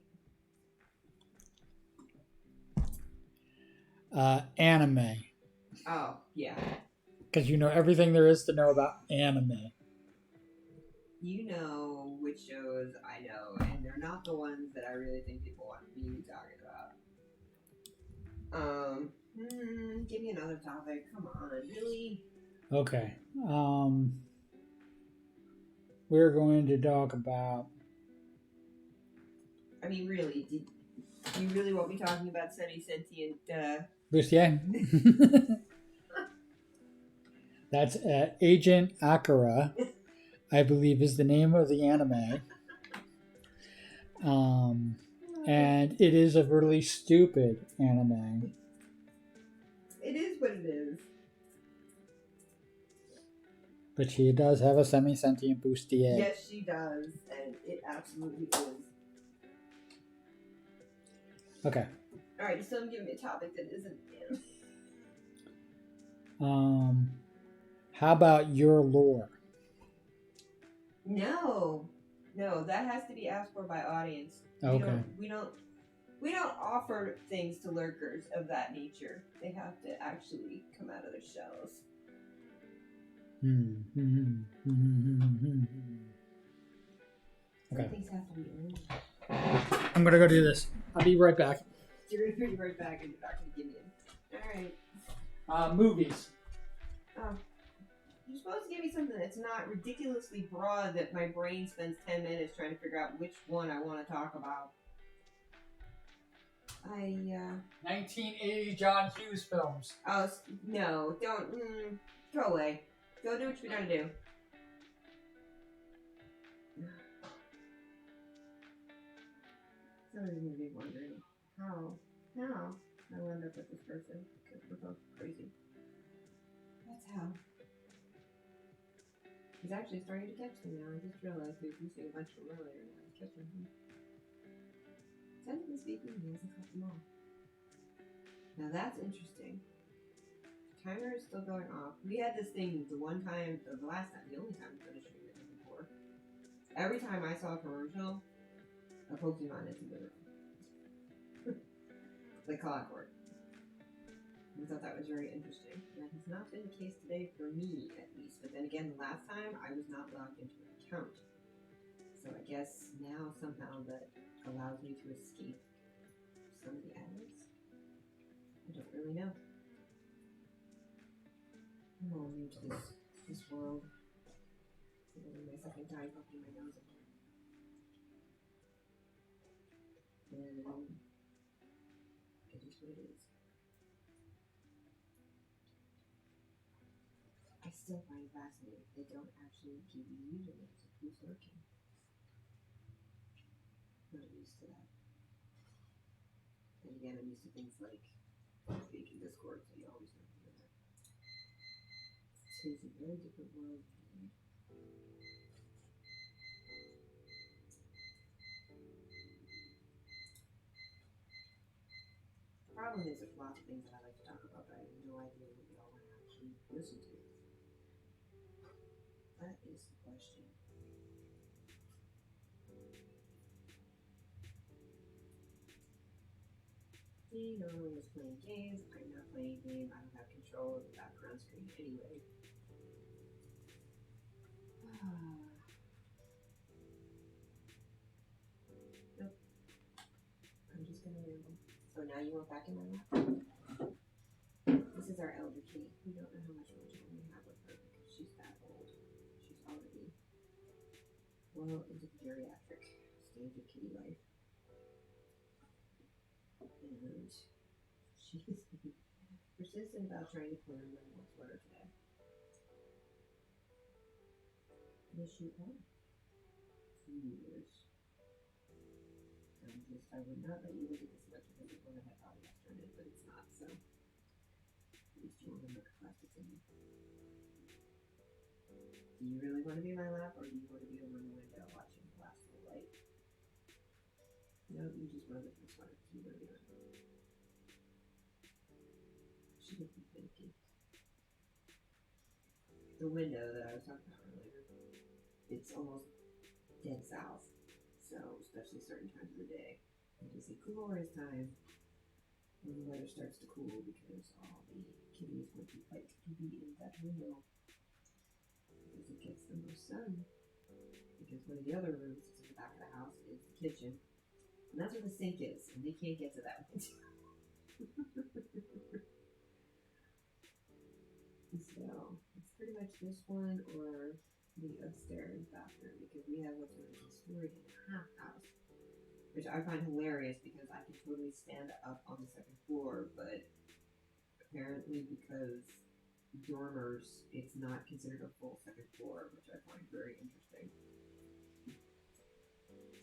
Anime. Oh, yeah. Because you know everything there is to know about anime. You know which shows I know, and they're not the ones that I really think people want me talking about. Give me another topic. Come on, really? Okay. We're going to talk about. I mean, really, do you really want me talking about semi-sentient, Lucier. That's Agent Akira, I believe is the name of the anime. And it is a really stupid anime. It is what it is. But she does have a semi-sentient bustier. Yes, she does, and it absolutely is. Okay. Alright, so give me a topic that isn't How about your lore? No, that has to be asked for by audience. Okay. We don't offer things to lurkers of that nature. They have to actually come out of their shells. Okay. Some things have to be earned. I'm gonna go do this. I'll be right back. You're gonna be right back and back to Gideon. Alright. Movies. Oh. You're supposed to give me something that's not ridiculously broad that my brain spends 10 minutes trying to figure out which one I want to talk about. 1980 John Hughes films. Oh, no, don't. Go away. Go do what you're gonna do. Somebody's gonna be wondering how I wound up with this person because we're both crazy. That's how. He's actually starting to catch me now. I just realized he was missing a bunch from earlier and I was catching him. Technically speaking, he hasn't caught them all. Now that's interesting. Timer is still going off. We had this thing the one time, or the last time, the only time we finished streaming it before. Every time I saw a commercial, a Pokemon is in the room. Like clockwork. I thought that was very interesting. That has not been the case today for me, at least. But then again, the last time I was not logged into an account. So I guess now somehow that allows me to escape some of the ads. I don't really know. I'm all new to this world. This is my second time poking my nose in here. And it is what it is. I still find it fascinating. They don't actually give you usernames of who's lurking. I'm not used to that. And again, I'm used to things like speaking Discord, so you always know who they're. is a very different world. Problem is, there's lots of things that I like to talk about, but I have no idea what y'all want to actually listen to. That is the question. See, normally was playing games. I'm not playing a game. I don't have control of the background screen anyway. Nope. I'm just gonna ramble. So now you want back in my lap? This is our elder kitty. We don't know how much more time we have with her because she's that old. She's already well into the geriatric stage of kitty life. And she's persistent about trying to clear my one sweater today. Yes, you are. 2 years. I would not let you look at this much because it's one of my polyester in it, but it's not, so at least you want to look plastic in it. Do you really want to be in my lap, or do you want to be over in the window watching the last little light? No, you just want to look at this one because you want to be on it. She would be finicky. The window that I was talking about earlier, it's almost dead south, so especially certain times of the day. It is a glorious time when the weather starts to cool because all the kitties would like to be in that window because it gets the most sun. Because one of the other rooms that's in the back of the house is the kitchen, and that's where the sink is, and they can't get to that window. So it's pretty much this one or the upstairs bathroom because we have what's known as a story and a half house, which I find hilarious because I can totally stand up on the second floor, but apparently because dormers, it's not considered a full second floor, which I find very interesting.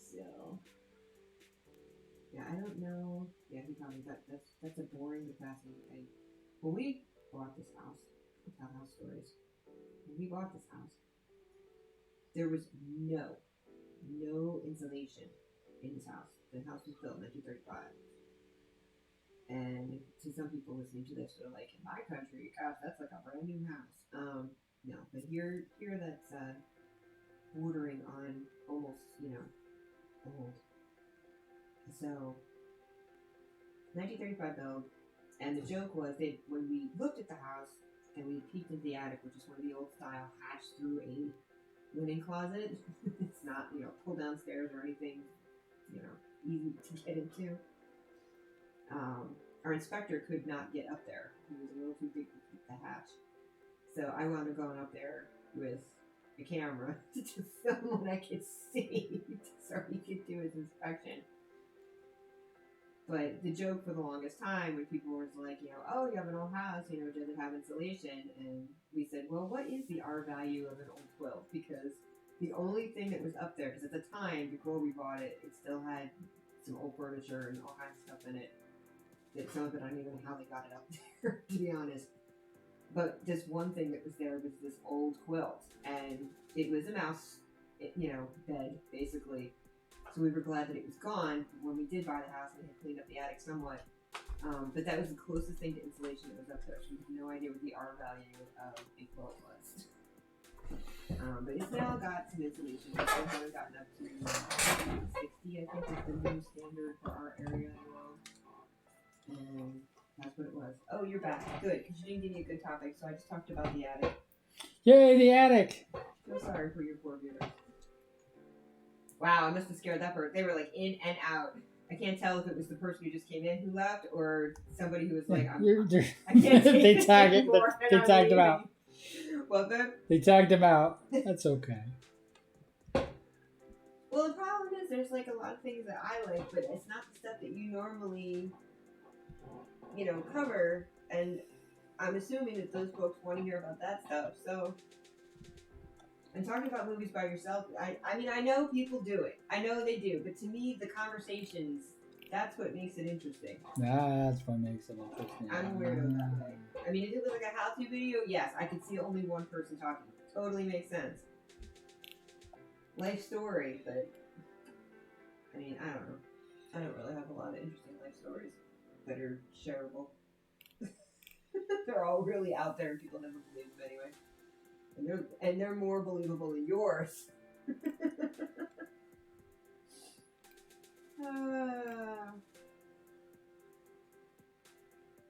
So, yeah, I don't know. Yeah, he probably that's a boring but fascinating thing. When we bought this house, without house stories, when we bought this house, there was no insulation in this house. The house was built in 1935. And to some people listening to this, they're like, in my country, gosh, that's like a brand new house. No, but here that's bordering on almost, old. So, 1935 build, and the joke was that when we looked at the house and we peeked into the attic, which is one of the old style, hatched through a linen closet. It's not, pull downstairs or anything, easy to get into. Our inspector could not get up there. He was a little too big to keep the hatch. So I wound up going up there with a camera to film what I could see so he could do his inspection. But the joke for the longest time when people were like, oh, you have an old house, does it have insulation? And we said, well, what is the R value of an old quilt? Because the only thing that was up there, because at the time, before we bought it, it still had some old furniture and all kinds of stuff in it. That some of it, I don't even know how they got it up there, to be honest. But just one thing that was there was this old quilt. And it was a mouse, bed, basically. So we were glad that it was gone. When we did buy the house, we had cleaned up the attic somewhat. But that was the closest thing to insulation that was up there. So we had no idea what the R value of a quilt was. But it's now got some insulation. We still haven't gotten up to 60, I think, is the new standard for our area in the world. And that's what it was. Oh, you're back. Good, because you didn't give me a good topic, so I just talked about the attic. Yay, the attic! I'm sorry for your poor viewers. Wow, I must have scared that bird. They were like in and out. I can't tell if it was the person who just came in who left or somebody who was like, I can't take they this tagged anymore, they and I'm tagged him leaving. out. Well, then. They tagged him out. That's okay. Well, the problem is there's like a lot of things that I like, but it's not the stuff that you normally, cover. And I'm assuming that those folks want to hear about that stuff. So, and talking about movies by yourself, I mean, I know people do it. I know they do. But to me, the conversations That's what makes it interesting. That's what makes it interesting. I'm a weirdo that way. I mean, if it was like a how-to video, yes, I could see only one person talking. Totally makes sense. Life story, but I mean, I don't know. I don't really have a lot of interesting life stories that are shareable. They're all really out there, and people never believe them anyway. And they're more believable than yours.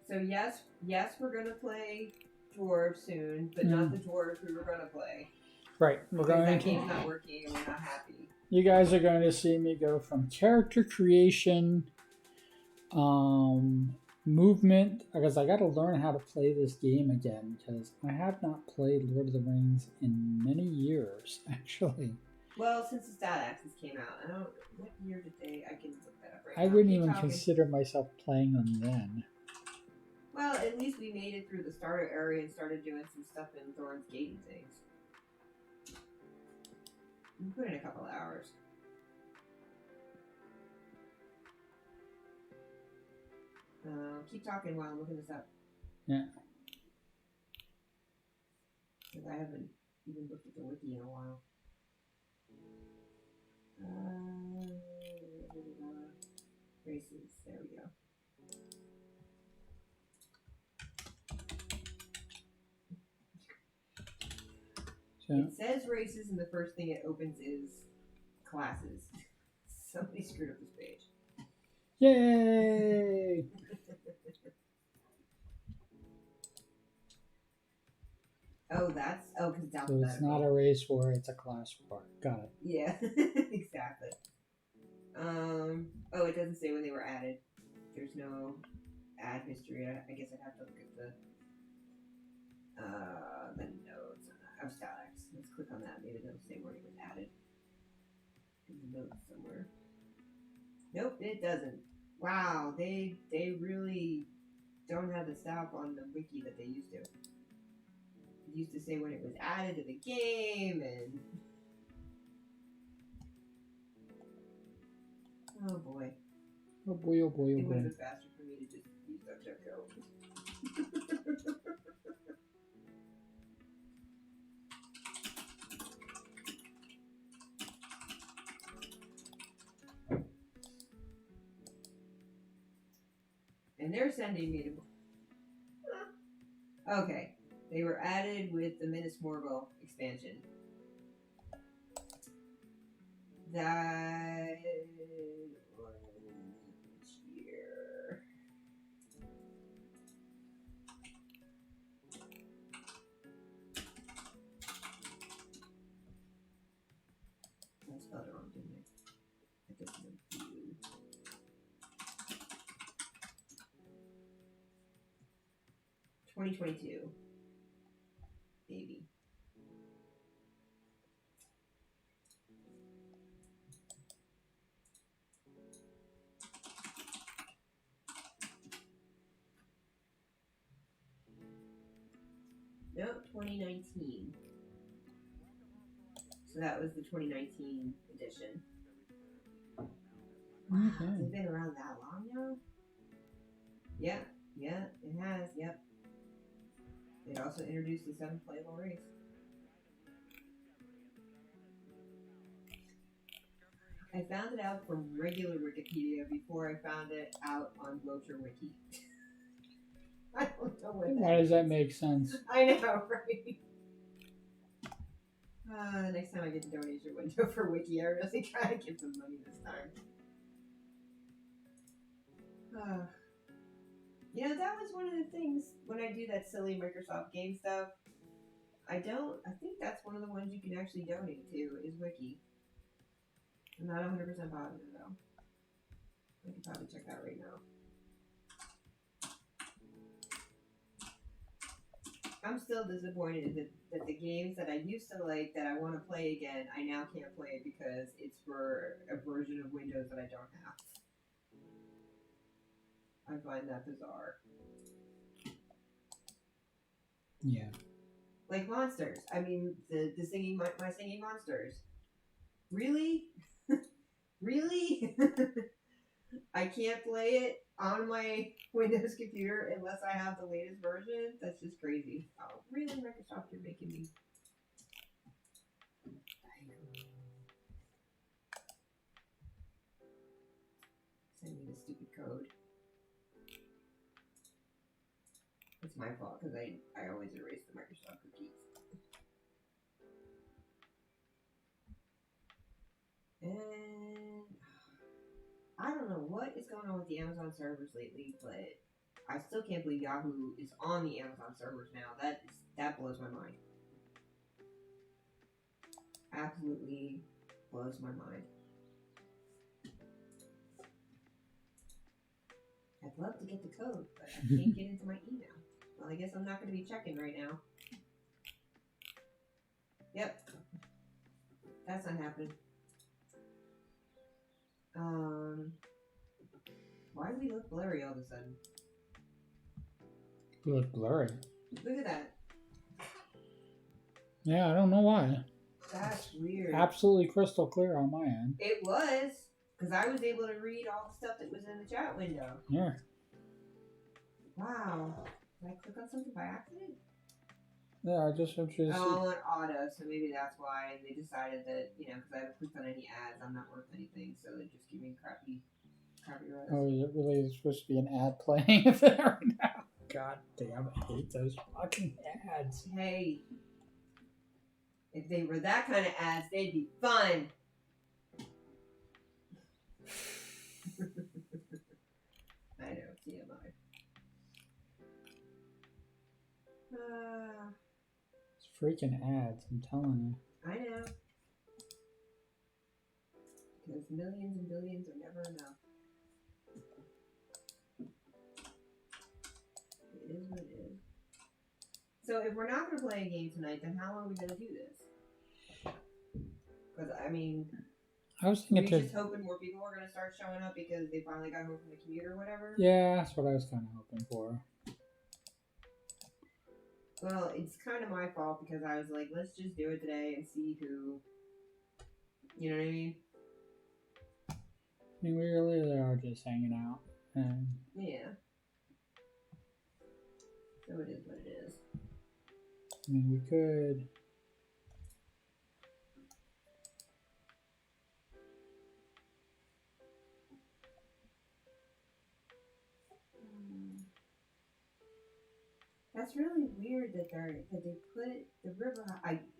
So yes, we're gonna play dwarves soon, but not the dwarves we were gonna play. Right, we're going that to. game's not working, and we're not happy. You guys are going to see me go from character creation, movement, because I got to learn how to play this game again, because I have not played Lord of the Rings in many years, actually. Well, since the Stat Axis came out, I don't. What year did they? I can look that up right now. I wouldn't Keep even talking. consider myself playing them then. Well, at least we made it through the starter area and started doing some stuff in Thorn's Gate and things. We put in a couple hours. Keep talking while I'm looking this up. Yeah. Because I haven't even looked at the wiki in a while. Races. There we go. So, It says races, and the first thing it opens is classes. Somebody screwed up this page. yay! Because it's So alphabetical. it's not a race war, it's a class war. Got it. Yeah, exactly. It doesn't say when they were added. There's no ad history. I guess I'd have to look at the notes of Stalax. Let's click on that. Maybe they'll say when it was added. In the notes somewhere. Nope, it doesn't. Wow, they really don't have the stuff on the wiki that they used to. It used to say when it was added to the game and. Oh boy. Oh boy, oh boy, oh It would have boy. been faster for me to just use DuckDuckGo. And they're sending me to. Okay. They were added with the Minas Morgul expansion. That was which year? I spelled it wrong, didn't I? I guess I'm confused. 2022. Baby. Nope, 2019. So that was the 2019 edition. Wow, Okay. they've been around that long now? Yeah, it has, yep. It also introduced the 7th playable race. I found it out from regular Wikipedia before I found it out on Bloacher Wiki. I don't know what that Why does that means. make sense? I know, right? Next time I get the donation window for Wiki, I really try to give them money this time. That was one of the things when I do that silly Microsoft game stuff. I think that's one of the ones you can actually donate to is Wiki. I'm not 100% positive though. I can probably check that right now. I'm still disappointed that the games that I used to like that I want to play again, I now can't play because it's for a version of Windows that I don't have. I find that bizarre. Yeah. Like monsters. I mean, the singing my singing monsters. Really? Really? I can't play it on my Windows computer unless I have the latest version. That's just crazy. Oh, really, Microsoft, you're making me. Send me the stupid code. It's my fault because I always erase the Microsoft cookies. And I don't know what is going on with the Amazon servers lately, but I still can't believe Yahoo is on the Amazon servers now. That blows my mind. Absolutely blows my mind. I'd love to get the code, but I can't get into my email. Well, I guess I'm not going to be checking right now. Yep. That's not happening. Why do we look blurry all of a sudden? You look blurry. Look at that. Yeah, I don't know why. That's weird. Absolutely crystal clear on my end. It was, because I was able to read all the stuff that was in the chat window. Yeah. Wow. Did I click on something by accident? Yeah, I just want you to see. Oh, on auto, so maybe that's why they decided that, because I haven't clicked on any ads, I'm not worth anything, so they just give me crappy rows. Oh, is it really supposed to be an ad playing there right now? God damn, I hate those fucking ads. Hey, if they were that kind of ads, they'd be fun. I know, TMI. It's freaking ads, I'm telling I know. Because millions and billions are never enough. It is what it is. So if we're not going to play a game tonight, then how long are we going to do this? Because, I mean, I was we're thinking just hoping more people are going to start showing up because they finally got home from the commute or whatever. Yeah, that's what I was kind of hoping for. Well, it's kind of my fault because I was like, let's just do it today and see who, you know what I mean? I mean, we really are just hanging out. And Yeah. So it is what it is. I mean, we could. That's really weird that they put the river.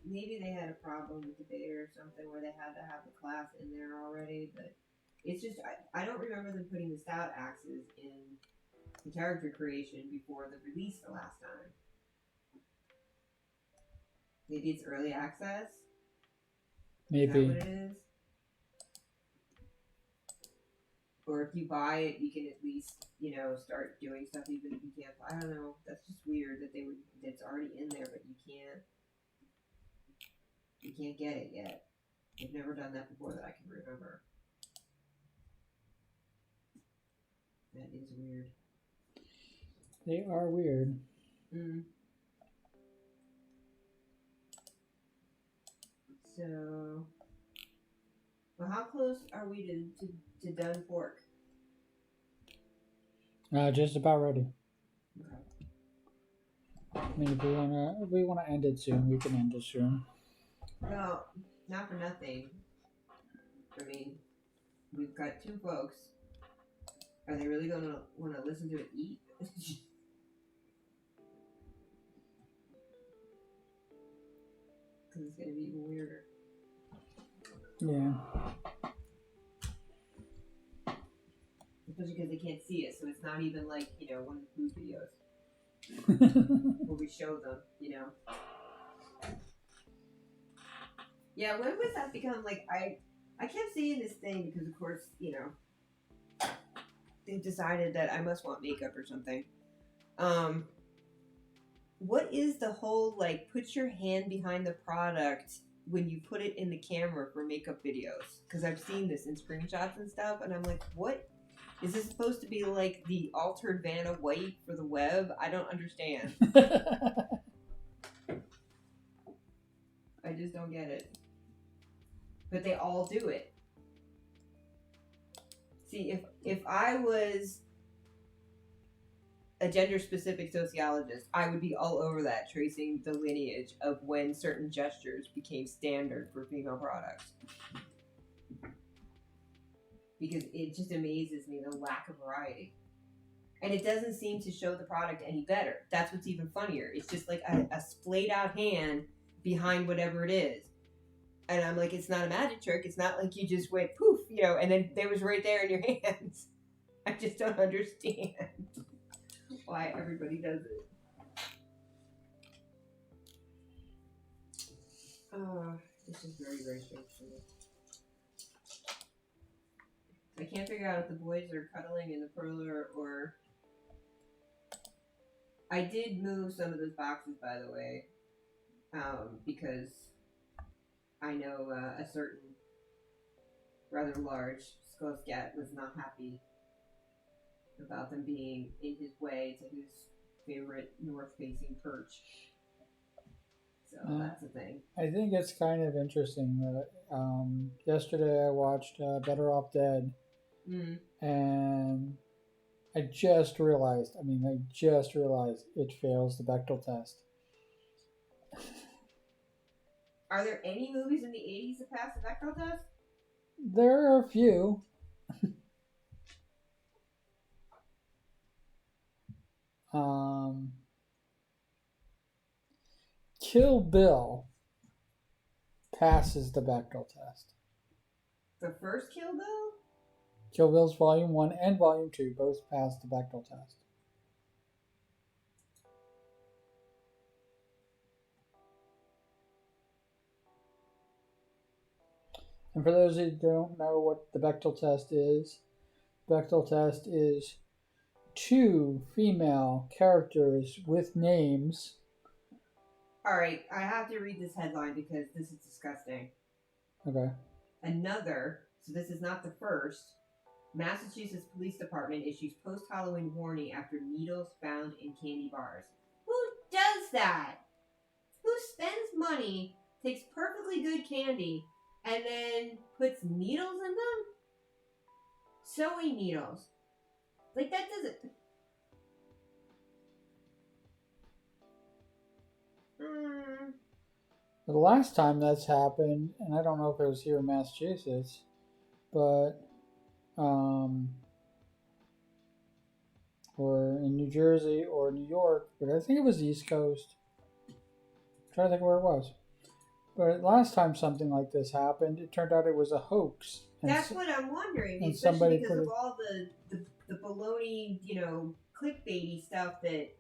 Maybe they had a problem with the beta or something where they had to have the class in there already, but it's just I don't remember them putting the stout axes in the character creation before the release the last time. Maybe it's early access. Maybe. Is that what it is? Or if you buy it, you can at least, start doing stuff even if you can't. I don't know. That's just weird that it's already in there, but you can't get it yet. They've never done that before that I can remember. That is weird. They are weird. So, well, how close are we to done pork? Just about ready. Okay. I mean, if we wanna end it soon, we can end it soon. Well, not for nothing. I mean, we've got 2 folks. Are they really gonna want to listen to it eat? Because it's gonna be even weirder. Yeah. Especially because they can't see it, so it's not even like, one of the food videos where we show them, Yeah, when was that become, like, I kept seeing this thing because, of course, they decided that I must want makeup or something. What is the whole, like, put your hand behind the product when you put it in the camera for makeup videos? Because I've seen this in screenshots and stuff, and I'm like, what? Is this supposed to be like the altered Vanna White for the web? I don't understand. I just don't get it. But they all do it. See, if I was a gender specific sociologist, I would be all over that, tracing the lineage of when certain gestures became standard for female products. Because it just amazes me the lack of variety. And it doesn't seem to show the product any better. That's what's even funnier. It's just like a splayed out hand behind whatever it is. And I'm like, it's not a magic trick. It's not like you just went poof, and then they was right there in your hands. I just don't understand why everybody does it. This is very, very strange for me. I can't figure out if the boys are cuddling in the parlor or... I did move some of those boxes, by the way, because I know a certain rather large Skull Scat was not happy about them being in his way to his favorite north-facing perch. So that's the thing. I think it's kind of interesting that yesterday I watched Better Off Dead, and I just realized it fails the Bechdel test. Are there any movies in the 80s that pass the Bechdel test? There are a few. Kill Bill passes the Bechdel test. The first Kill Bill? Kill Bill's Volume 1 and Volume 2 both pass the Bechdel test. And for those who don't know what the Bechdel test is two female characters with names. Alright, I have to read this headline because this is disgusting. Okay. Another, so this is not the first, Massachusetts Police Department issues post-Halloween warning after needles found in candy bars. Who does that? Who spends money, takes perfectly good candy, and then puts needles in them? Sewing needles. Like, that doesn't... The last time that's happened, and I don't know if it was here in Massachusetts, but or in New Jersey or New York, but I think it was the East Coast. I'm trying to think where it was. But last time something like this happened, it turned out it was a hoax. That's what I'm wondering, and especially because of all the baloney, clickbaity stuff that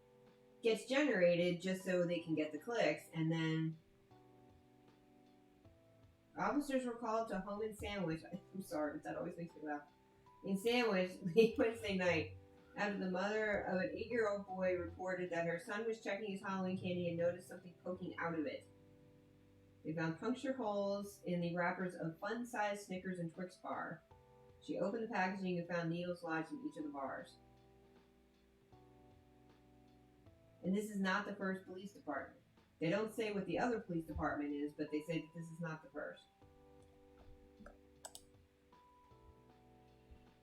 gets generated just so they can get the clicks, and then officers were called to a home in Sandwich. I'm sorry, but that always makes me laugh. In Sandwich, late Wednesday night, after the mother of an 8-year-old boy reported that her son was checking his Halloween candy and noticed something poking out of it. They found puncture holes in the wrappers of fun-sized Snickers and Twix bar. She opened the packaging and found needles lodged in each of the bars. And this is not the first police department. They don't say what the other police department is, but they say that this is not the first.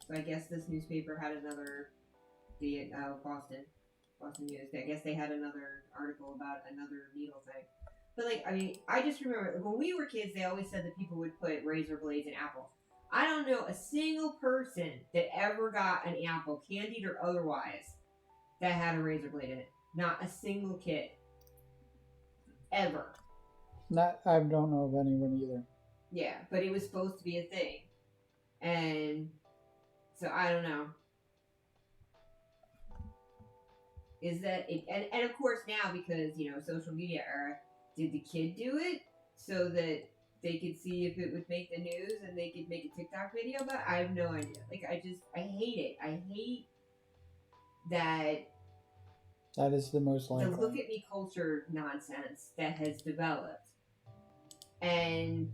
So I guess this newspaper had another, Boston News. I guess they had another article about another needle thing. But I just remember when we were kids, they always said that people would put razor blades in apples. I don't know a single person that ever got an apple, candied or otherwise, that had a razor blade in it. Not a single kid. Ever. I don't know of anyone either. Yeah, but it was supposed to be a thing. And so I don't know. Is that it? And of course now, because, social media era, did the kid do it so that they could see if it would make the news and they could make a TikTok video? But I have no idea. I hate it. I hate that. That is the most likely. The look at me culture nonsense that has developed. And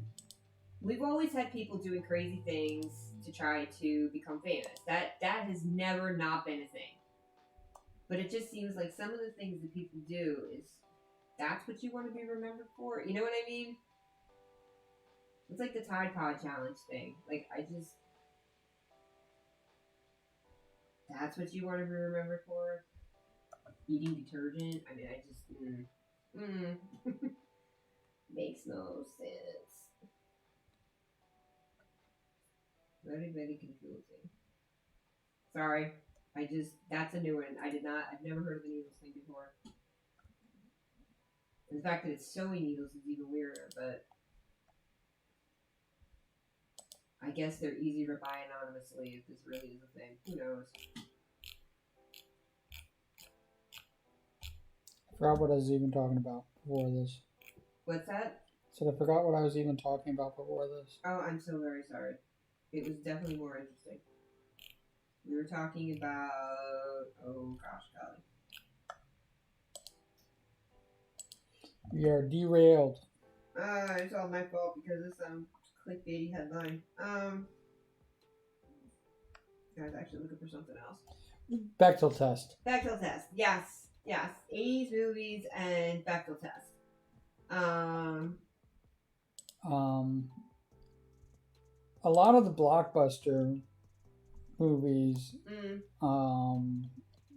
we've always had people doing crazy things to try to become famous. That has never not been a thing. But it just seems like some of the things that people do is, that's what you want to be remembered for? You know what I mean? It's like the Tide Pod challenge thing. That's what you want to be remembered for? Eating detergent? I mean, I just makes no sense. Very, very confusing. Sorry, that's a new one. I've never heard of the needles thing before. And the fact that it's sewing needles is even weirder, but I guess they're easier to buy anonymously if this really is a thing. Who knows? I forgot what I was even talking about before this. What's that? So I forgot what I was even talking about before this. Oh, I'm so very sorry. It was definitely more interesting. We were talking about... Oh, gosh, golly. We are derailed. It's all my fault because of some clickbaity headline. I was actually looking for something else. Bechdel test. Bechdel test. Yes. 80s movies and Bechdel test. A lot of the blockbuster movies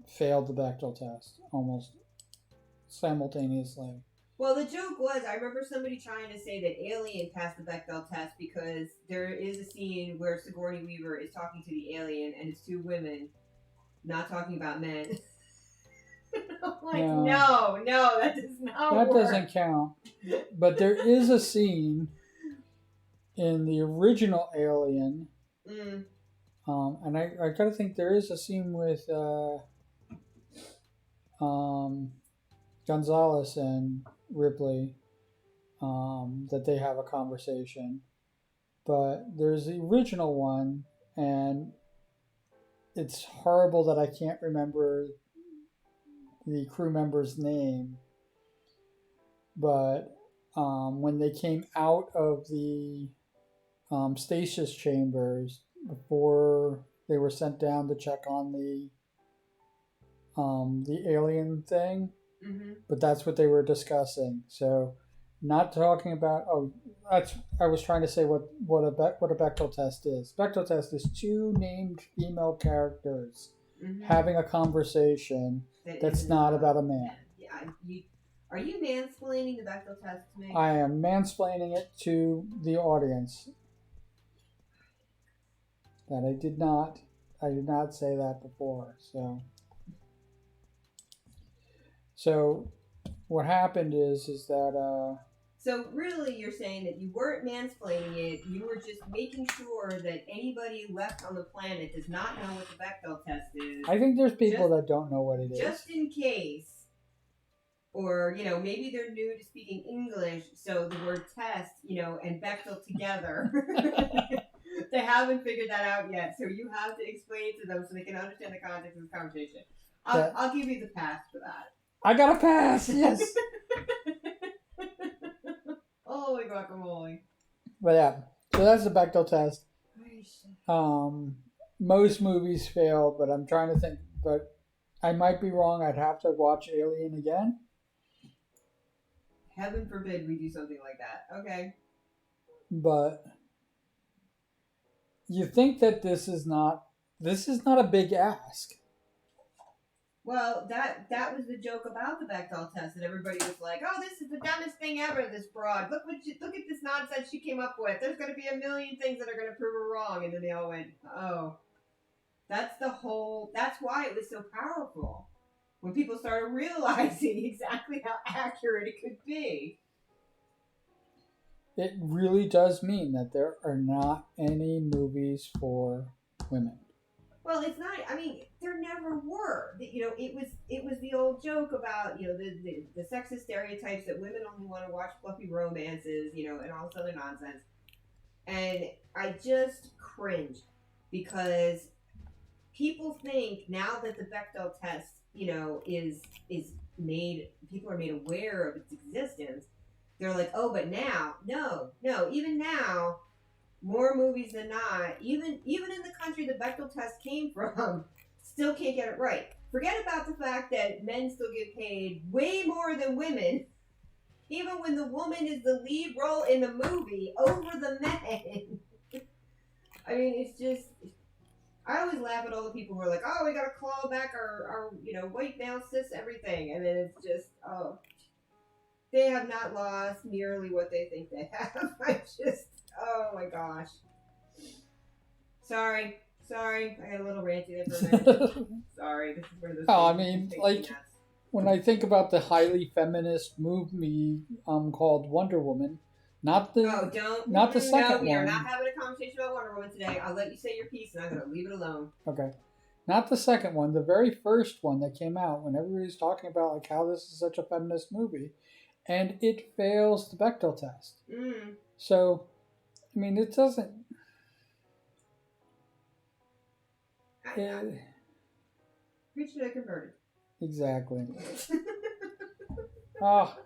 failed the Bechdel test almost simultaneously. Well, the joke was, I remember somebody trying to say that Alien passed the Bechdel test because there is a scene where Sigourney Weaver is talking to the alien and it's two women, not talking about men. I'm like, no, that does not work. That doesn't count. But there is a scene in the original Alien, and I gotta think there is a scene with Gonzalez and Ripley that they have a conversation. But there's the original one, and it's horrible that I can't remember the crew member's name. But when they came out of the stasis chambers before they were sent down to check on the alien thing, but that's what they were discussing. So, not talking about I was trying to say what a Bechdel test is. Bechdel test is two named female characters having a conversation that's not about a man. Are you mansplaining the Bechdel test to me? I am mansplaining it to the audience. That I did not say that before. So what happened is that so really you're saying that you weren't mansplaining it, you were just making sure that anybody left on the planet does not know what the Bechdel test is. I think there's people that don't know what it is. Just in case. Or, maybe they're new to speaking English, so the word test, and Bechdel together. They haven't figured that out yet, so you have to explain it to them so they can understand the context of this conversation. I'll give you the pass for that. I got a pass, yes. Holy guacamole. But yeah, so that's the Bechdel test. Most movies fail, but I'm trying to think, but I might be wrong. I'd have to watch Alien again. Heaven forbid we do something like that. Okay. But you think that this is not a big ask. Well, that was the joke about the Bechdel test, that everybody was like, "Oh, this is the dumbest thing ever. This broad. Look at this nonsense she came up with. There's going to be a million things that are going to prove her wrong." And then they all went, "Oh, that's why it was so powerful." When people started realizing exactly how accurate it could be. It really does mean that there are not any movies for women. Well, it's not. I mean, there never were. It was the old joke about the sexist stereotypes that women only want to watch fluffy romances, and all this other nonsense. And I just cringe because people think now that the Bechdel test, is made, people are made aware of its existence. They're like, oh, but now, no, even now, more movies than not, even in the country the Bechdel test came from, still can't get it right. Forget about the fact that men still get paid way more than women, even when the woman is the lead role in the movie over the men. I mean, it's just, I always laugh at all the people who are like, "Oh, we gotta claw back our white male cis everything," and then it's just, oh, they have not lost nearly what they think they have. I just, oh my gosh. Sorry, I got a little ranty there for a minute. Sorry, this is one of those. Oh, I things that mean, just makes like, me nuts. when I think about the highly feminist movie called Wonder Woman, not the Oh, don't. not the No, second we are one. not having a conversation about Wonder Woman today. I'll let you say your piece, and I'm gonna leave it alone. Okay. Not the second one, the very first one that came out when everybody's talking about like how this is such a feminist movie, and it fails the Bechdel test. Mm. So, I mean, it doesn't. Preach to the converted. Exactly. Oh,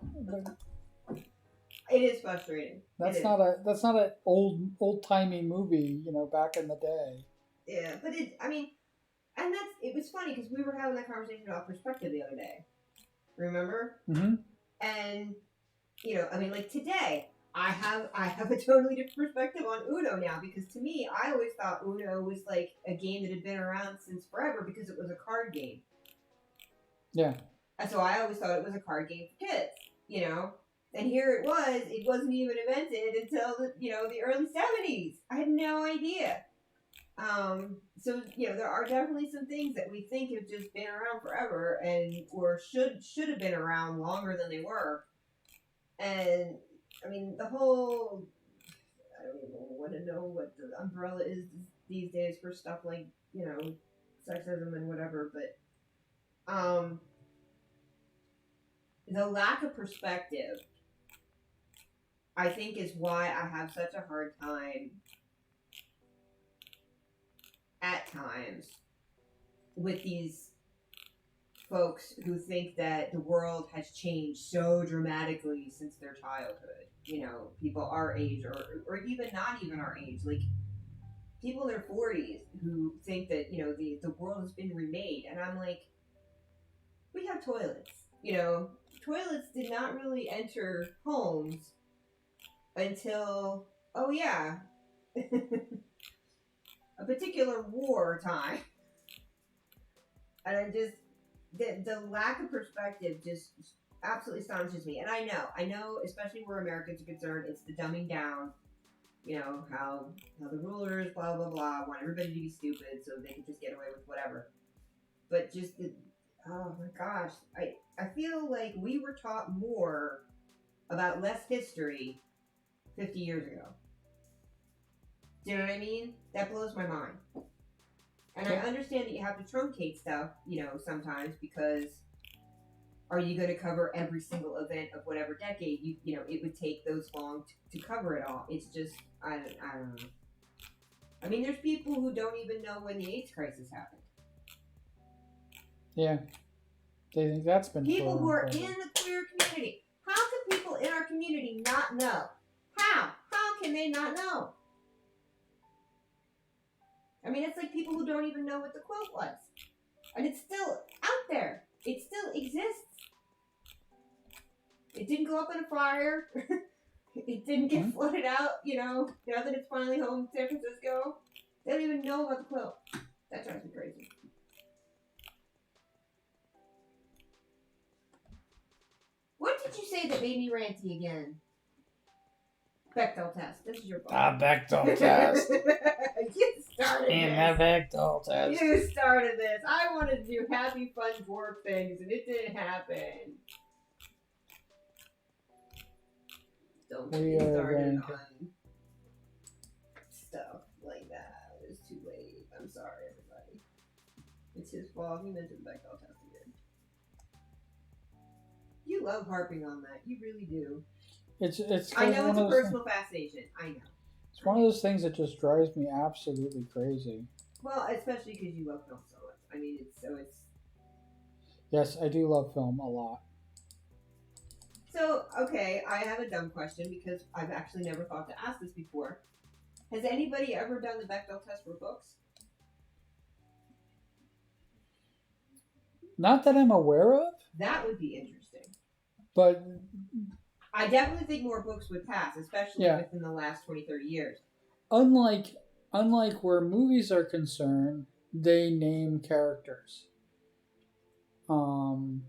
It is frustrating. that's It is. not a old timey movie, back in the day. Yeah, but it was funny because we were having that conversation about perspective the other day. Remember? Mm-hmm. And like today, I have a totally different perspective on Uno now because to me, I always thought Uno was like a game that had been around since forever because it was a card game. Yeah. And so I always thought it was a card game for kids, And here it was. It wasn't even invented until the early 70s. I had no idea. So there are definitely some things that we think have just been around forever or should have been around longer than they were. And I mean the whole I don't even want to know what the umbrella is these days for stuff like, sexism and whatever, but the lack of perspective I think is why I have such a hard time at times with these folks who think that the world has changed so dramatically since their childhood. People our age or even not even our age, like people in their 40s who think that, the world has been remade. And I'm like, we have toilets. Toilets did not really enter homes until, oh yeah, a particular war time. And I just, the lack of perspective just absolutely astonishes me. And I know, especially where Americans are concerned, it's the dumbing down, how the rulers, blah, blah, blah, want everybody to be stupid so they can just get away with whatever. But just, oh my gosh, I feel like we were taught more about less history 50 years ago. Do you know what I mean? That blows my mind. And I understand that you have to truncate stuff, sometimes because are you going to cover every single event of whatever decade? It would take those long to cover it all. It's just, I don't know. I mean, there's people who don't even know when the AIDS crisis happened. Yeah. They think that's been people who are in the queer community. How can people in our community not know? How can they not know? I mean, it's like people who don't even know what the quilt was. And it's still out there. It still exists. It didn't go up in a fire. It didn't get flooded out, now that it's finally home in San Francisco. They don't even know about the quilt. That drives me crazy. What did you say that made me ranty again? Bechdel test. This is your fault. Bechdel test. You started And the this. Bechdel test. You started this. I wanted to do happy, fun dwarf things, and it didn't happen. Don't get me started on stuff like that. It's too late. I'm sorry, everybody. It's his fault. He mentioned the Bechdel test again. You love harping on that. You really do. It's I know it's a personal fascination. I know. It's one of those things that just drives me absolutely crazy. Well, especially because you love film so much. I mean, it's. Yes, I do love film a lot. So, okay, I have a dumb question because I've actually never thought to ask this before. Has anybody ever done the Bechdel test for books? Not that I'm aware of. That would be interesting. But I definitely think more books would pass, especially within the last 20, 30 years. Unlike where movies are concerned, they name characters.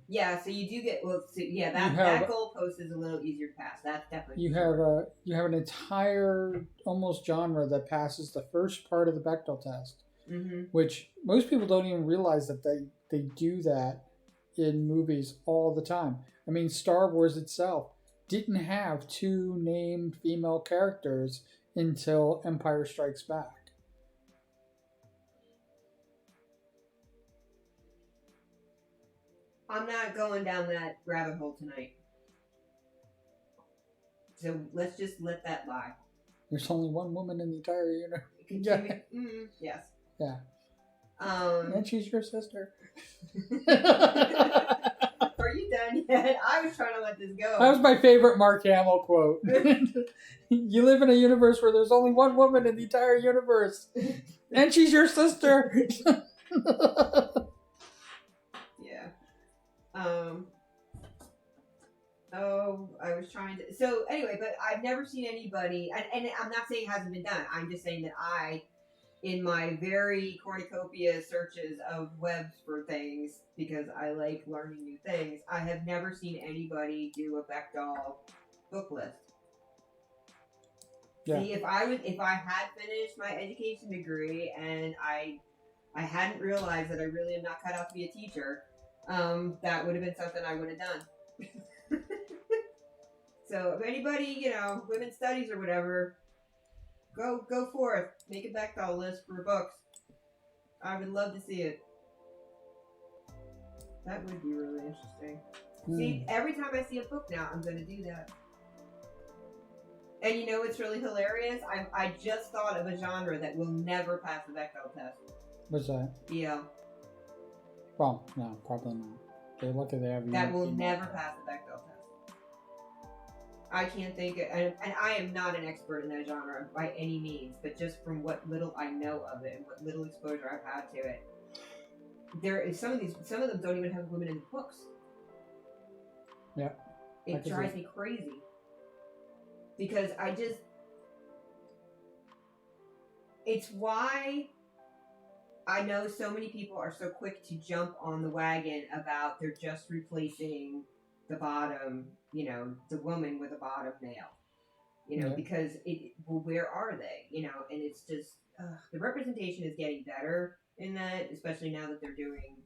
Yeah, so you do get You that have- goalpost is a little easier to pass. That's definitely You have an entire almost genre that passes the first part of the Bechdel test, which most people don't even realize that they do that in movies all the time. I mean, Star Wars itself didn't have 2 named female characters until Empire Strikes Back. I'm not going down that rabbit hole tonight. So let's just let that lie. There's only one woman in the entire universe. Continue. Yes. Yeah. And she's your sister. Are you done yet? I was trying to let this go. That was my favorite Mark Hamill quote. You live in a universe where there's only one woman in the entire universe. And she's your sister. Yeah. Oh, I was trying to. So anyway, but I've never seen anybody, and I'm not saying it hasn't been done. I'm just saying that in my very cornucopia searches of webs for things, because I like learning new things, I have never seen anybody do a Bechdel book list. Yeah. See, if I had finished my education degree and I hadn't realized that I really am not cut out to be a teacher, that would have been something I would have done. So if anybody, women's studies or whatever, go forth. Make a Bechdel list for books. I would love to see it. That would be really interesting. See, every time I see a book now, I'm going to do that. And you know what's really hilarious? I just thought of a genre that will never pass the Bechdel test. What's that? BL. Well, no, probably not. They're lucky they have. That will never pass the Bechdel test. I can't think, and I am not an expert in that genre by any means, but just from what little I know of it and what little exposure I've had to it, there is some of them don't even have women in the books. Yeah. It drives me crazy. Because it's why I know so many people are so quick to jump on the wagon about they're just replacing the bottom, the woman with a bottom male. Because where are they? And it's just, the representation is getting better in that, especially now that they're doing,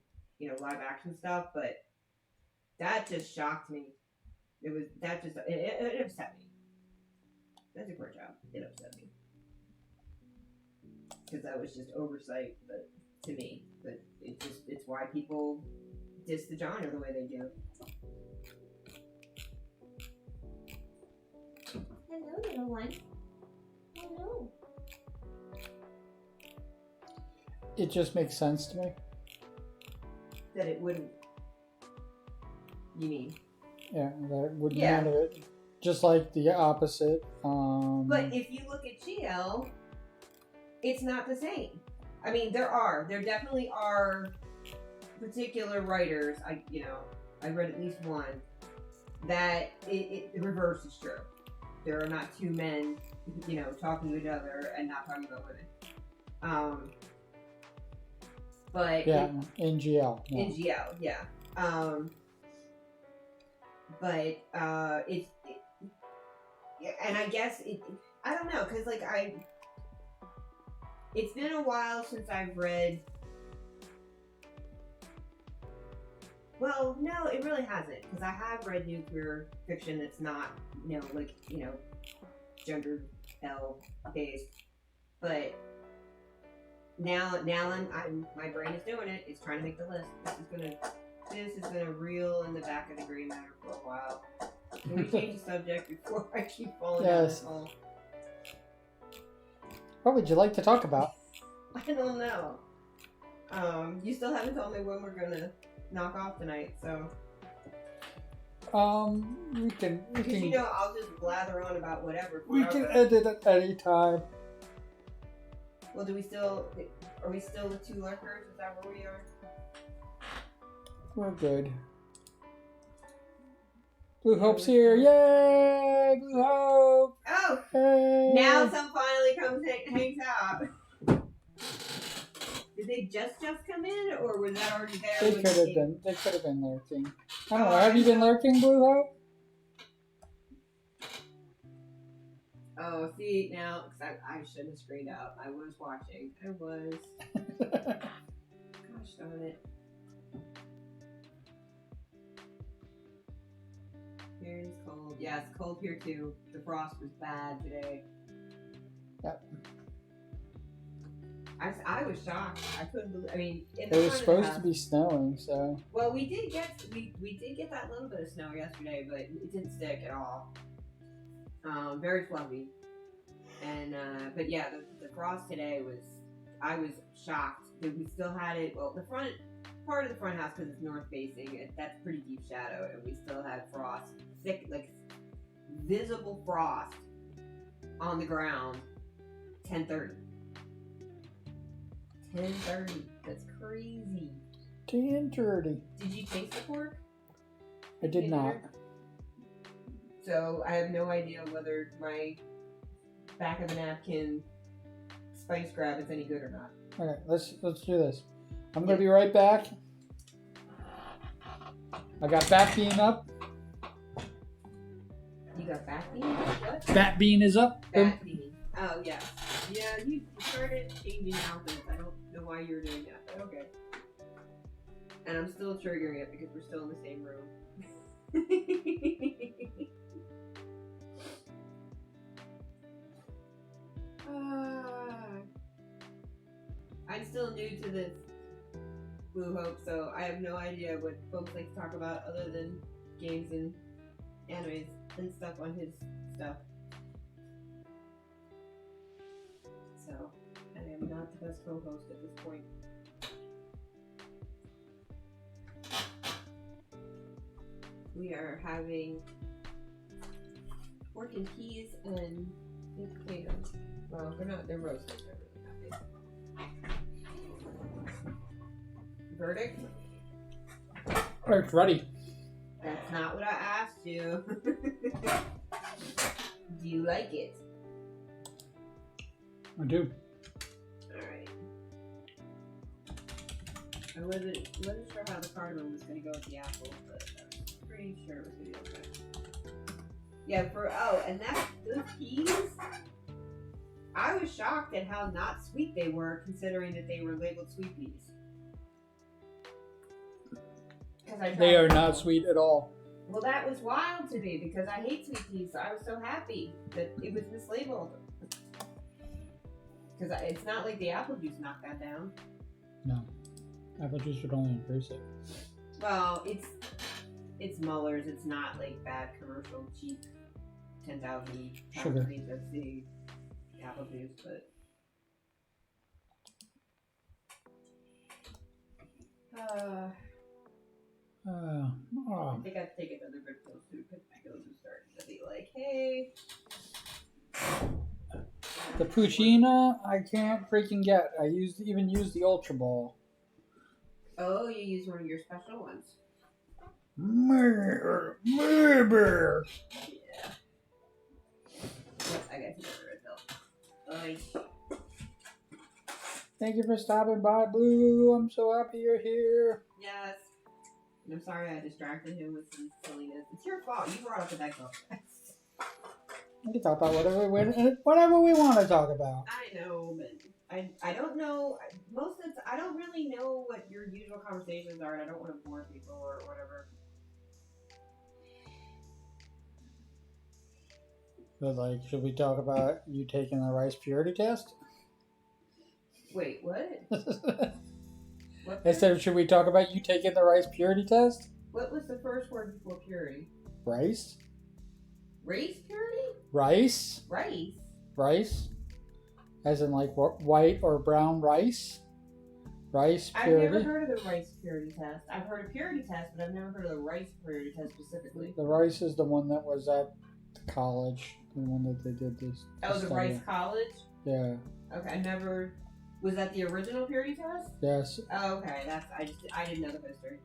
live action stuff, but that just shocked me. It upset me. That's a poor job. It upset me. Because that was just oversight, but to me. But it's why people diss the genre the way they do. Hello, little one. Hello. It just makes sense to me. That it wouldn't. You mean? Yeah, that it wouldn't Yeah. matter. It. Just like the opposite. But if you look at GL, it's not the same. I mean, there definitely are particular writers. I read at least one that the reverse is true. There are not 2 men, talking to each other and not talking about women. But yeah, in GL. Yeah. in GL, yeah. But it's. Yeah, and I guess I don't know, because it's been a while since I've read. Well, no, it really hasn't, because I have read nuclear fiction that's not, gender L based. But now my brain is doing it. It's trying to make the list. This is gonna reel in the back of the gray matter for a while. Can we change the subject before I keep falling down this hole? What would you like to talk about? I don't know. You still haven't told me when we're gonna knock off tonight, so. We can. Because I'll just blather on about whatever. We can end it at any time. Well, are we still with 2 lurkers? Is that where we are? We're good. Blue Hope's here! Yay! Blue Hope! Oh! Hey. Now some finally hangs out. Is they just come in, or was that already there? They when could you have came? been. They could have been lurking. I don't know. Oh, Have you been lurking, Blue Hope? Oh, see now, because I shouldn't have screened out. I was watching. I was. Gosh darn it. Here it's cold. Yeah, it's cold here too. The frost was bad today. Yep. I was shocked. I couldn't believe. I mean, It was supposed to be snowing, so. Well, we did get that little bit of snow yesterday, but it didn't stick at all. Very fluffy. And but yeah, the frost today was. I was shocked that we still had it. Well, the front part of the front house, because it's north facing, that's pretty deep shadow, and we still had frost, thick, like visible frost on the ground. 10:30. 10:30. That's crazy. 10:30. Did you taste the pork? I did not. So I have no idea whether my back of the napkin spice grab is any good or not. Okay, let's do this. I'm gonna be right back. I got Bat Bean up. You got back bean? What? Bat Bean is up. Bat bean. Oh yeah. Yeah, you started changing outfits. I don't know why you were doing that, but okay. And I'm still triggering it because we're still in the same room. I'm still new to this Blue Hope, so I have no idea what folks like to talk about other than games and animes and stuff on his stuff. So, I am not the best co-host at this point. We are having pork and peas and baked potatoes. Well, they're roasted. They're really not baked. Verdict? It's ready. That's not what I asked you. Do you like it? I do. Alright. I wasn't sure how the cardamom was going to go with the apple, but I was pretty sure it was going to be okay. Yeah, and those peas, I was shocked at how not sweet they were, considering that they were labeled sweet peas. They are not sweet at all. Well, that was wild to me because I hate sweet peas, so I was so happy that it was mislabeled. Because it's not like the apple juice knocked that down. No. Apple juice would only increase it. Well, it's Muller's. It's not like bad commercial cheap 10,000 Sugar. That's the apple juice, but. I think I'd take another good pill too because my nose is starting to be like, hey. The Puccina, I can't freaking get. I even used the Ultra Ball. Oh, you used one of your special ones. Murder. Yeah. Yep, I got another pill. Thank you for stopping by, Blue. I'm so happy you're here. Yes. And I'm sorry I distracted him with some silliness. It's your fault. You brought up the Echo. We can talk about whatever we want to talk about. I know, but I don't know. Most of the I don't really know what your usual conversations are, and I don't want to bore people or whatever. But like, should we talk about you taking the rice purity test? Wait, what? What? I said, should we talk about you taking the rice purity test? What was the first word before purity? Rice? Race purity? Rice? Rice? Rice? As in like white or brown rice? Rice purity? I've never heard of the rice purity test. I've heard of purity test, but I've never heard of the rice purity test specifically. The rice is the one that was at the college. The one that they did this. Oh, the Rice College? Yeah. Okay, I never... Was that the original purity test? Yes. Oh, okay. I didn't know the history.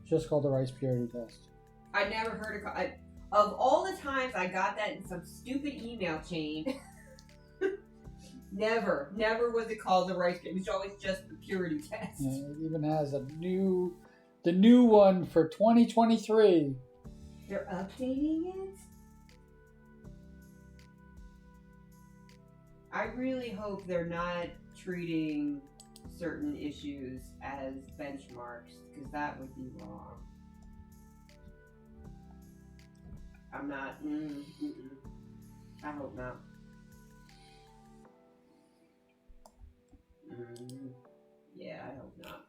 Just called the rice purity test. I never heard of all the times I got that in some stupid email chain. Never was it called the rice cake. It was always just the purity test. Yeah, it even has the new one for 2023. They're updating it? I really hope they're not treating certain issues as benchmarks, because that would be wrong. I'm not. I hope not. Yeah, I hope not.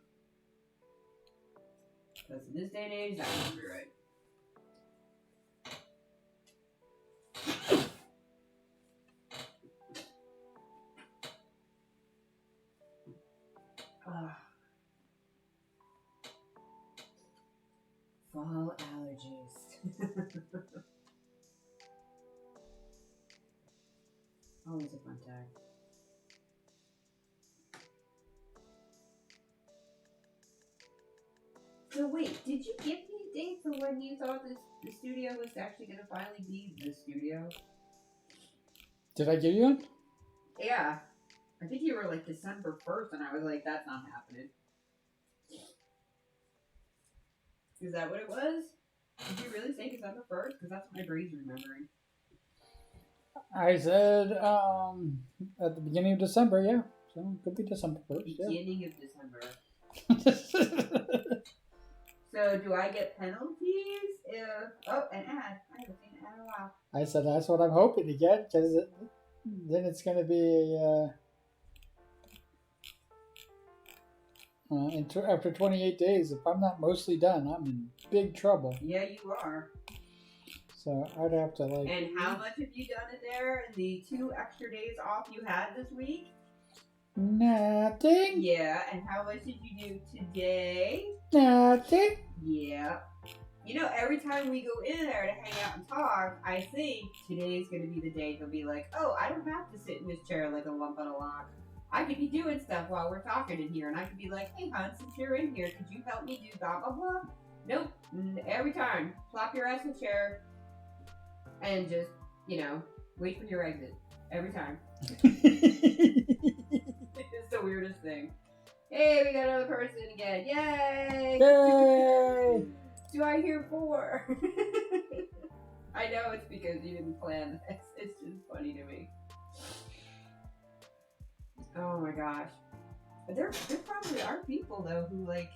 Because in this day and age, that would be right. Fall allergies. Always a fun time. So wait, did you give me a date for when you thought the studio was actually going to finally be the studio? Did I give you one? Yeah. I think you were like December 1st, and I was like, that's not happening. Is that what it was? Did you really say December 1st? Because that's what my brain's remembering. I said at the beginning of December, yeah. So it could be December 1st, Beginning of December. So do I get penalties if... Oh, an ad. I haven't seen an ad in a while. I said that's what I'm hoping to get, because then it's going to be after 28 days. If I'm not mostly done, I'm in big trouble. Yeah, you are. So I'd have to like... And how much have you done in there in the 2 extra days off you had this week? Nothing. Yeah, and how much did you do today? Nothing. Yeah. You know, every time we go in there to hang out and talk, I think today's going to be the day they'll be like, oh, I don't have to sit in this chair like a lump on a log. I could be doing stuff while we're talking in here, and I could be like, hey, hon, since you're in here, could you help me do blah, blah, blah? Nope. Every time. Plop your ass in the chair and just, you know, wait for your exit. Every time. It's the weirdest thing. Hey, we got another person again. Yay! Yay! Do I hear 4? I know it's because you didn't plan this. It's just funny to me. Oh my gosh. There probably are people though who like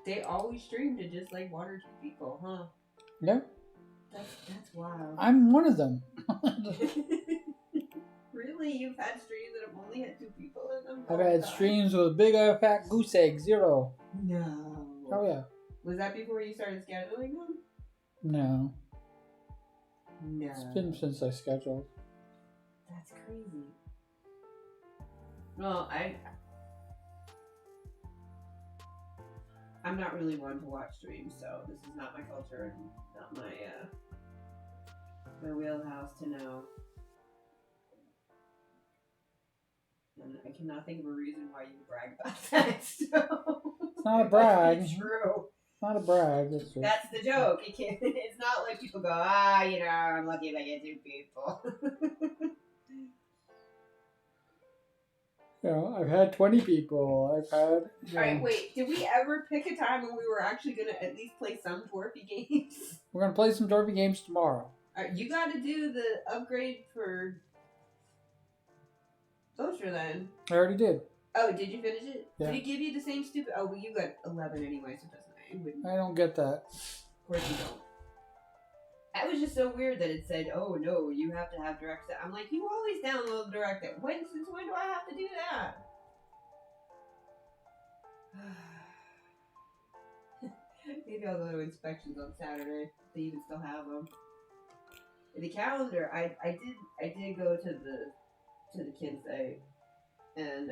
they always stream to just like 1 or 2 people, huh? Yeah. That's wild. I'm one of them. Really? You've had streams that have only had 2 people in them? I've had streams with a big fat goose egg, 0. No. Oh yeah. Was that before you started scheduling them? No. No. It's been since I scheduled. That's crazy. Well, I'm not really one to watch streams, so this is not my culture and not my wheelhouse to know. And I cannot think of a reason why you would brag about that. So It's not a brag. It's true. It's not a brag. It's true. That's the joke. It's not like people go, you know, I'm lucky if I get 2 people. You know, I've had 20 people. I've had... Alright, wait. Did we ever pick a time when we were actually going to at least play some Dwarfy games? We're going to play some Dwarfy games tomorrow. Alright, you got to do the upgrade for Ultra then. I already did. Oh, did you finish it? Yeah. Did it give you the same stupid... Oh, well, you got 11 anyway, so it wouldn't... I don't get that. Of course you don't. That was just so weird that it said, oh no, you have to have DirectX. I'm like, you always download DirectX. Since when do I have to do that? Maybe I'll go to inspections on Saturday. They even still have them. In the calendar, I did go to the Kinsey and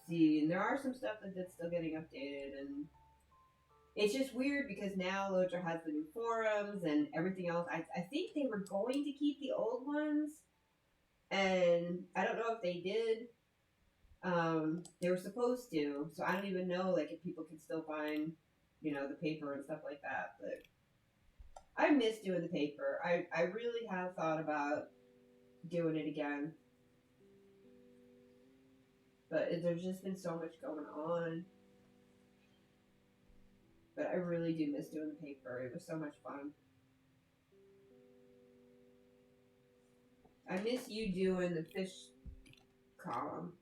see, and there are some stuff that's still getting updated, and it's just weird because now Lotro has the new forums and everything else. I think they were going to keep the old ones, and I don't know if they did. They were supposed to, so I don't even know like if people can still find, you know, the paper and stuff like that. But I miss doing the paper. I really have thought about doing it again. But there's just been so much going on. But I really do miss doing the paper. It was so much fun. I miss you doing the fish column.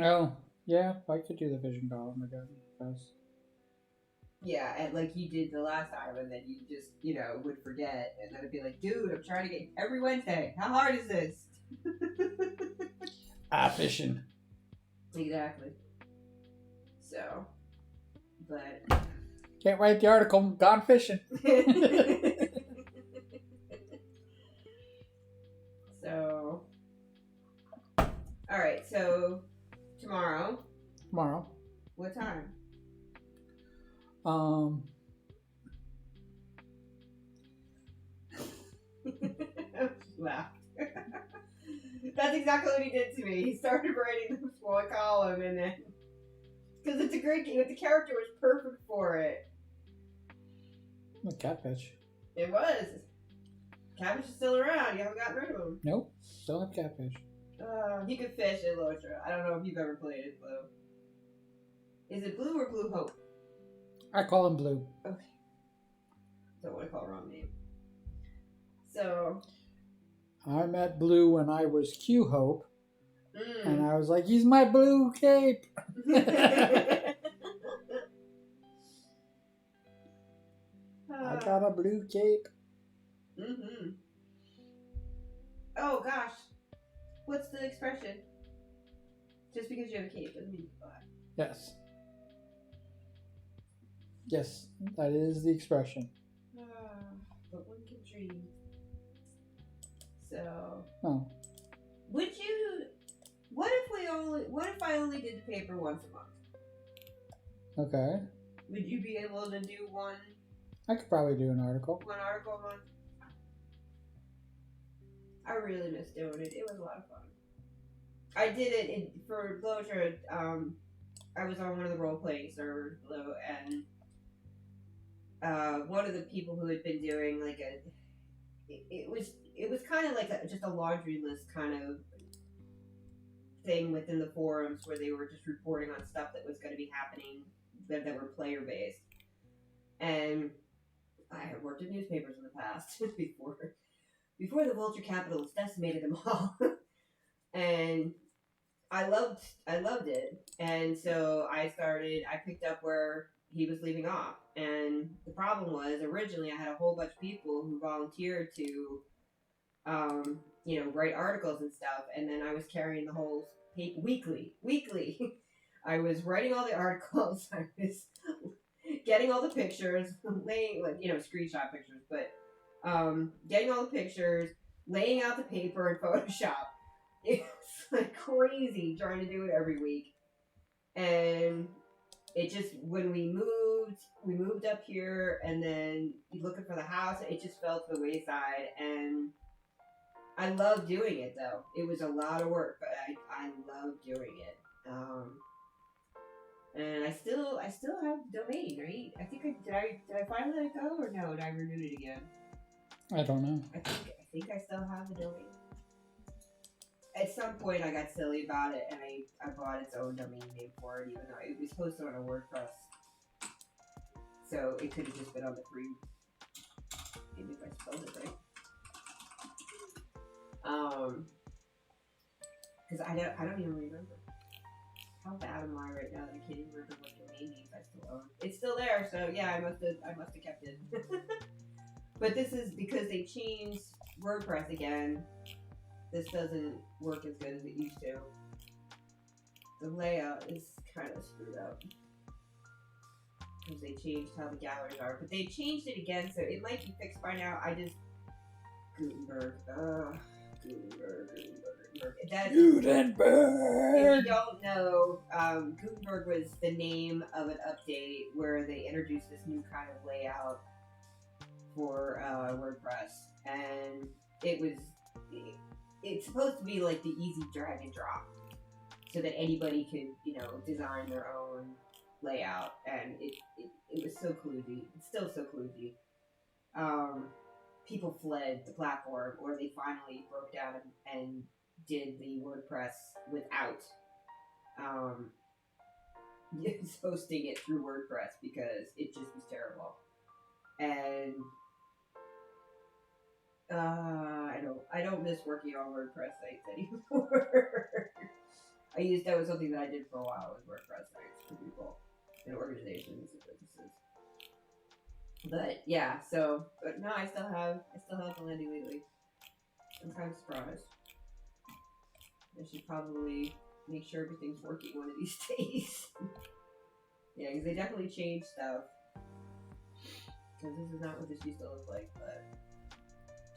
Oh, yeah, I could do the vision column again. Yes. Yeah, and like you did the last time, and then you just, would forget, and then it'd be like, dude, I'm trying to get every Wednesday. How hard is this? Fishing. Exactly. So, but Can't write the article. Gone fishing. So, all right. So tomorrow, what time? Laughed. That's exactly what he did to me. He started writing the one column, and then because it's a great game, the character was perfect for it. The catfish. It was. Catfish is still around. You haven't gotten rid of him. Nope. Still have catfish. He could fish in Lotra. I don't know if you've ever played it, Blue. Is it Blue or Blue Hope? I call him Blue. Okay. Don't want to call it wrong name. So. I met Blue when I was Q Hope. And I was like, he's my blue cape. I got a blue cape. Mm-hmm. Oh, gosh. What's the expression? Just because you have a cape doesn't mean you're black. Yes. Yes, that is the expression. But one can dream. So. Oh. Would you... What if I only did the paper once a month? Okay. Would you be able to do one I could probably do an article. article a month? I really miss doing it. It was a lot of fun. I did it for Bloater. I was on one of the role-playing servers, Blue, and one of the people who had been doing like it was kind of like just a laundry list kind of thing within the forums where they were just reporting on stuff that was going to be happening that were player based. And I had worked in newspapers in the past before the vulture capitalists decimated them all. And I loved it. And so I picked up where he was leaving off. And the problem was, originally I had a whole bunch of people who volunteered to write articles and stuff, and then I was carrying the whole paper weekly. I was writing all the articles, I was getting all the pictures, laying, screenshot pictures, but getting all the pictures, laying out the paper in Photoshop. It's like crazy trying to do it every week. And it just, when we moved up here, and then looking for the house, it just fell to the wayside. And I love doing it, though. It was a lot of work, but I love doing it. And I still have the domain, right? I think did I finally let it go, or no? Did I renew it again? I don't know. I think I still have the domain. At some point, I got silly about it, and I bought its own domain name for it, even though it was posted on a WordPress. So it could have just been on the free. Maybe if I spelled it right. Because I don't even remember. How bad am I right now that I can't even remember what domain names I still own? It's still there, so yeah, I must have kept it. But this is because they changed WordPress again. This doesn't work as good as it used to. The layout is kind of screwed up because they changed how the galleries are, but they changed it again, so it might be fixed by now. Gutenberg. Gutenberg. If you don't know, Gutenberg was the name of an update where they introduced this new kind of layout for WordPress, and it's supposed to be like the easy drag and drop, so that anybody could, design their own layout, and it was so kludgy. It's still so kludgy. people fled the platform, or they finally broke down and did the WordPress without hosting it through WordPress because it just was terrible. And I don't miss working on WordPress sites anymore. That was something that I did for a while, was WordPress sites for people and organizations and businesses. But yeah, but no, I still have the landing lately. I'm kind of surprised. I should probably make sure everything's working one of these days. Yeah, because they definitely changed stuff. Because this is not what this used to look like, but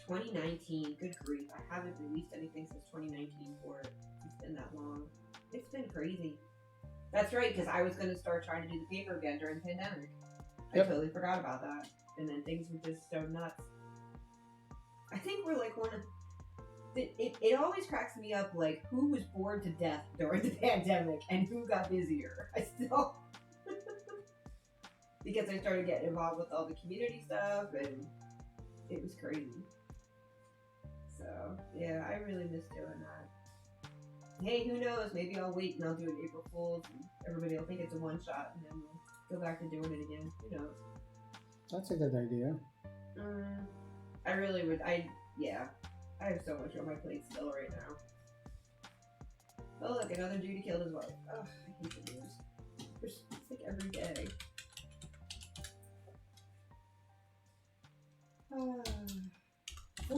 2019, good grief, I haven't released anything since 2019 for it. It's been that long. It's been crazy. That's right, because I was going to start trying to do the paper again during the pandemic. Yep. I totally forgot about that. And then things were just so nuts. I think we're like one of... It always cracks me up, like, who was bored to death during the pandemic and who got busier. I still... because I started getting involved with all the community stuff, and it was crazy. So, yeah, I really miss doing that. Hey, who knows? Maybe I'll wait and I'll do an April Fool's, and everybody will think it's a one-shot, and then we'll go back to doing it again. Who knows? That's a good idea. I really would. Yeah. I have so much on my plate still right now. Oh, look, another dude killed his wife. Oh, I hate the news. It's like every day.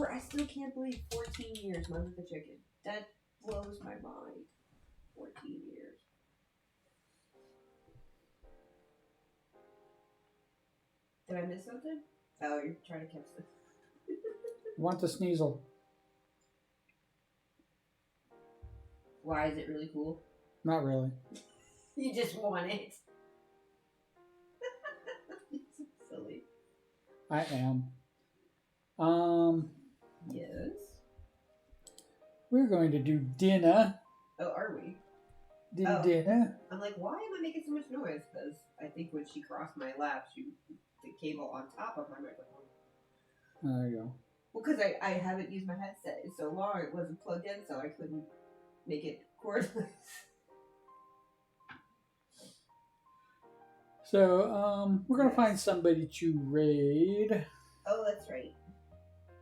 I still can't believe 14 years, Mother the Chicken. That blows my mind. 14 years. Did I miss something? Oh, you're trying to catch this. Want the Sneasel? Why is it really cool? Not really. You just want it. So silly. I am. Yes. We're going to do dinner. Oh, are we? Dinner. I'm like, why am I making so much noise? Because I think when she crossed my lap, she put the cable on top of my microphone. There you go. Well, because I haven't used my headset in so long, it wasn't plugged in, so I couldn't make it cordless. So, we're going to find somebody to raid. Oh, that's right.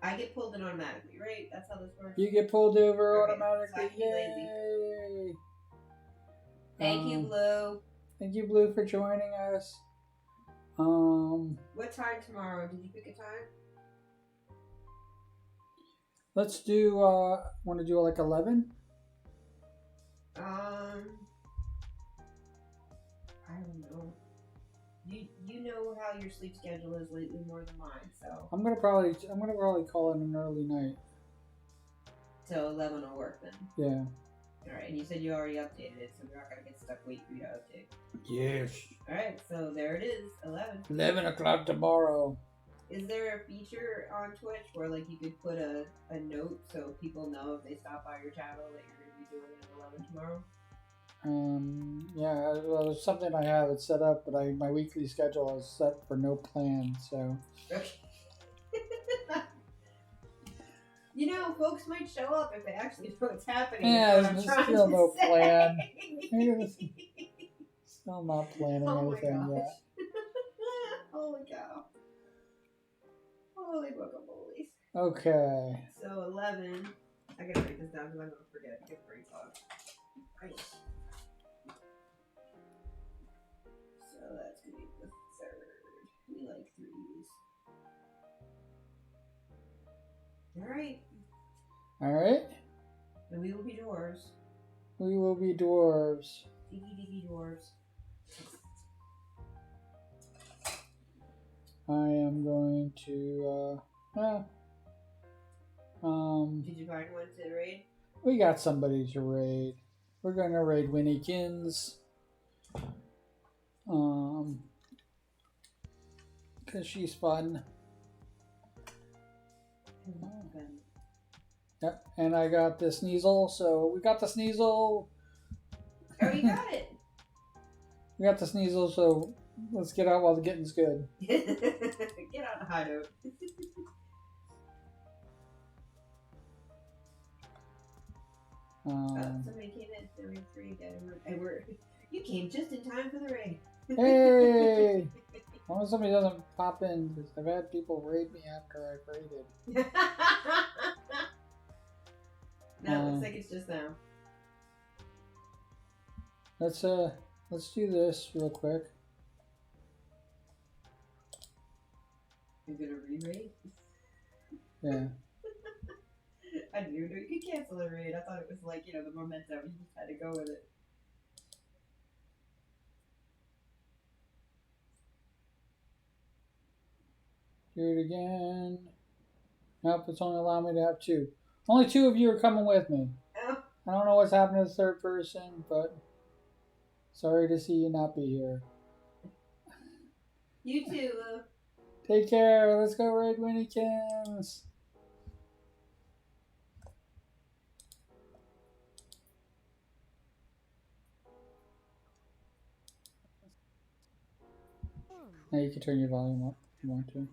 I get pulled in automatically, right? That's how this works? You get pulled over Okay, automatically. so I can be lazy. Yay! Thank you, Blue. Thank you, Blue, for joining us. What time tomorrow? Did you pick a time? Let's do, want to do like 11? I don't know. You know how your sleep schedule is lately more than mine, so. I'm gonna probably call it an early night. So 11 will work then. Yeah. Alright, and you said you already updated it, so we're not gonna get stuck waiting for you to update. Yes. Alright, so there it is, 11. 11 o'clock tomorrow. Is there a feature on Twitch where like you could put a note so people know if they stop by your channel that you're gonna be doing it at 11 tomorrow? Yeah, well, it's something I have it set up, but my weekly schedule is set for no plan, so. Okay. You know, folks might show up if they actually know what's happening. Yeah, That's what I'm there's still trying no to say. plan. Still not planning Oh my anything gosh. yet. Holy cow. Holy guacamoles. Okay. So 11. I gotta write this down because I'm gonna forget. Get brain fog. Right. So that's gonna be the third. We like threes. Alright. Alright. And we will be dwarves. We will be dwarves. Diggy dwarves. I am going to, Did you find one to raid? we got somebody to raid. We're going to raid Winnykins. Because she's fun. Yep, and I got the Sneasel, so we got the Sneasel. Oh, you got it! We got the Sneasel, so let's get out while the getting's good. Get out the hideout. Somebody came in. There were 3 dead, and you came just in time for the raid. Hey! As long as somebody doesn't pop in, because I've had people raid me after I've raided. No, it looks like it's just them. Let's do this real quick. You're gonna re-raid? Yeah. I didn't even know you could cancel a raid. I thought it was like, you know, the momentum. You just had to go with it. Do it again. Nope, it's only allowing me to have 2. Only 2 of you are coming with me. Oh. I don't know what's happening to the third person, but sorry to see you not be here. You too. Take care. Let's go raid Winnykins. Now you can turn your volume up if you want to.